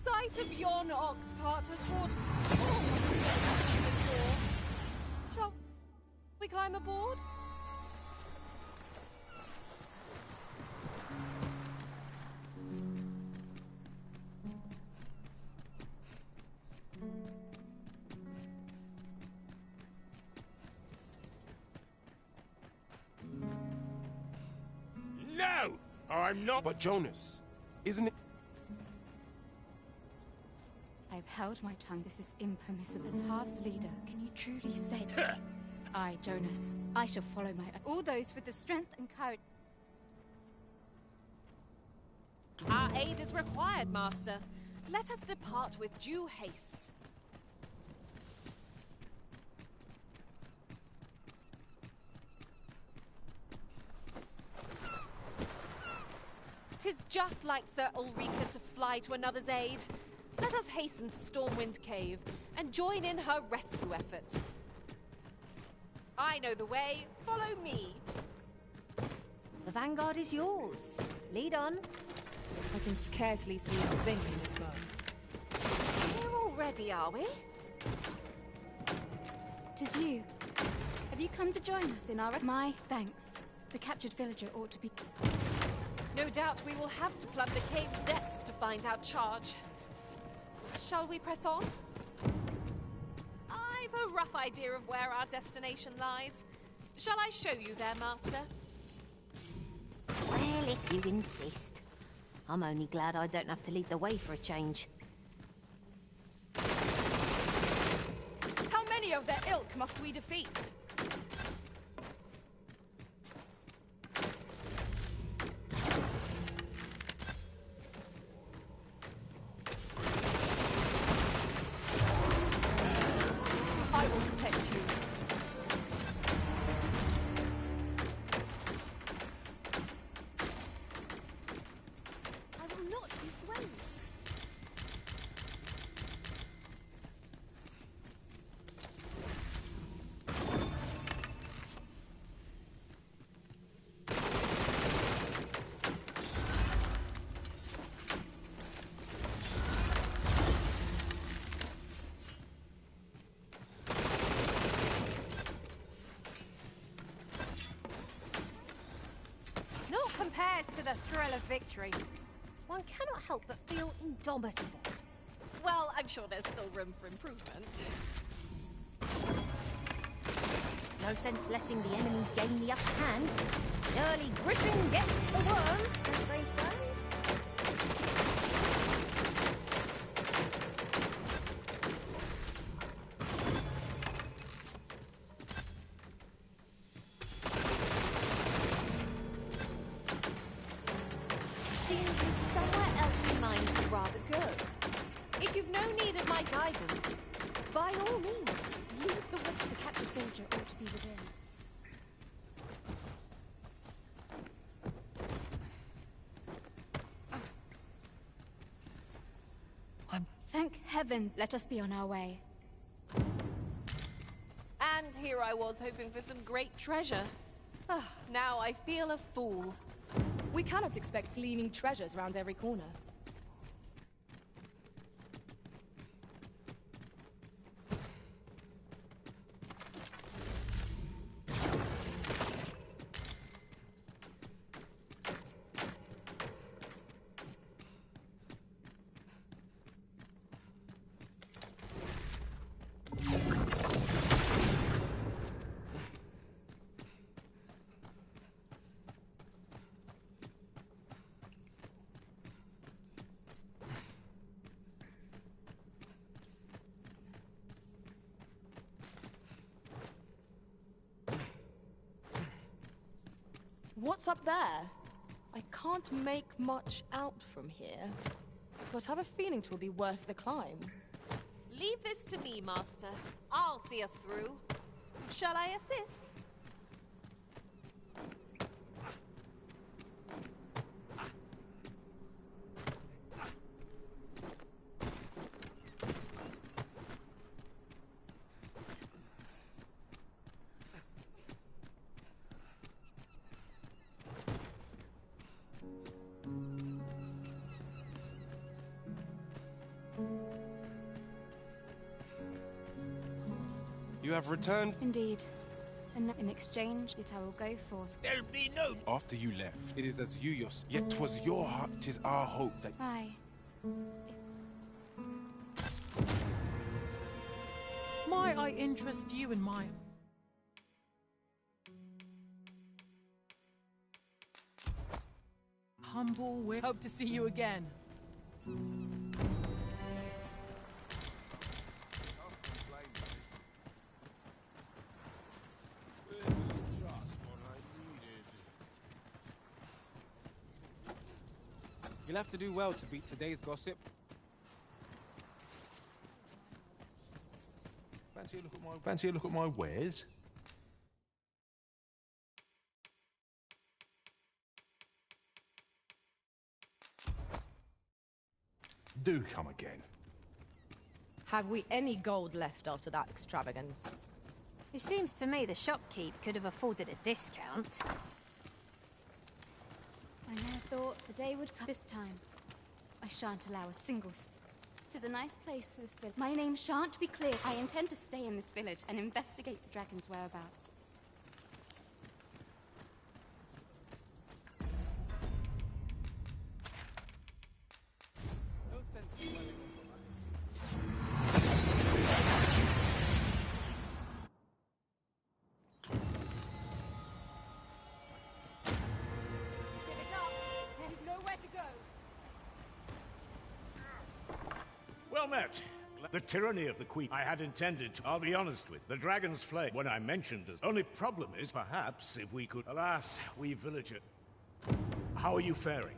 sight of yon ox cart has brought all my fears before. Shall we climb aboard? No! I'm not. But Jonas, isn't it? I've held my tongue. This is impermissible. As Half's leader, can you truly say... I, Jonas, I shall follow my... All those with the strength and courage... Our aid is required, Master. Let us depart with due haste. 'Tis just like Sir Ulrika to fly to another's aid. Let us hasten to Stormwind Cave and join in her rescue effort. I know the way. Follow me. The vanguard is yours. Lead on. I can scarcely see a thing in this world. Here already, are we? 'Tis you. Have you come to join us in our... My thanks. The captured villager ought to be... No doubt we will have to plumb the cave depths to find our charge. Shall we press on? I've a rough idea of where our destination lies. Shall I show you there, Master? Well, if you insist. I'm only glad I don't have to lead the way for a change. How many of their ilk must we defeat? I will protect you. I will not be swayed. Naught compares to the thrill of victory. One cannot help but feel indomitable. Well, I'm sure there's still room for improvement. No sense letting the enemy gain the upper hand. The early griffin gets the worm, as they say. Seems you've somewhere else in mind to rather go. If you've no need of my guidance, by all means, lead the way. The captured villager ought to be within. Thank heavens, let us be on our way. And here I was hoping for some great treasure. Ah, now I feel a fool. We cannot expect gleaming treasures round every corner. What's up there? I can't make much out from here, but I have a feeling 'twill be worth the climb. Leave this to me, Master. I'll see us through. Shall I assist? have returned? Indeed. And in exchange, it I will go forth. There'll be no... After you left, it is as you yourself. Yet 'twas your heart, 'tis our hope that... Aye. Might I interest you in my... humble way? Hope to see you again. You'll have to do well to beat today's gossip. Fancy a look at my wares? Do come again. Have we any gold left after that extravagance? It seems to me the shopkeep could have afforded a discount. I never thought the day would come this time. I shan't allow a single... It is a nice place, this village. My name shan't be cleared. I intend to stay in this village and investigate the dragon's whereabouts. No sense in dwelling Give it up! You've nowhere to go! Well met. The tyranny of the Queen I had intended to, I'll be honest with. The dragon's flame, when I mentioned it. Only problem is, perhaps, if we could... Alas, we villager... How are you faring?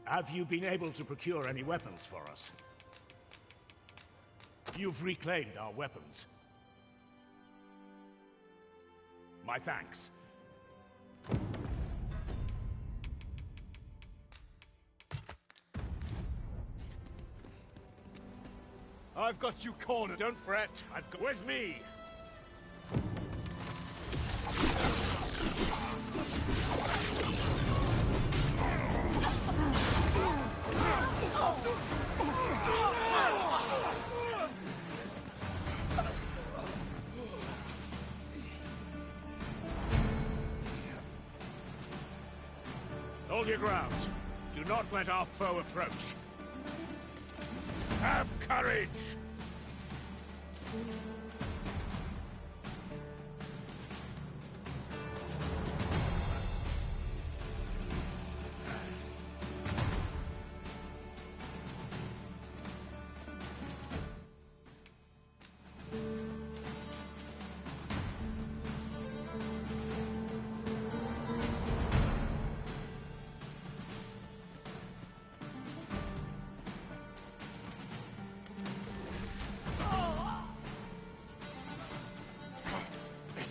Have you been able to procure any weapons for us? You've reclaimed our weapons. My thanks. I've got you cornered. Don't fret. I've got... Where's me? Hold your ground. Do not let our foe approach. Have courage!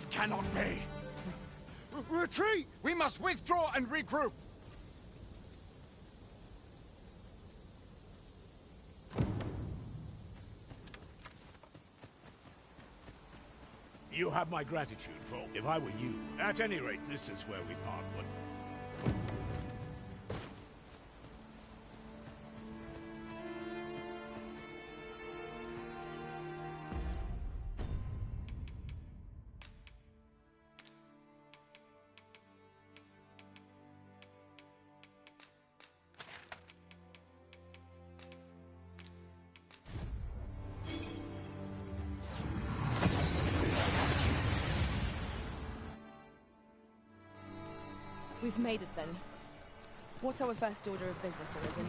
Cannot be! Retreat! We must withdraw and regroup! You have my gratitude, for if I were you. At any rate, this is where we part. We've made it then. What's our first order of business, Arisen?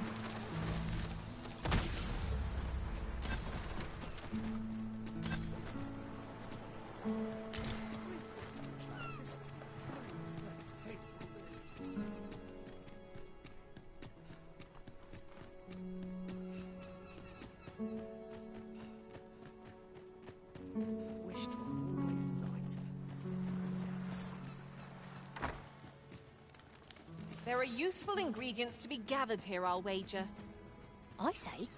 There are useful ingredients to be gathered here, I'll wager. I say.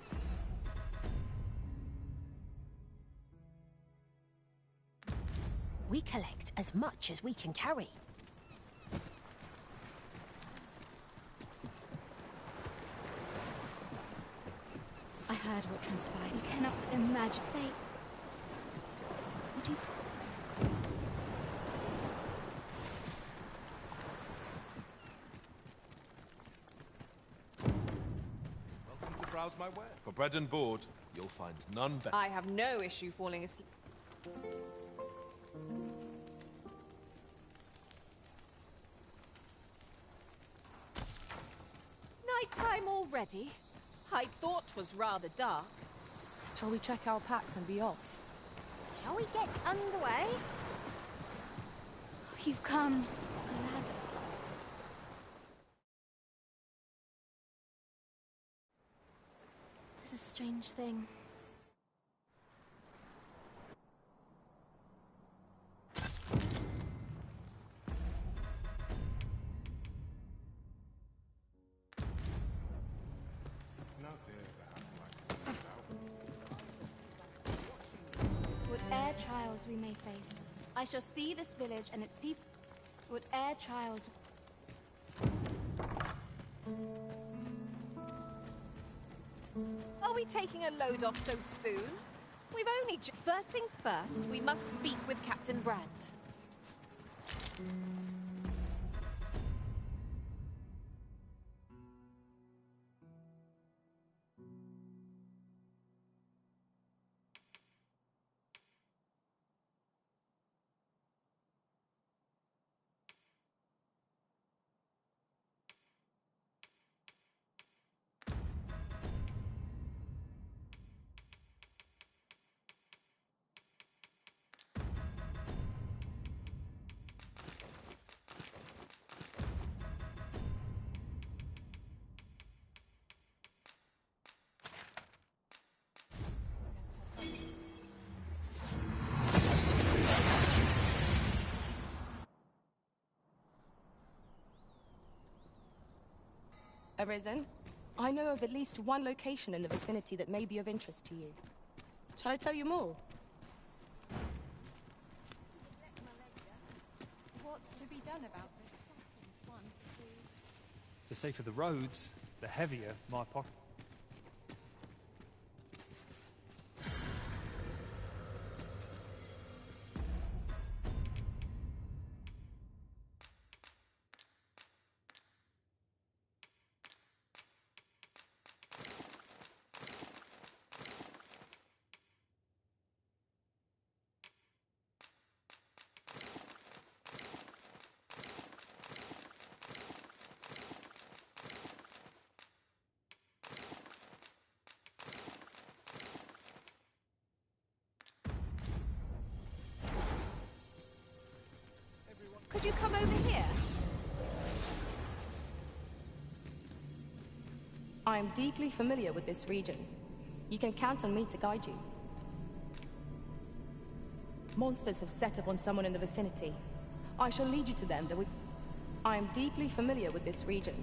We collect as much as we can carry. I heard what transpired. You cannot imagine. Say, would you... browse my ware. For bread and board, you'll find none better. I have no issue falling asleep. Nighttime already? I thought 'twas rather dark. Shall we check our packs and be off? Shall we get underway? You've come, lad. There's a strange thing. Whate'er trials we may face, I shall see this village and its people. Whate'er trials. Are we taking a load off so soon? We've only First things first, we must speak with Captain Brandt. Arisen, I know of at least one location in the vicinity that may be of interest to you. Shall I tell you more? What's to be done about it? The safer the roads, the heavier my pocket. Could you come over here? I am deeply familiar with this region. You can count on me to guide you. Monsters have set up on someone in the vicinity. I shall lead you to them. I am deeply familiar with this region.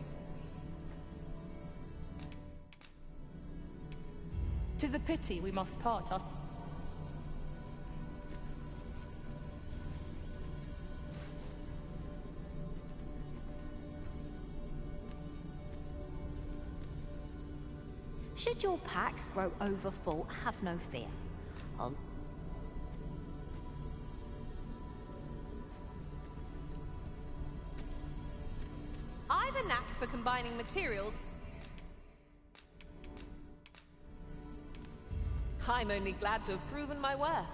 'Tis a pity we must part after. Should your pack grow overfull, have no fear. I've a knack for combining materials. I'm only glad to have proven my worth.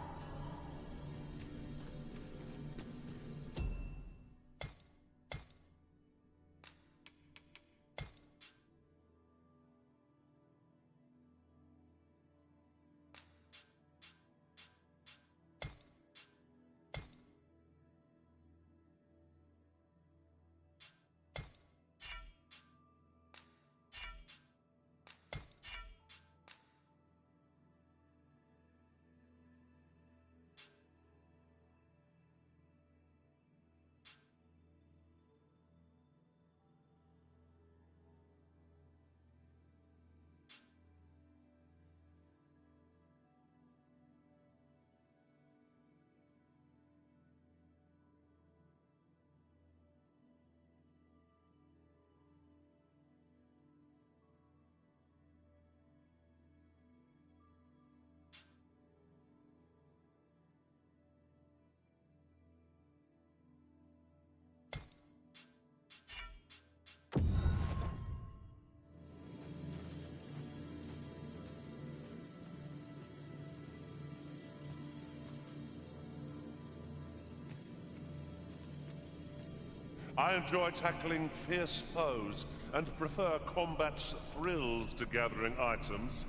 I enjoy tackling fierce foes and prefer combat's thrills to gathering items.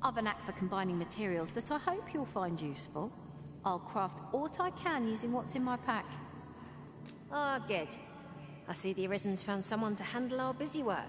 I've a knack for combining materials that I hope you'll find useful. I'll craft aught I can using what's in my pack. Ah, good. I see the Arisen's found someone to handle our busy work.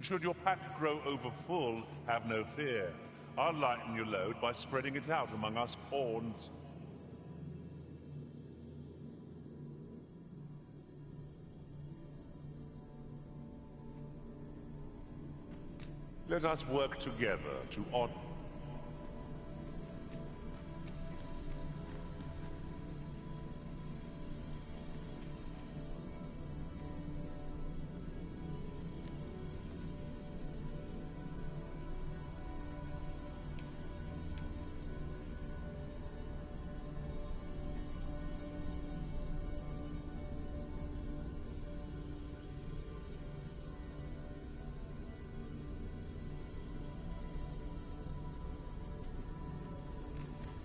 Should your pack grow over full, have no fear. I'll lighten your load by spreading it out among us pawns. Let us work together to honor.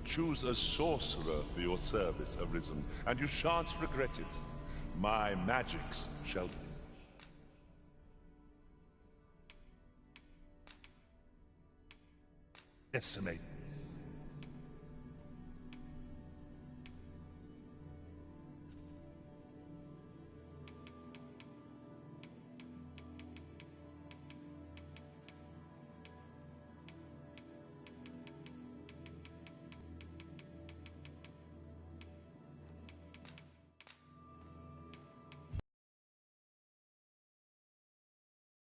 Choose a sorcerer for your service, Arisen, and you shan't regret it. My magics shall decimate.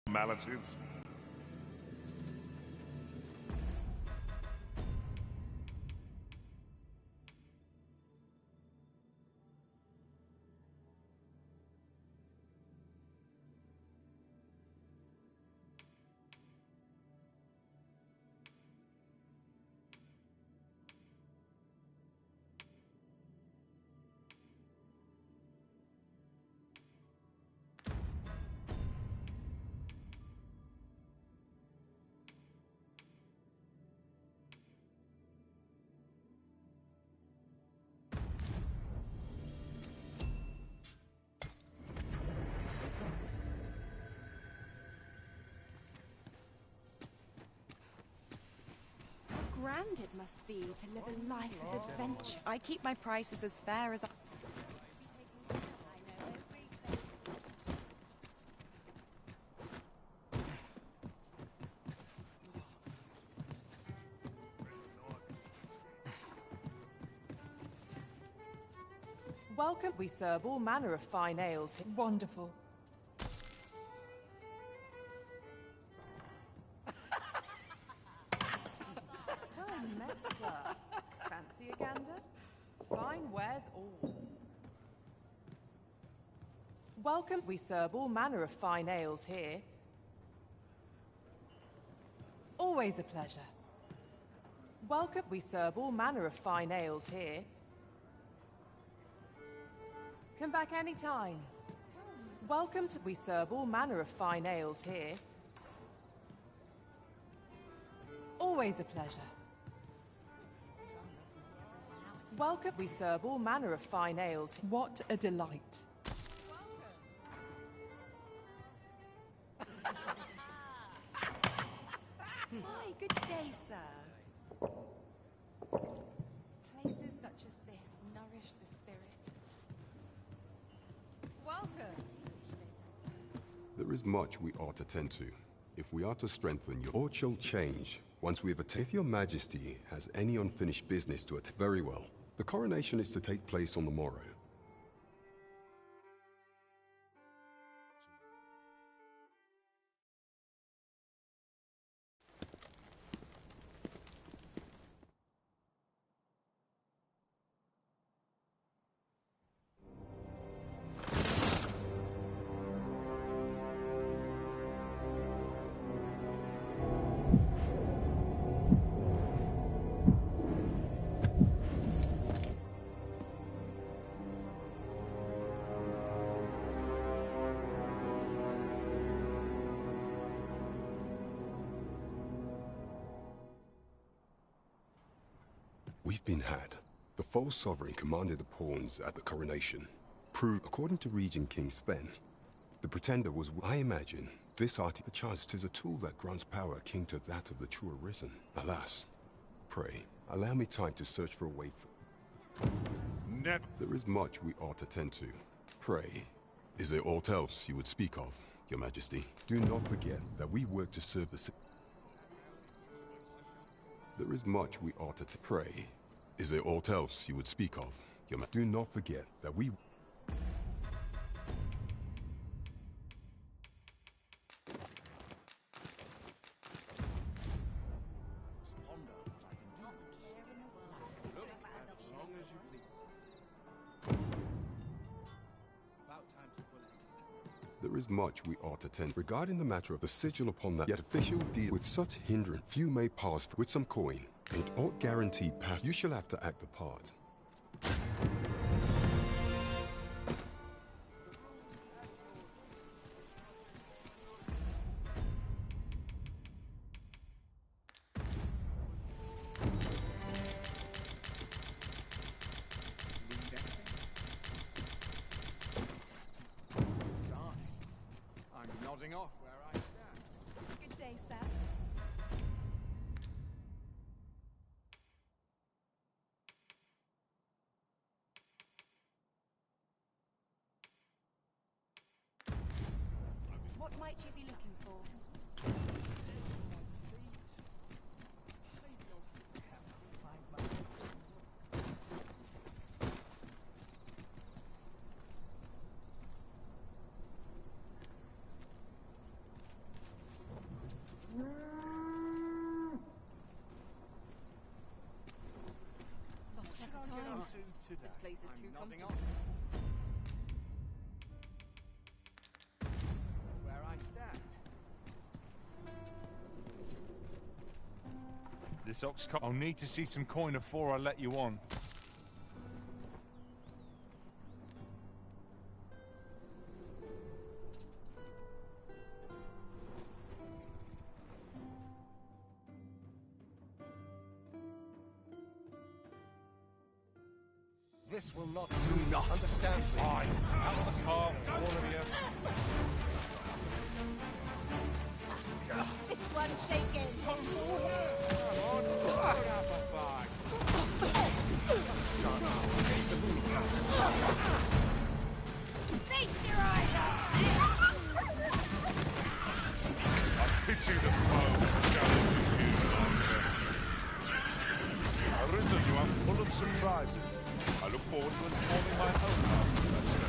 Formalities. Grand it must be to live a life of adventure. I keep my prices as fair as I... Welcome. We serve all manner of fine ales. Wonderful. Fancy a gander? Fine wares all. Welcome. We serve all manner of fine ales here. Always a pleasure. Welcome. We serve all manner of fine ales here. Come back any time. Welcome to... We serve all manner of fine ales here. Always a pleasure. Welcome. We serve all manner of fine ales. What a delight. Why, good day, sir. Places such as this nourish the spirit. Welcome. There is much we ought to tend to. If we are to strengthen your or shall change once we have attained. If your majesty has any unfinished business to attend, very well. The coronation is to take place on the morrow. We've been had. The false sovereign commanded the pawns at the coronation. Proved, according to Regent King Sven, the pretender was, I imagine, this perchance 'tis a tool that grants power akin to that of the true arisen. Alas, pray, allow me time to search for a way for... Never. There is much we ought to tend to. Pray, is there aught else you would speak of, Your Majesty? Do not forget that we work to serve the... There is much we ought to pray. Is there aught else you would speak of? Do not forget that we... There is much we ought to tend regarding the matter of the sigil upon that yet official deed with such hindrance few may pass with some coin. It ought guaranteed pass. You shall have to act the part. Off where I stand. Good day, sir. What might you be looking for? Lost track of time. This place is too comfortable. Where I stand. This ox cart. I'll need to see some coin before I let you on. This will not do. Not understand. Fine. Out of the car, all of you. This one's shaking. Feast your eyes out! I pity the foe challenging you, Master. Arisen, you are full of surprises. I look forward to informing my home master.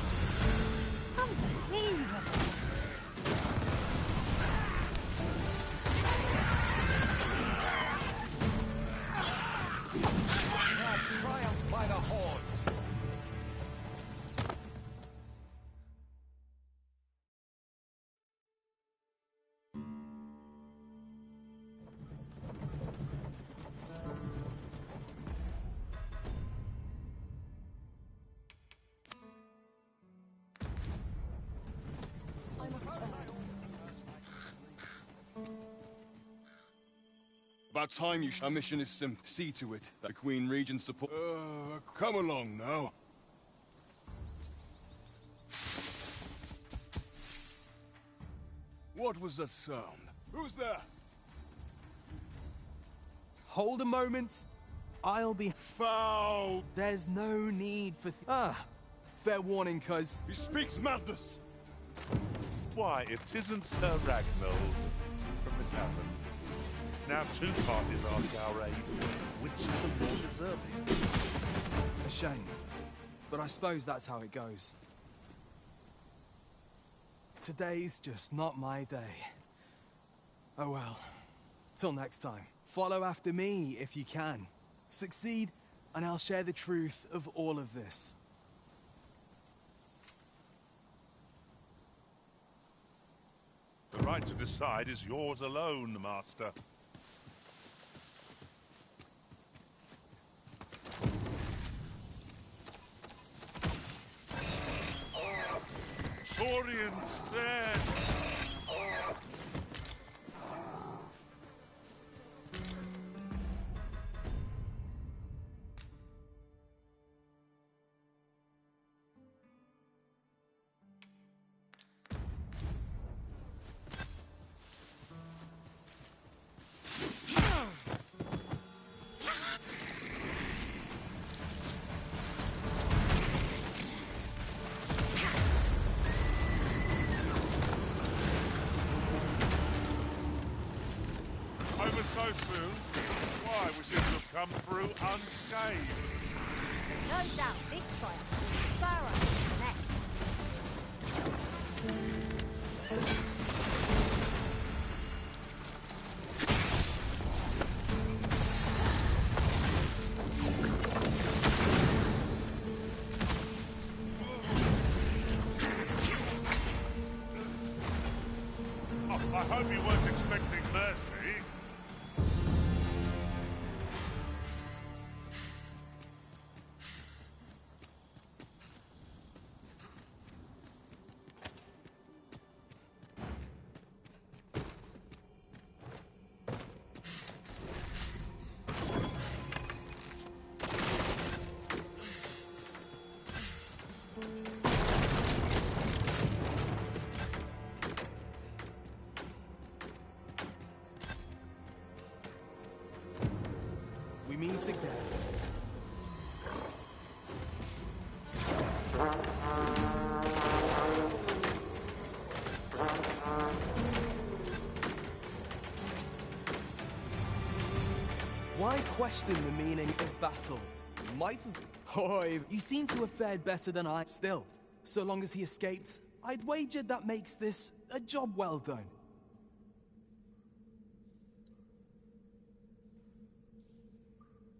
About time you... Our mission is simple. See to it that the Queen Regent support... come along now. What was that sound? Who's there? Hold a moment. I'll be... Foul! There's no need for... fair warning, cuz. He speaks madness! Why, it isn't Sir Ragnall from the tavern. Now 2 parties ask our aid. Which is the more deserving? A shame. But I suppose that's how it goes. Today's just not my day. Oh well. Till next time. Follow after me if you can. Succeed, and I'll share the truth of all of this. The right to decide is yours alone, Master. Saurian's dead! Over so soon? Why, we seem to have come through unscathed. No doubt this trial is thorough next. Oh, I hope you weren't expecting mercy. We meet again. Why question the meaning of battle? Might as... Oi, you seem to have fared better than I. Still, so long as he escaped, I'd wager that makes this a job well done.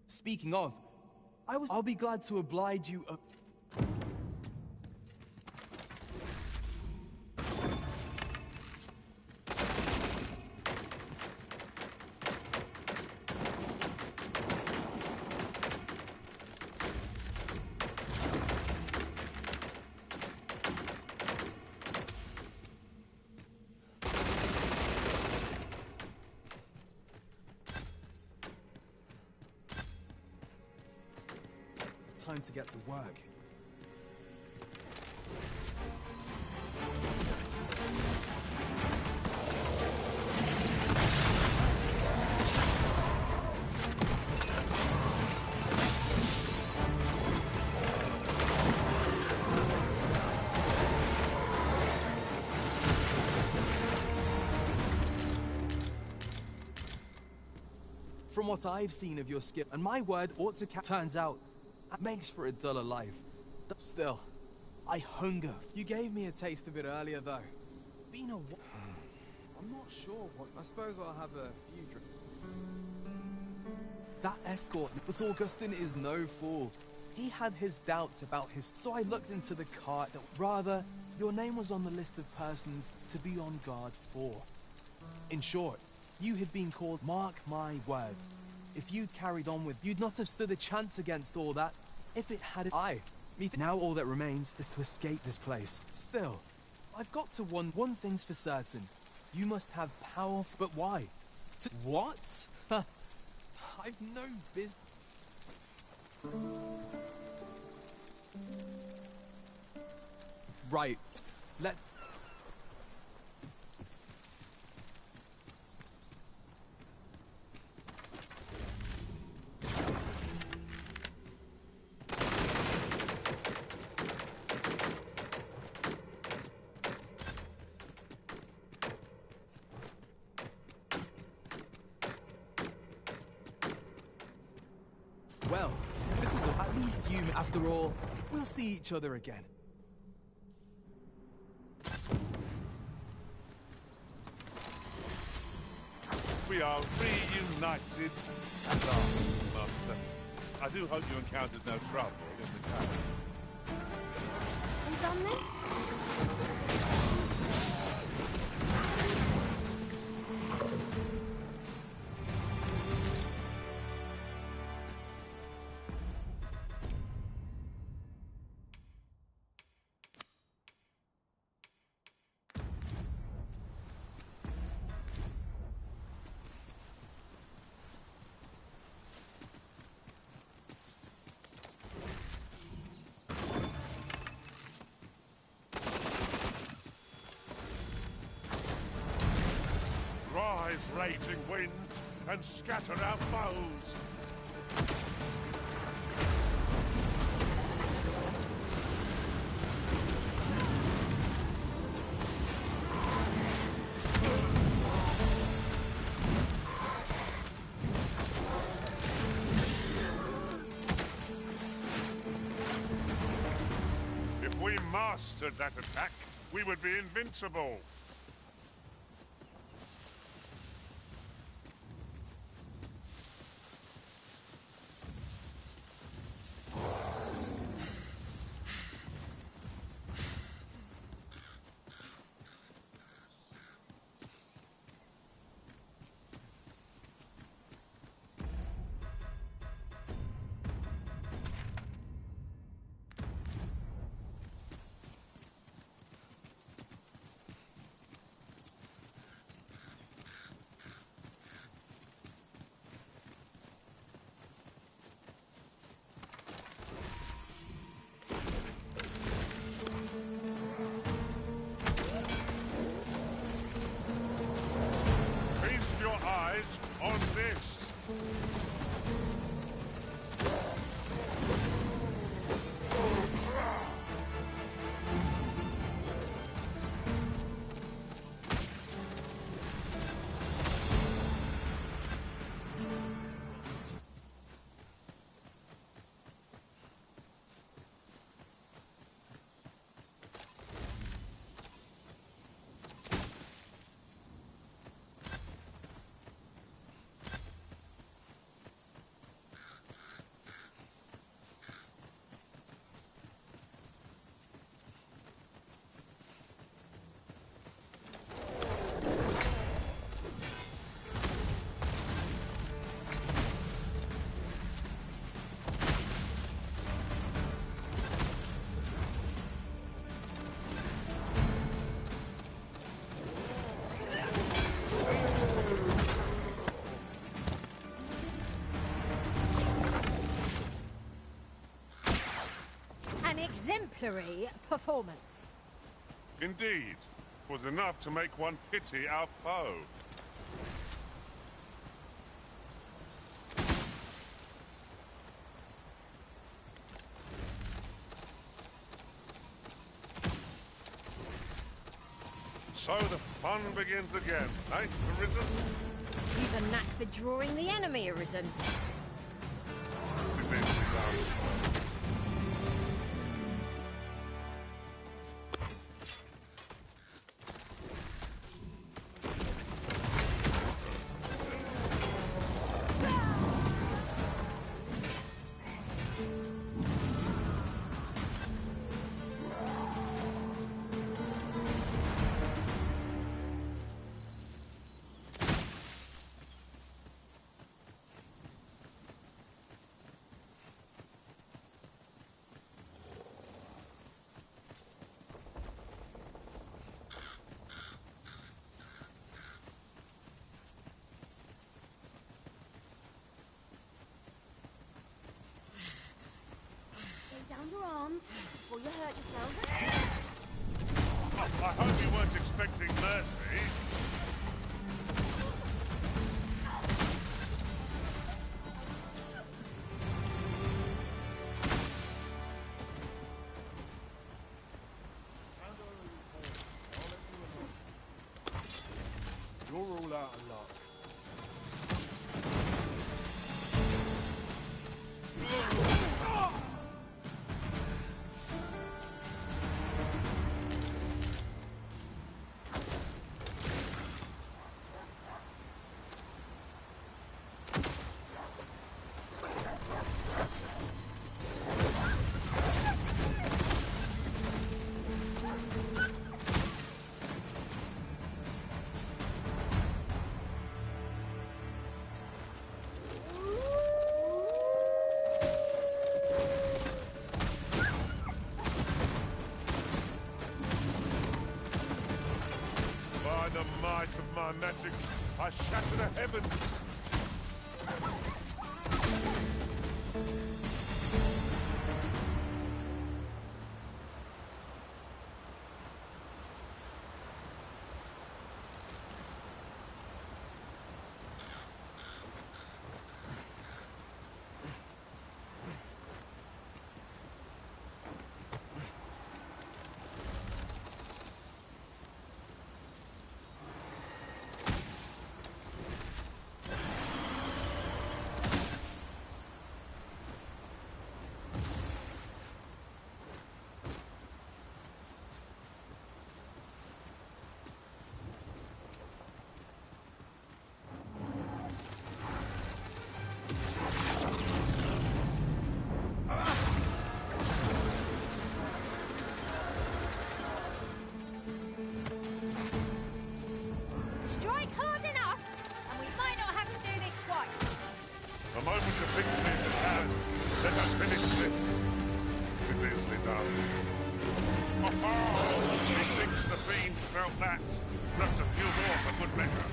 Speaking of, I'll be glad to oblige you. Time to get to work. From what I've seen of your skill, and my word ought to turns out, it makes for a duller life. Still, I hunger. You gave me a taste of it earlier, though. Been a while. I'm not sure what... I suppose I'll have a few drinks. That escort, but Augustin is no fool. He had his doubts about his... So I looked into the cart. Rather, your name was on the list of persons to be on guard for. In short, you had been called, mark my words. If you'd carried on with, you'd not have stood a chance against all that. If it had, now all that remains is to escape this place. Still, I've got to one thing's for certain. You must have power, but why? What? I've no business. Right. Let. Well, this is at least you. After all, we'll see each other again. We are reunited at last, Master. I do hope you encountered no trouble in the cave. You done then? Rise, raging winds, and scatter our foes! If we mastered that attack, we would be invincible. On this! Exemplary performance. Indeed. Was enough to make one pity our foe. So the fun begins again, eh, Arisen? You've a knack for drawing the enemy, Arisen. This is done. I hope you weren't expecting mercy. You're all out of luck. By the might of my magic, I shatter the heavens. Strike hard enough, and we might not have to do this twice. A moment of victory is at hand. Let us finish this. It is easily done. Methinks the fiend felt that. Left a few more for good measure.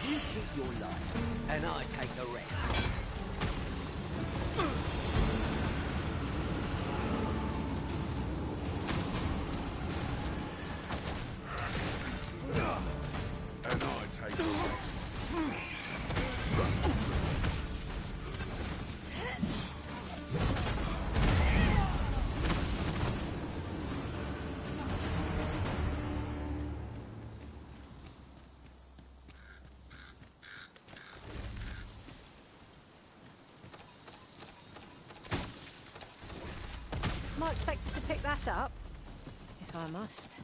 You keep your life, and I take the rest. And I take the rest. Not expected to pick that up, if I must.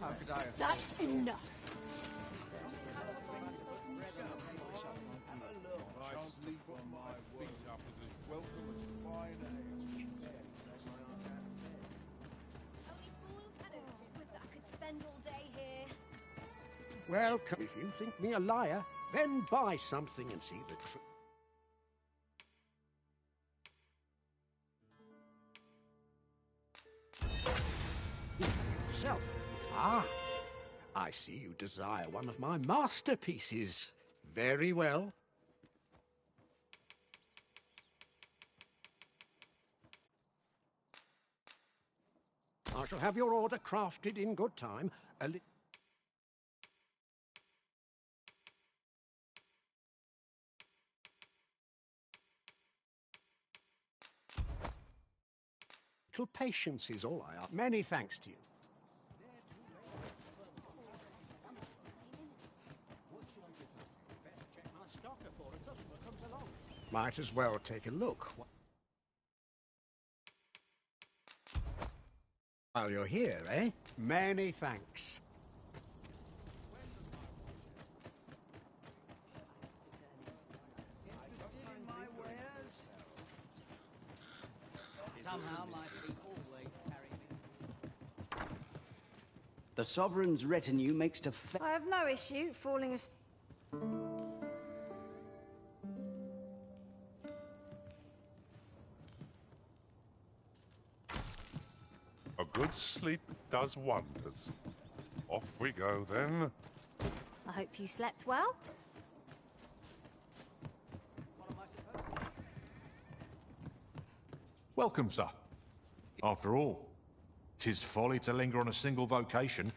How could I have... That's enough. I sleep on my feet up as welcome as fine I could spend all day here. Well, if you think me a liar, then buy something and see the truth. Yourself. Ah, I see you desire one of my masterpieces. Very well. I shall have your order crafted in good time. A little patience is all I ask. Many thanks to you. Might as well take a look. While you're here, eh? Many thanks. Somehow my feet always carry me. The Sovereign's retinue makes to I have no issue falling asleep. A good sleep does wonders. Off we go, then. I hope you slept well. Welcome, sir. After all, 'tis folly to linger on a single vocation.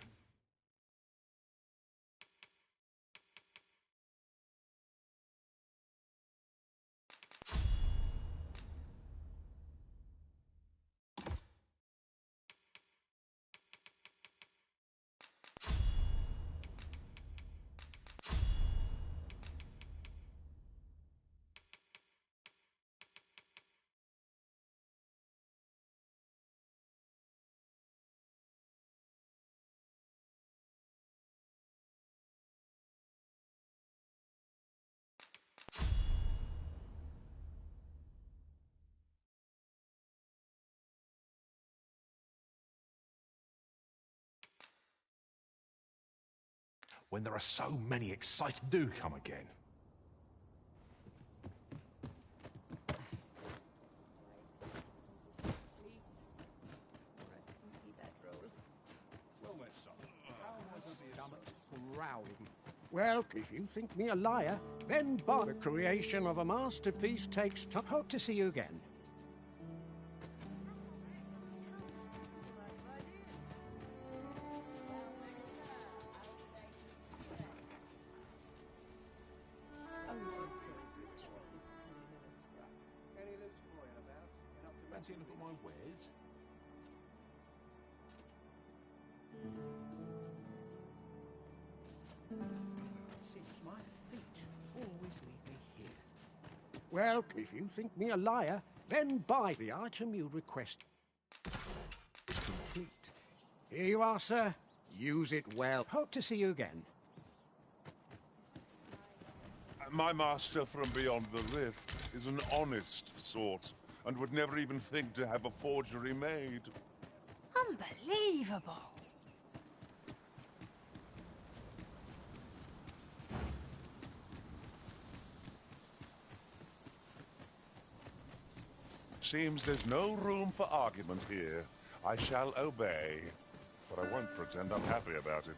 When there are so many exciting... Do come again. Well, if you think me a liar, then buy. The creation of a masterpiece takes time. Hope to see you again. Fancy a look at my wares? Seems my feet always lead me here. Well, if you think me a liar, then buy the item you request. It's complete. Here you are, sir. Use it well. Hope to see you again. My master from beyond the rift is an honest sort, and would never even think to have a forgery made. Unbelievable. Seems there's no room for argument here. I shall obey, but I won't pretend I'm happy about it.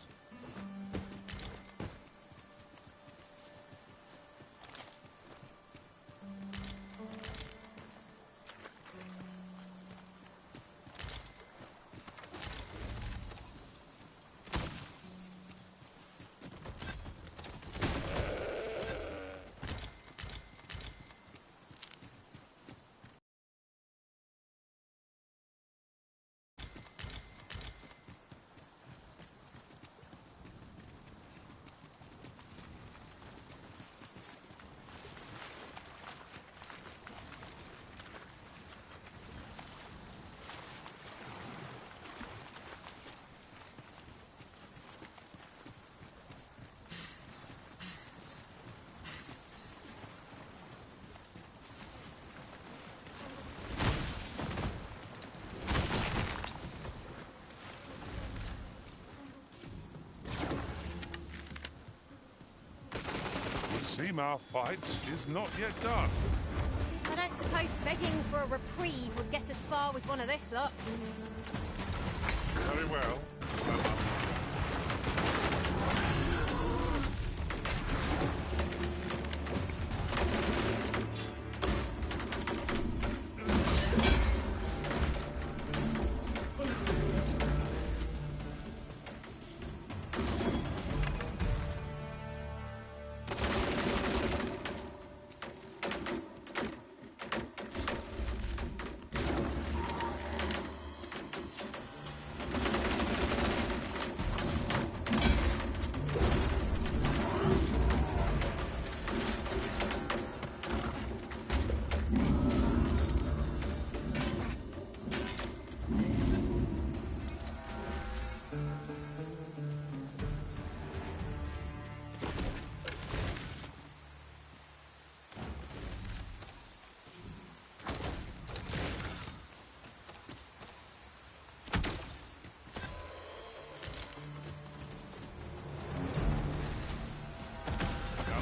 Seamow fight is not yet done. I don't suppose begging for a reprieve would get us far with one of this lot. Very well.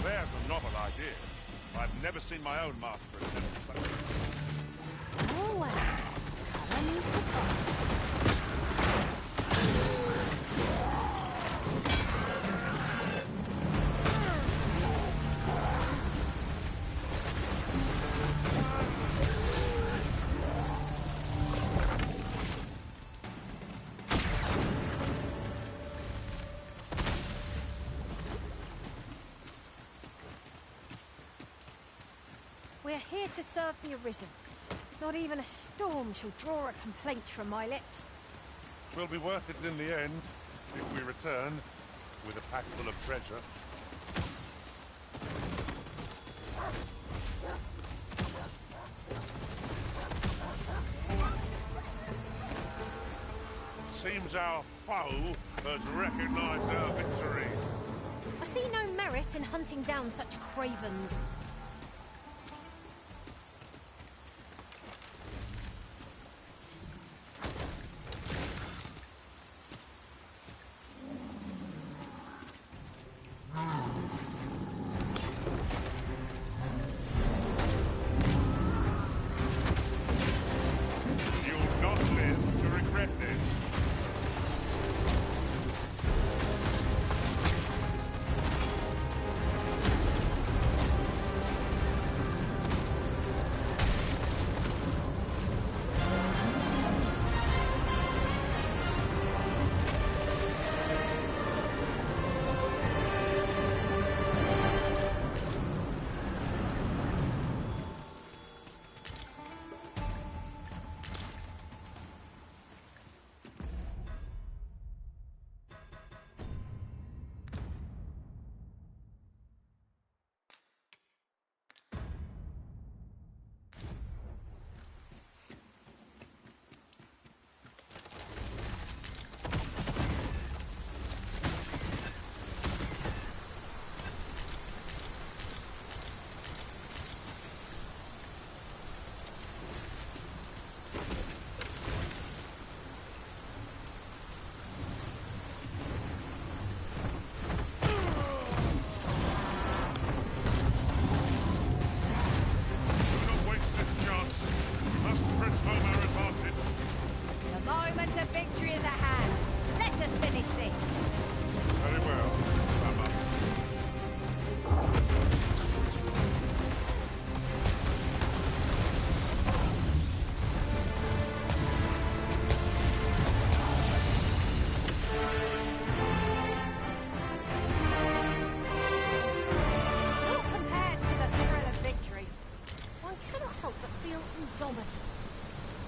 There's a novel idea. I've never seen my own master attempt such. Oh well, colour me surprised. We're here to serve the Arisen. Not even a storm shall draw a complaint from my lips. Will be worth it in the end, if we return with a pack full of treasure. Seems our foe has recognized our victory. I see no merit in hunting down such cravens. You'll not live to regret this.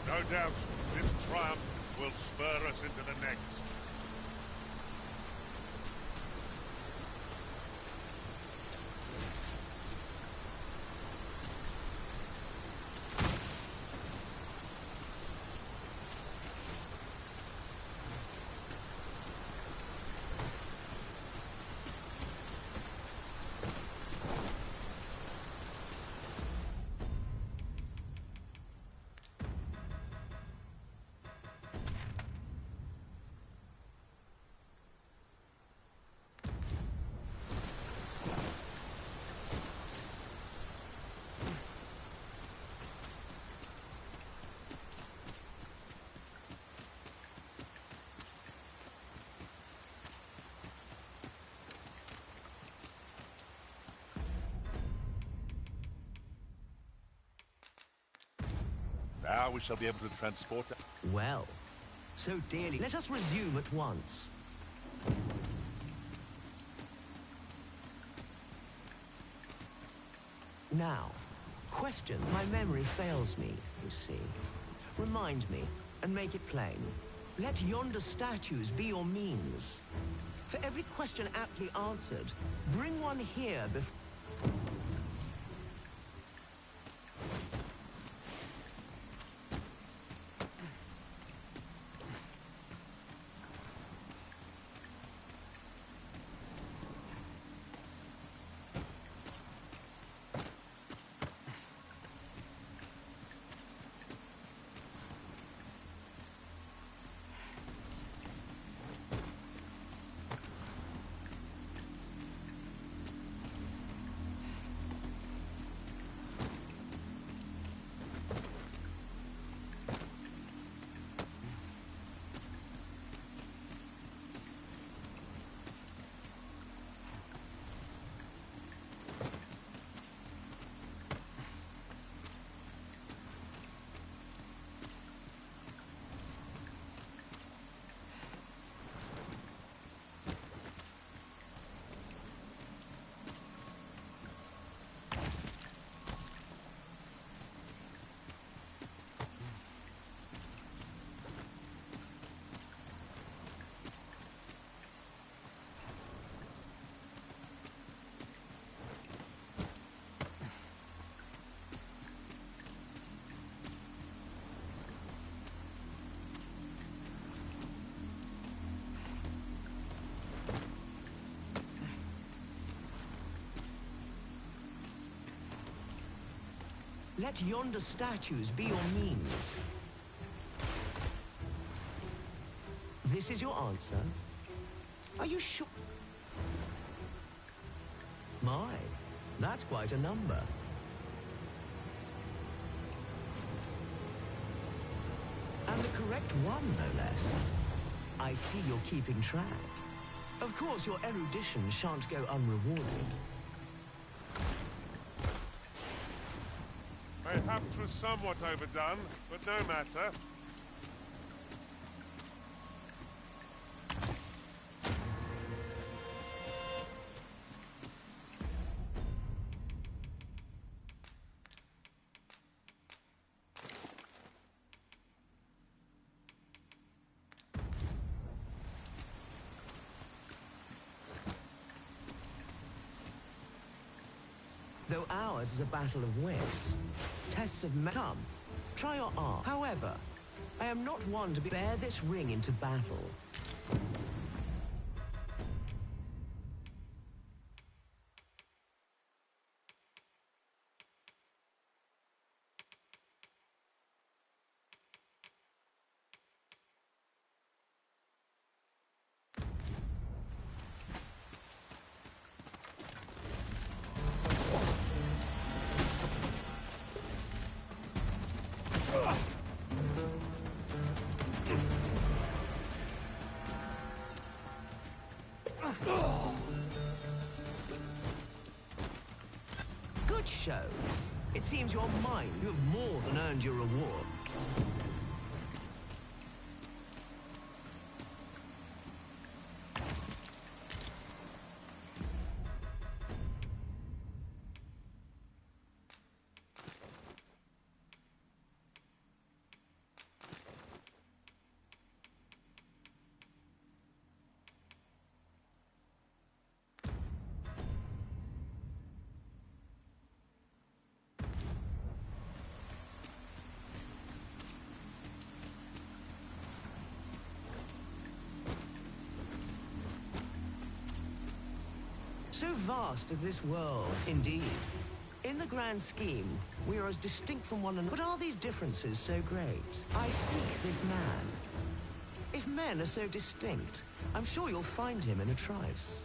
No doubt, this triumph will spur us into the next. Now we shall be able to transport... Well, so dearly. Let us resume at once. Now, question. My memory fails me, you see. Remind me, and make it plain. Let yonder statues be your means. For every question aptly answered, bring one here before... Let yonder statues be your means. This is your answer? Are you sure? My, that's quite a number. And the correct one, no less. I see you're keeping track. Of course, your erudition shan't go unrewarded. Mayhaps 'twas somewhat overdone, but no matter. Though ours is a battle of wits, tests of come. Try your arm. However, I am not one to bear this ring into battle. Good show. It seems you're mine. You have more than earned your reward. So vast is this world, indeed. In the grand scheme, we are as distinct from one another. But are these differences so great? I seek this man. If men are so distinct, I'm sure you'll find him in a trice.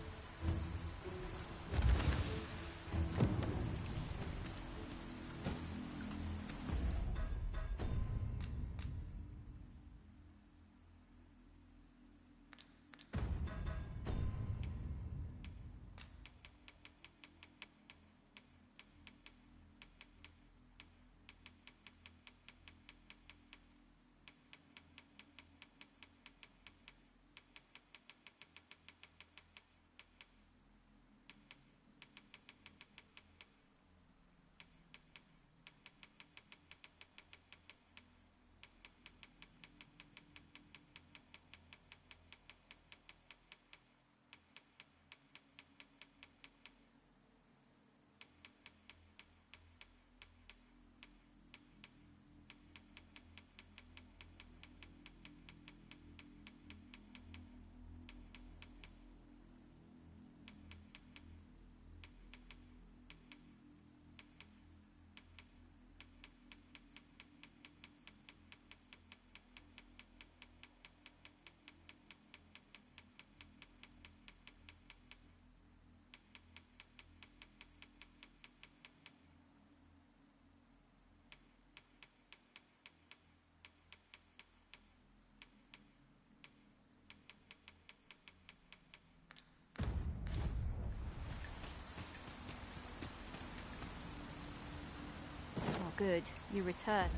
good. You return.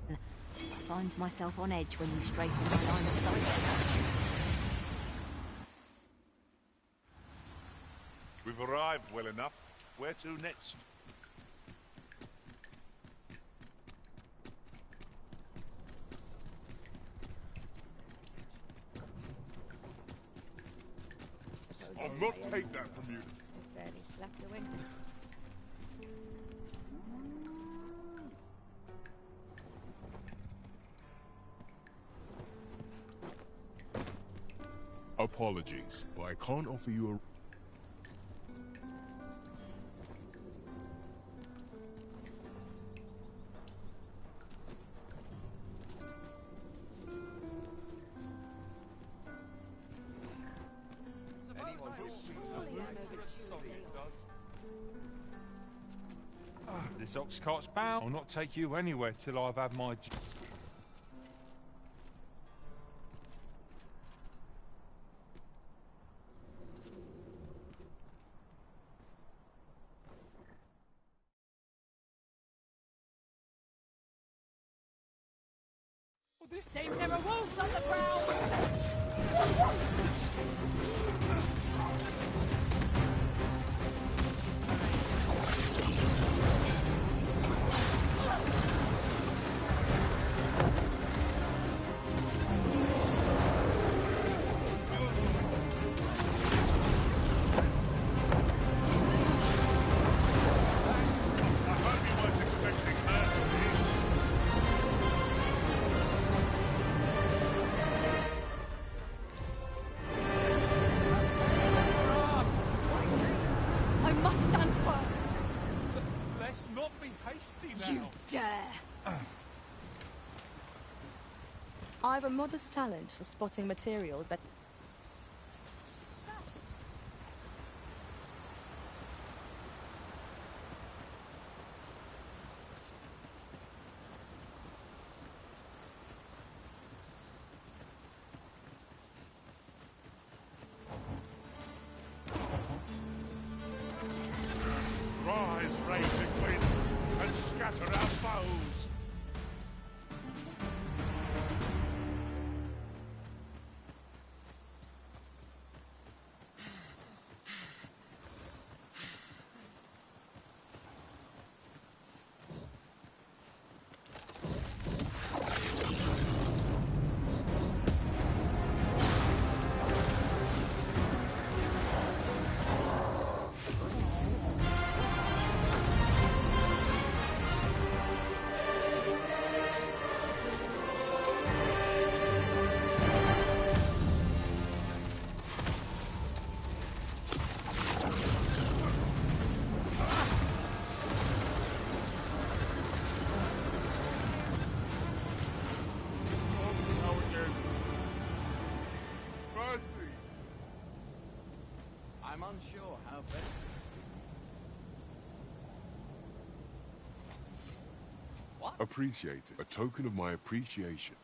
I find myself on edge when you stray from my line of sight. We've arrived well enough. Where to next? I'll not take that from you. I barely slept a wink. Apologies, but I can't offer you a... This ox cart's bound. I'll not take you anywhere till I've had my... This seems there are wolves on the ground! I must stand firm. Let's not be hasty now. You dare! I've a modest talent for spotting materials that... Rise, raging winds, and scatter our foes! I'm unsure how best to proceed. Appreciate it. A token of my appreciation.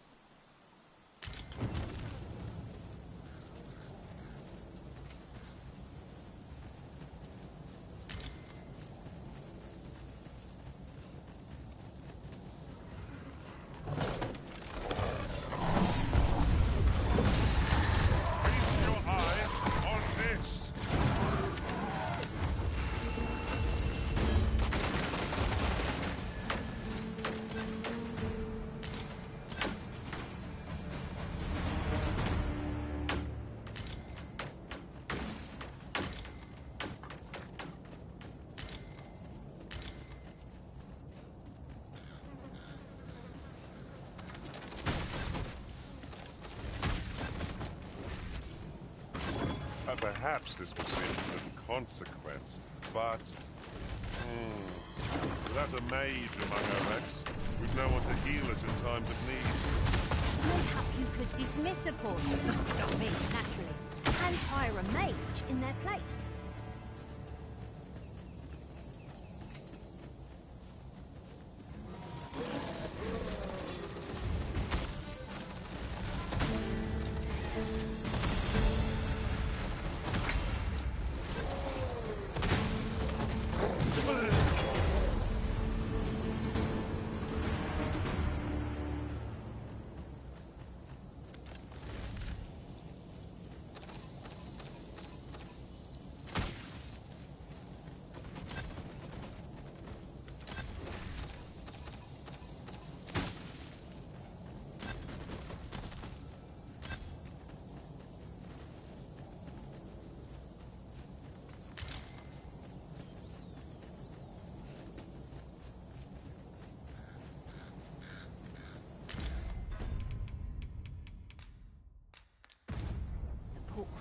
Perhaps this was simply a consequence, but... without a mage among our ranks, we've no one to heal us in times of need. Mayhap you could dismiss a portion, not me, naturally, and hire a mage in their place.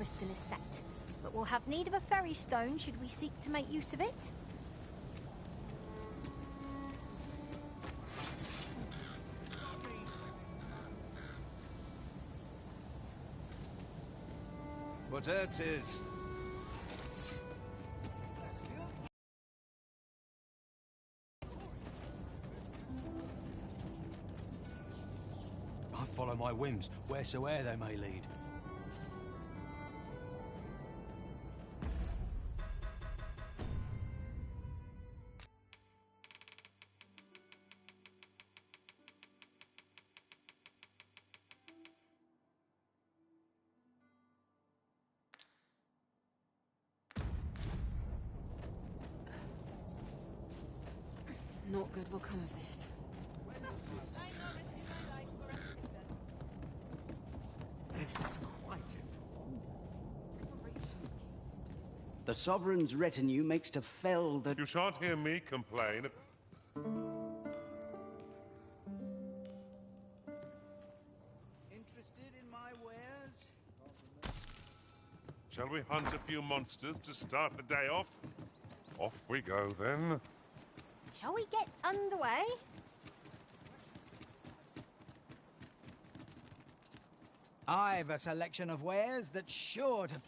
crystal is set, but we'll have need of a ferry stone should we seek to make use of it. But there 'tis. I follow my whims, wheresoe'er they may lead. Naught good will come of this. This is quite The Sovereign's retinue makes to fell the... You shan't hear me complain. Interested in my wares? Shall we hunt a few monsters to start the day off? Off we go, then. Shall we get underway? I've a selection of wares that's sure to...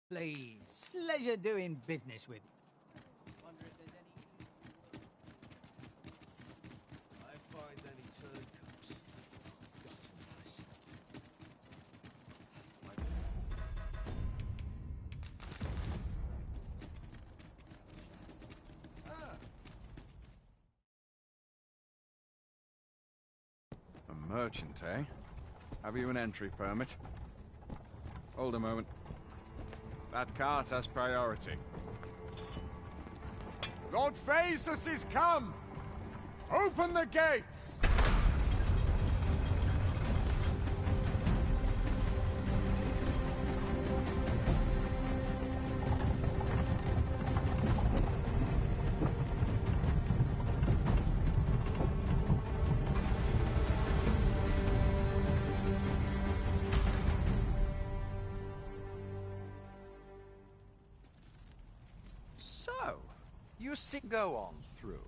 Please, pleasure doing business with you. Wonder if there's any... I find any turncoats. Got some nice. A merchant, eh? Have you an entry permit? Hold a moment. That cart has priority. Lord Phaesus is come! Open the gates! So, you see, go on through.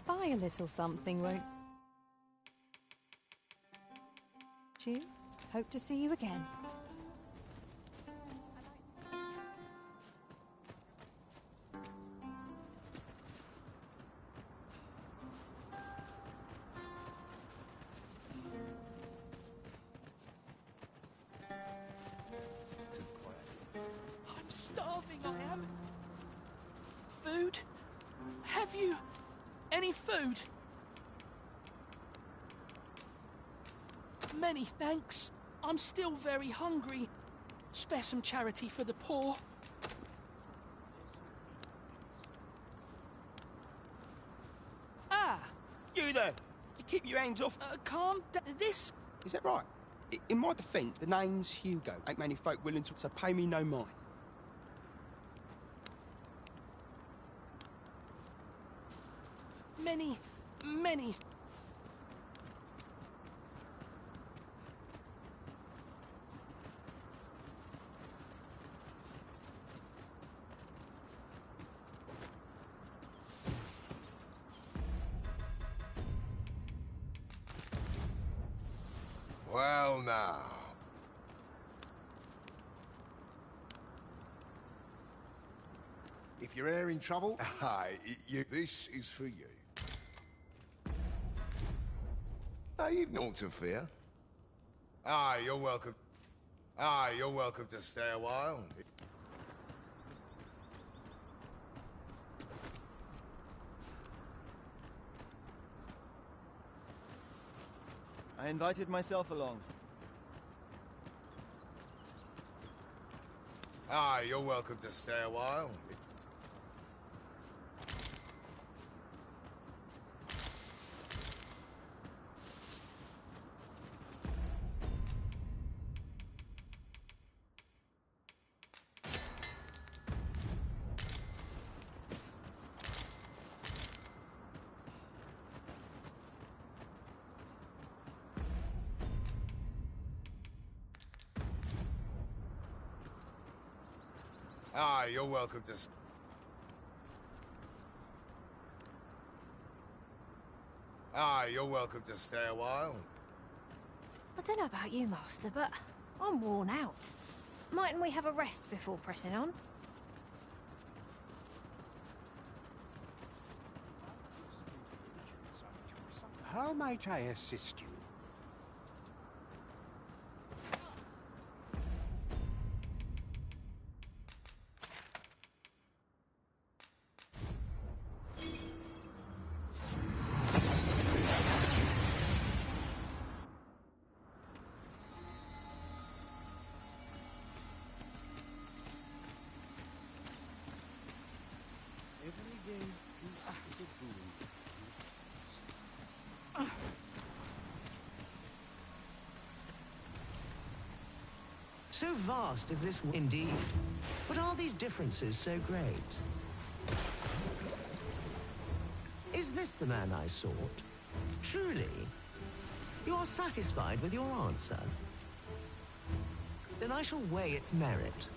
Buy a little something, won't you? Hope to see you again. I'm starving, I am. Food? Have you any food? Many thanks. I'm still very hungry. Spare some charity for the poor. Ah! You there! You keep your hands off. Calm down. This... Is that right? In my defence, the name's Hugo. Ain't many folk willing to... So pay me no mind. Many... Well, now. If you're e'er in trouble, aye, this is for you. You've naught to fear. Aye, you're welcome. Aye, you're welcome to stay a while. I invited myself along. Aye, you're welcome to stay a while. Ah, you're welcome to... Ah, you're welcome to stay a while. I don't know about you, Master, but I'm worn out. Mightn't we have a rest before pressing on? How might I assist you? So vast is this indeed. But are these differences so great? Is this the man I sought? Truly? You are satisfied with your answer? Then I shall weigh its merit.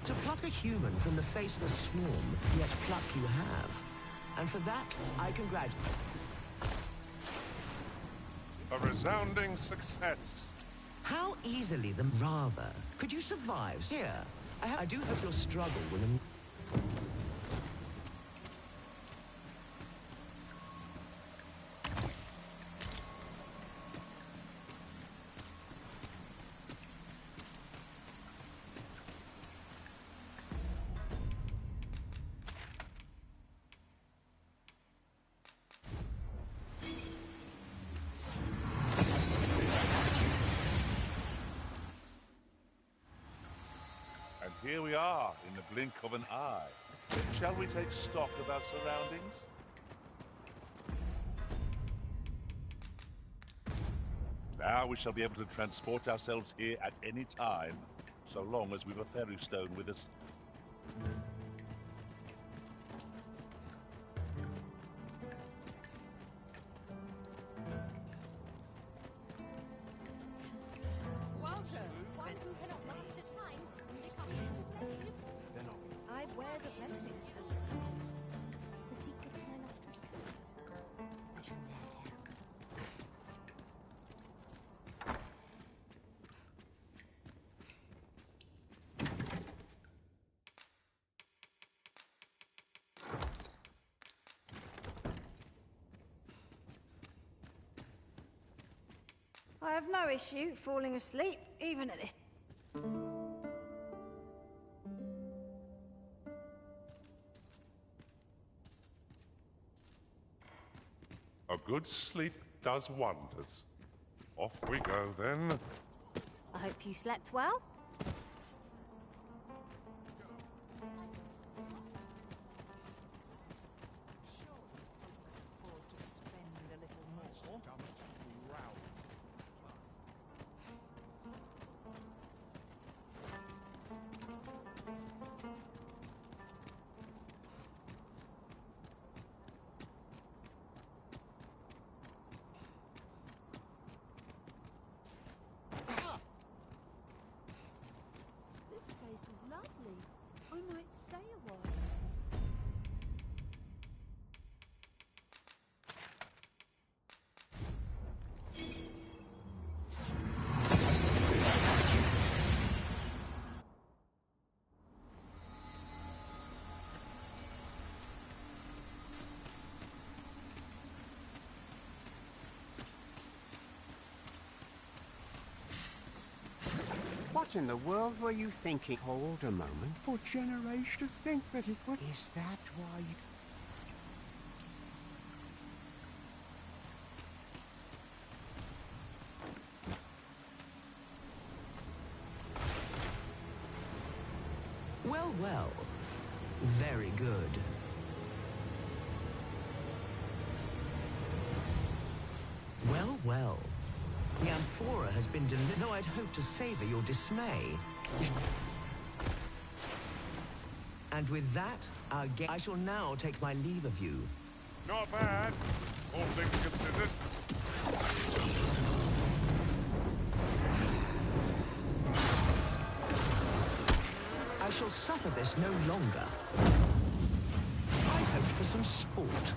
To pluck a human from the faceless swarm, yet pluck you have. And for that, I congratulate. A resounding success. How easily the rather could you survive here? I do hope your struggle will... Here we are, in the blink of an eye. Shall we take stock of our surroundings? Now we shall be able to transport ourselves here at any time, so long as we've a ferry stone with us. I have no issue falling asleep, even at this. A good sleep does wonders. Off we go, then. I hope you slept well. I might stay a while. What in the world were you thinking? Hold a moment. For generations to think that it would... Is that why you... Well, well. Very good. Well, well. The amphora has been delivered, though I'd hoped to savor your dismay. And with that, I shall now take my leave of you. Not bad, all things considered. I shall suffer this no longer. I'd hoped for some sport,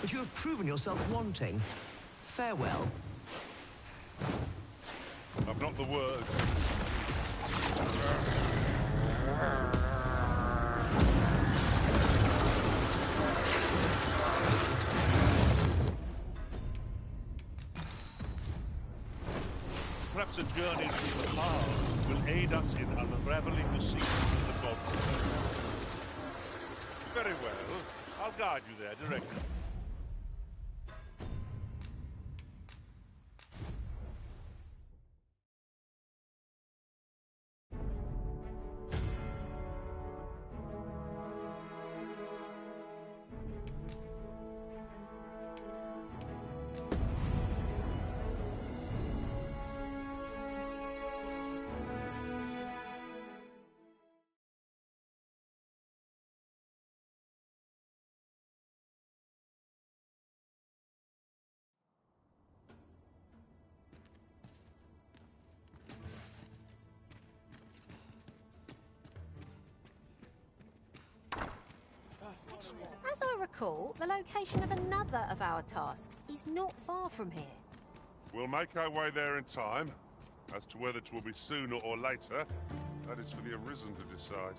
but you have proven yourself wanting. Farewell. I've not the words. Perhaps a journey through the past will aid us in unraveling the secrets of the gods. Very well. I'll guide you there directly. As I recall, the location of another of our tasks is not far from here. We'll make our way there in time. As to whether it will be sooner or later, that is for the Arisen to decide.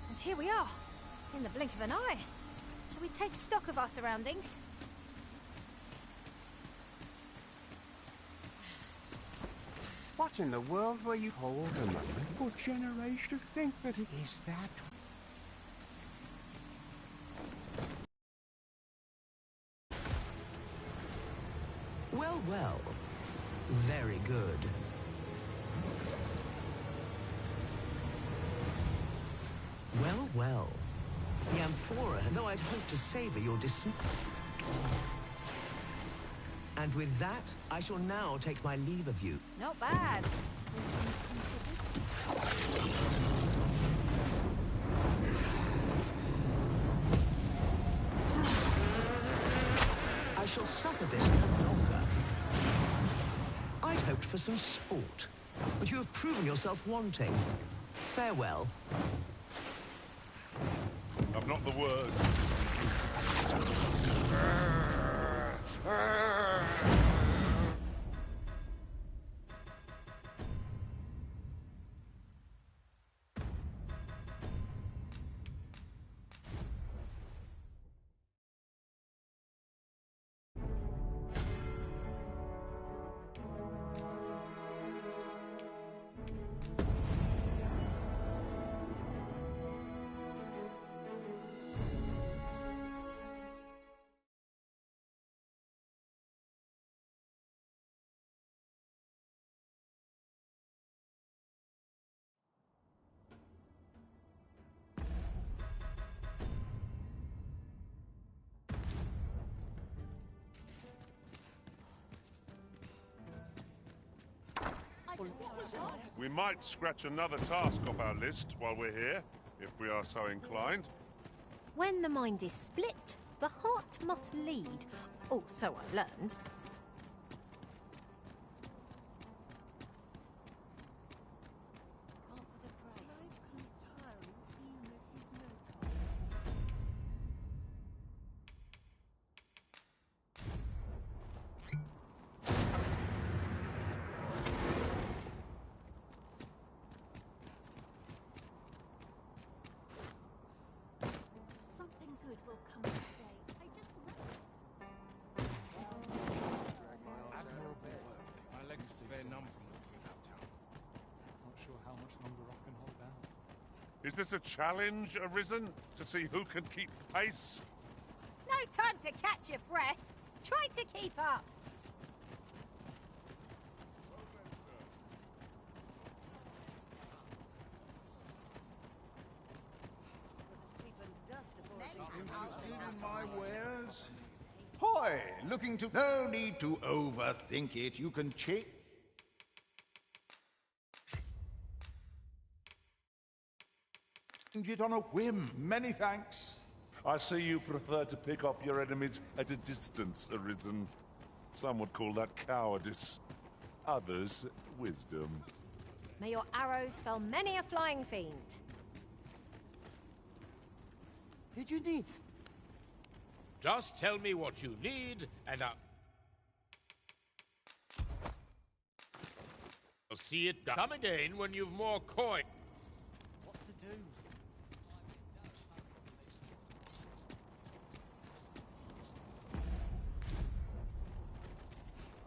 And here we are, in the blink of an eye. Shall we take stock of our surroundings? What in the world were you... Hold a moment. For generations to think that it is that... Well, well. Very good. Well, well. The Amphora, though I'd hoped to savor your And with that, I shall now take my leave of you. Not bad. I shall suffer this no longer. I'd hoped for some sport, but you have proven yourself wanting. Farewell. I've not the words. We might scratch another task off our list while we're here, if we are so inclined. When the mind is split, the heart must lead. Oh, so I've learned. Is this a challenge, Arisen? To see who can keep pace? No time to catch your breath. Try to keep up. With a sweet my wares? Hoy, looking to... No need to overthink it. You can change it on a whim. Many thanks. I see you prefer to pick off your enemies at a distance, Arisen. Some would call that cowardice. Others, wisdom. May your arrows fell many a flying fiend. Did you need? Just tell me what you need, and I'll see it done. Come again when you've more coin. What to do?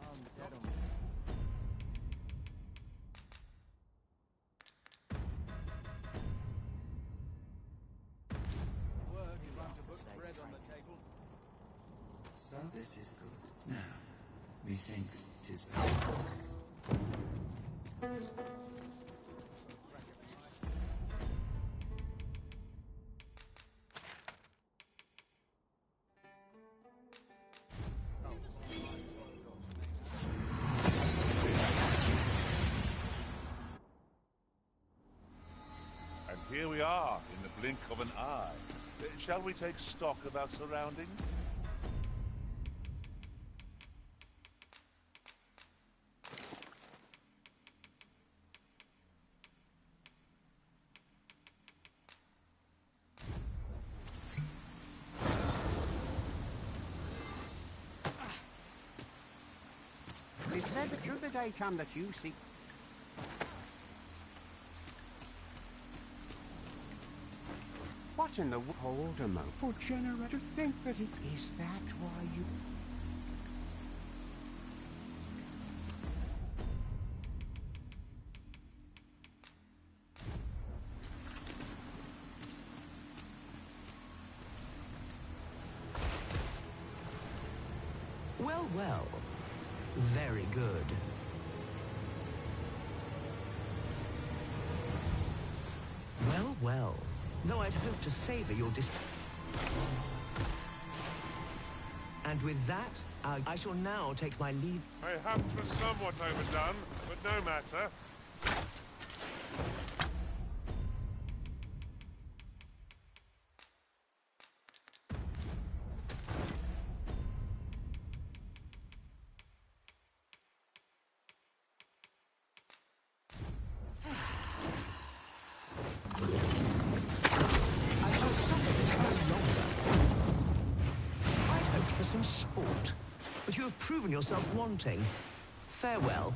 I'm dead on. So this is good. Now, methinks 'tis better. And here we are, in the blink of an eye. Shall we take stock of our surroundings? It said that should the day come that you seek... What in the hold a moment for Genera to think that he... Is that why you... Well, well. Very good. Well, well. Though I'd hoped to savor your And with that, I shall now take my leave. Mayhap 'twas somewhat overdone, but no matter. Some sport, but you have proven yourself wanting. Farewell.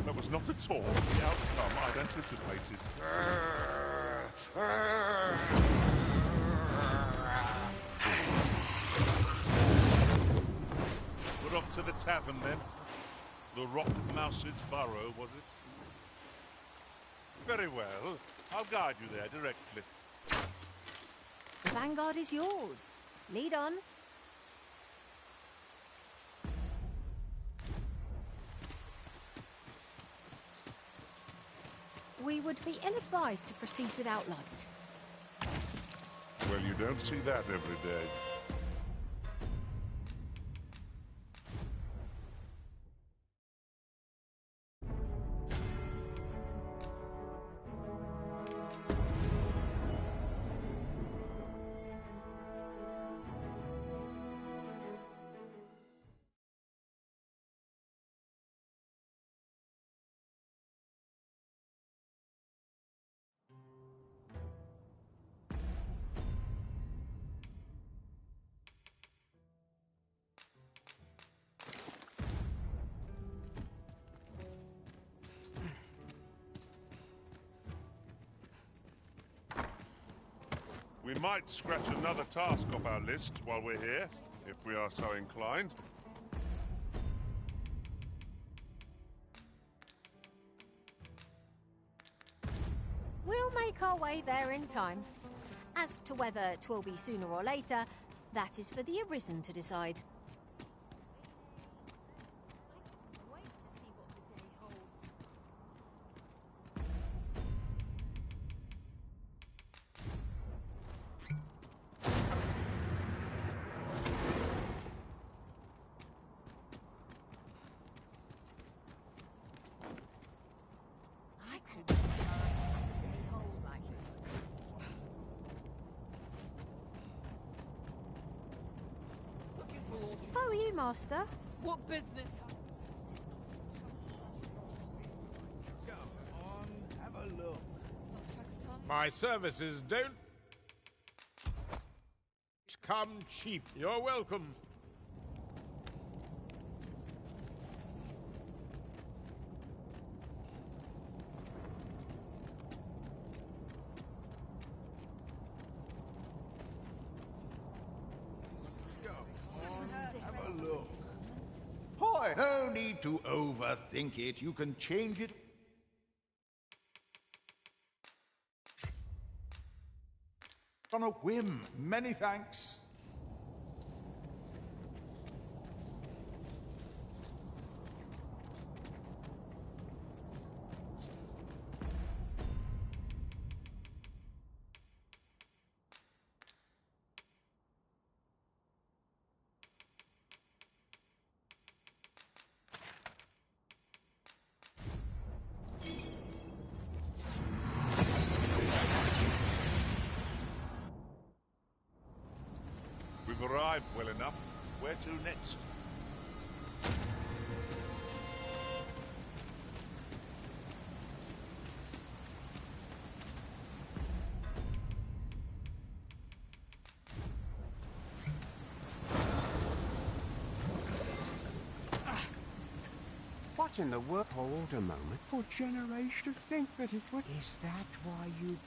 That was not at all the outcome I'd anticipated. We're off to the tavern, then. The Rock Mouse's Burrow, was it? Very well. I'll guide you there directly. The vanguard is yours. Lead on. We would be ill-advised to proceed without light. Well, you don't see that every day. We might scratch another task off our list while we're here, if we are so inclined. We'll make our way there in time. As to whether 'twill be sooner or later, that is for the Arisen to decide. Master. What business? Go on, have a look. My services don't come cheap. You're welcome. Go on, have a look. Hi, no need to overthink it. You can change it on a whim. Many thanks. We've arrived well enough. Where to next? What in the world? Hold a moment. For generations to think that it would... Is that why you...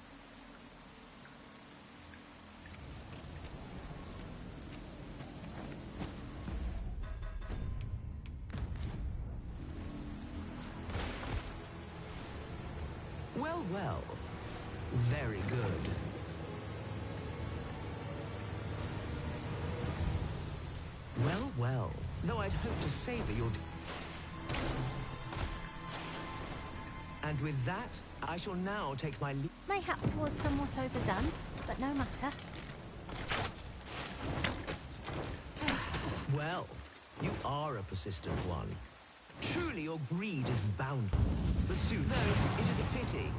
Well, well. Very good. Well, well. Though I'd hoped to savor your... And with that, I shall now take my leave. Mayhap 'twas somewhat overdone, but no matter. Well, you are a persistent one. Truly your greed is boundless. But sooth, though it is a pity,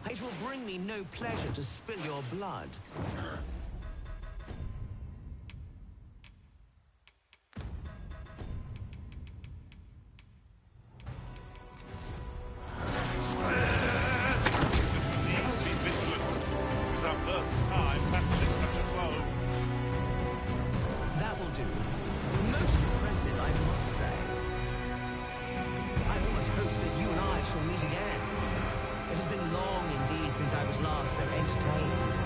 it will bring me no pleasure to spill your blood. That will do. Most impressive, I must say. I almost hope that you and I shall meet again. It has been long indeed since I was last so entertained.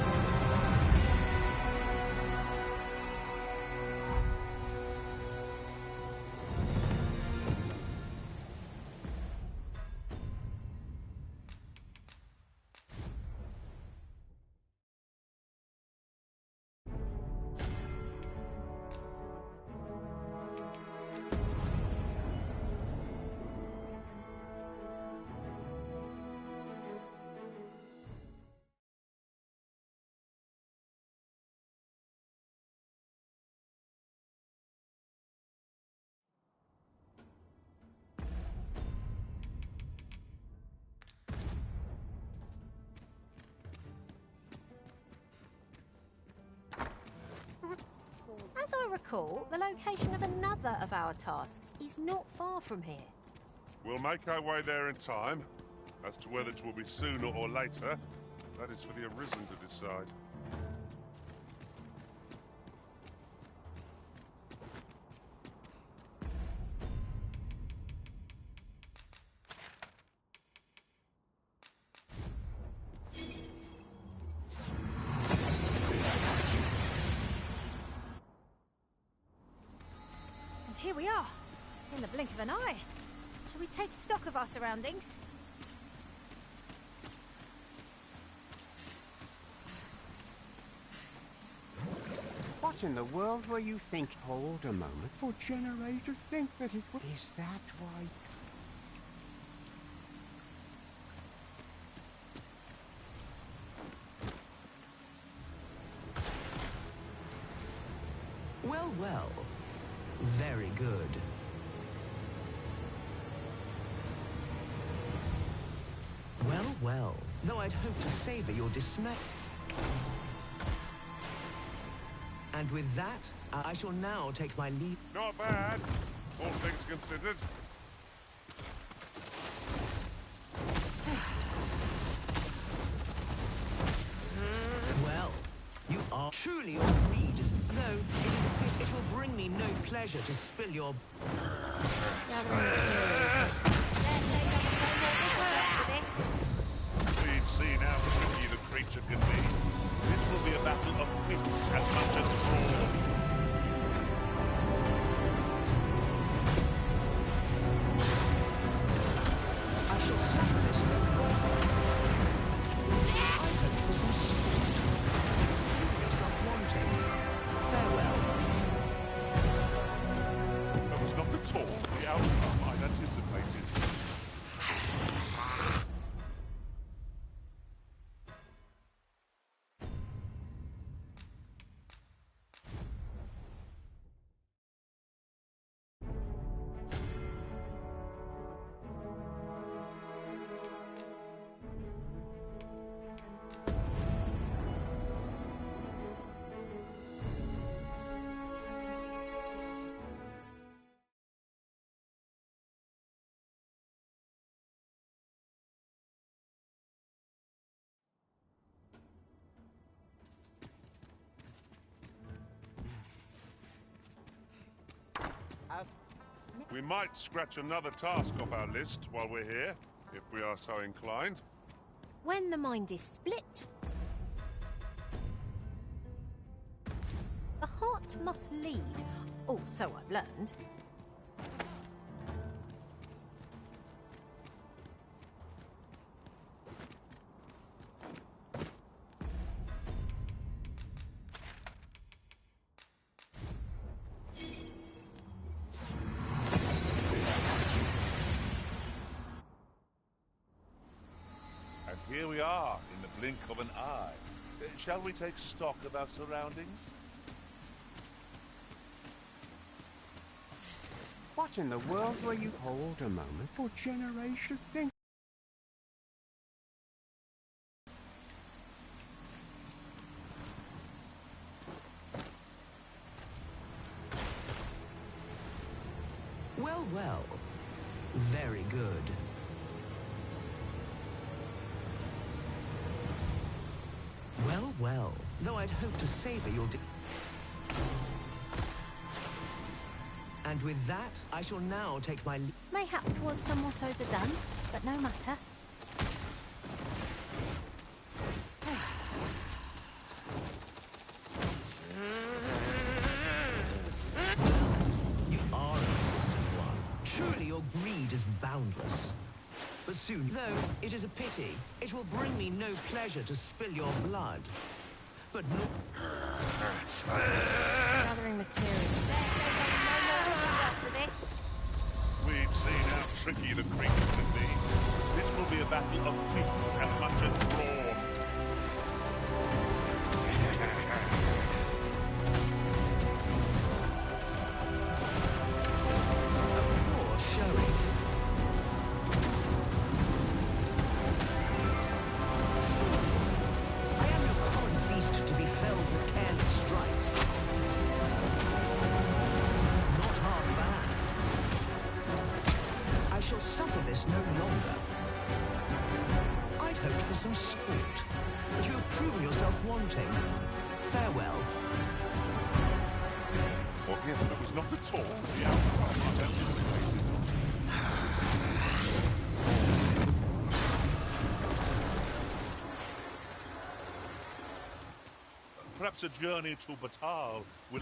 As I recall, the location of another of our tasks is not far from here. We'll make our way there in time. As to whether it will be sooner or later, that is for the Arisen to decide. And here we are, in the blink of an eye. Shall we take stock of our surroundings? What in the world were you thinking? Hold a moment. For generations to think that it would... Is that why... Well, well. Very good. Well, well. Though I'd hoped to savor your dismay. And with that, I shall now take my leave. Not bad, all things considered. Well, you are truly your greed is... Though it is a pity, it will bring me no pleasure to spill your... We've seen how tricky the creature can be. It will be a battle of wits as much as brawn. I shall suffer this no longer. I hope for some sport. Prove yourself wanting. Farewell. That was not at all the outcome I'd anticipated. We might scratch another task off our list while we're here, if we are so inclined. When the mind is split, the heart must lead. Oh, so I've learned. Here we are, in the blink of an eye. Shall we take stock of our surroundings? What in the world were you... Hold a moment for generation think. Well, well. Very good. Well, well. Though I'd hoped to savor your... And with that, I shall now take my... Mayhap 'twas somewhat overdone, but no matter. You are a persistent one. Truly, your greed is boundless. But soon, though it is a pity, it will bring me no pleasure to spill your blood. But no... Gathering materials. After this. We've seen how tricky the creature can be. This will be a battle of wits as much as brawn. A poor showing. To be felled with careless strikes. Not half bad. I shall suffer this no longer. I'd hoped for some sport, but you have proven yourself wanting. Farewell. Well, yes, but it was not at all the outcome I'd anticipated. Perhaps a journey to Batal will...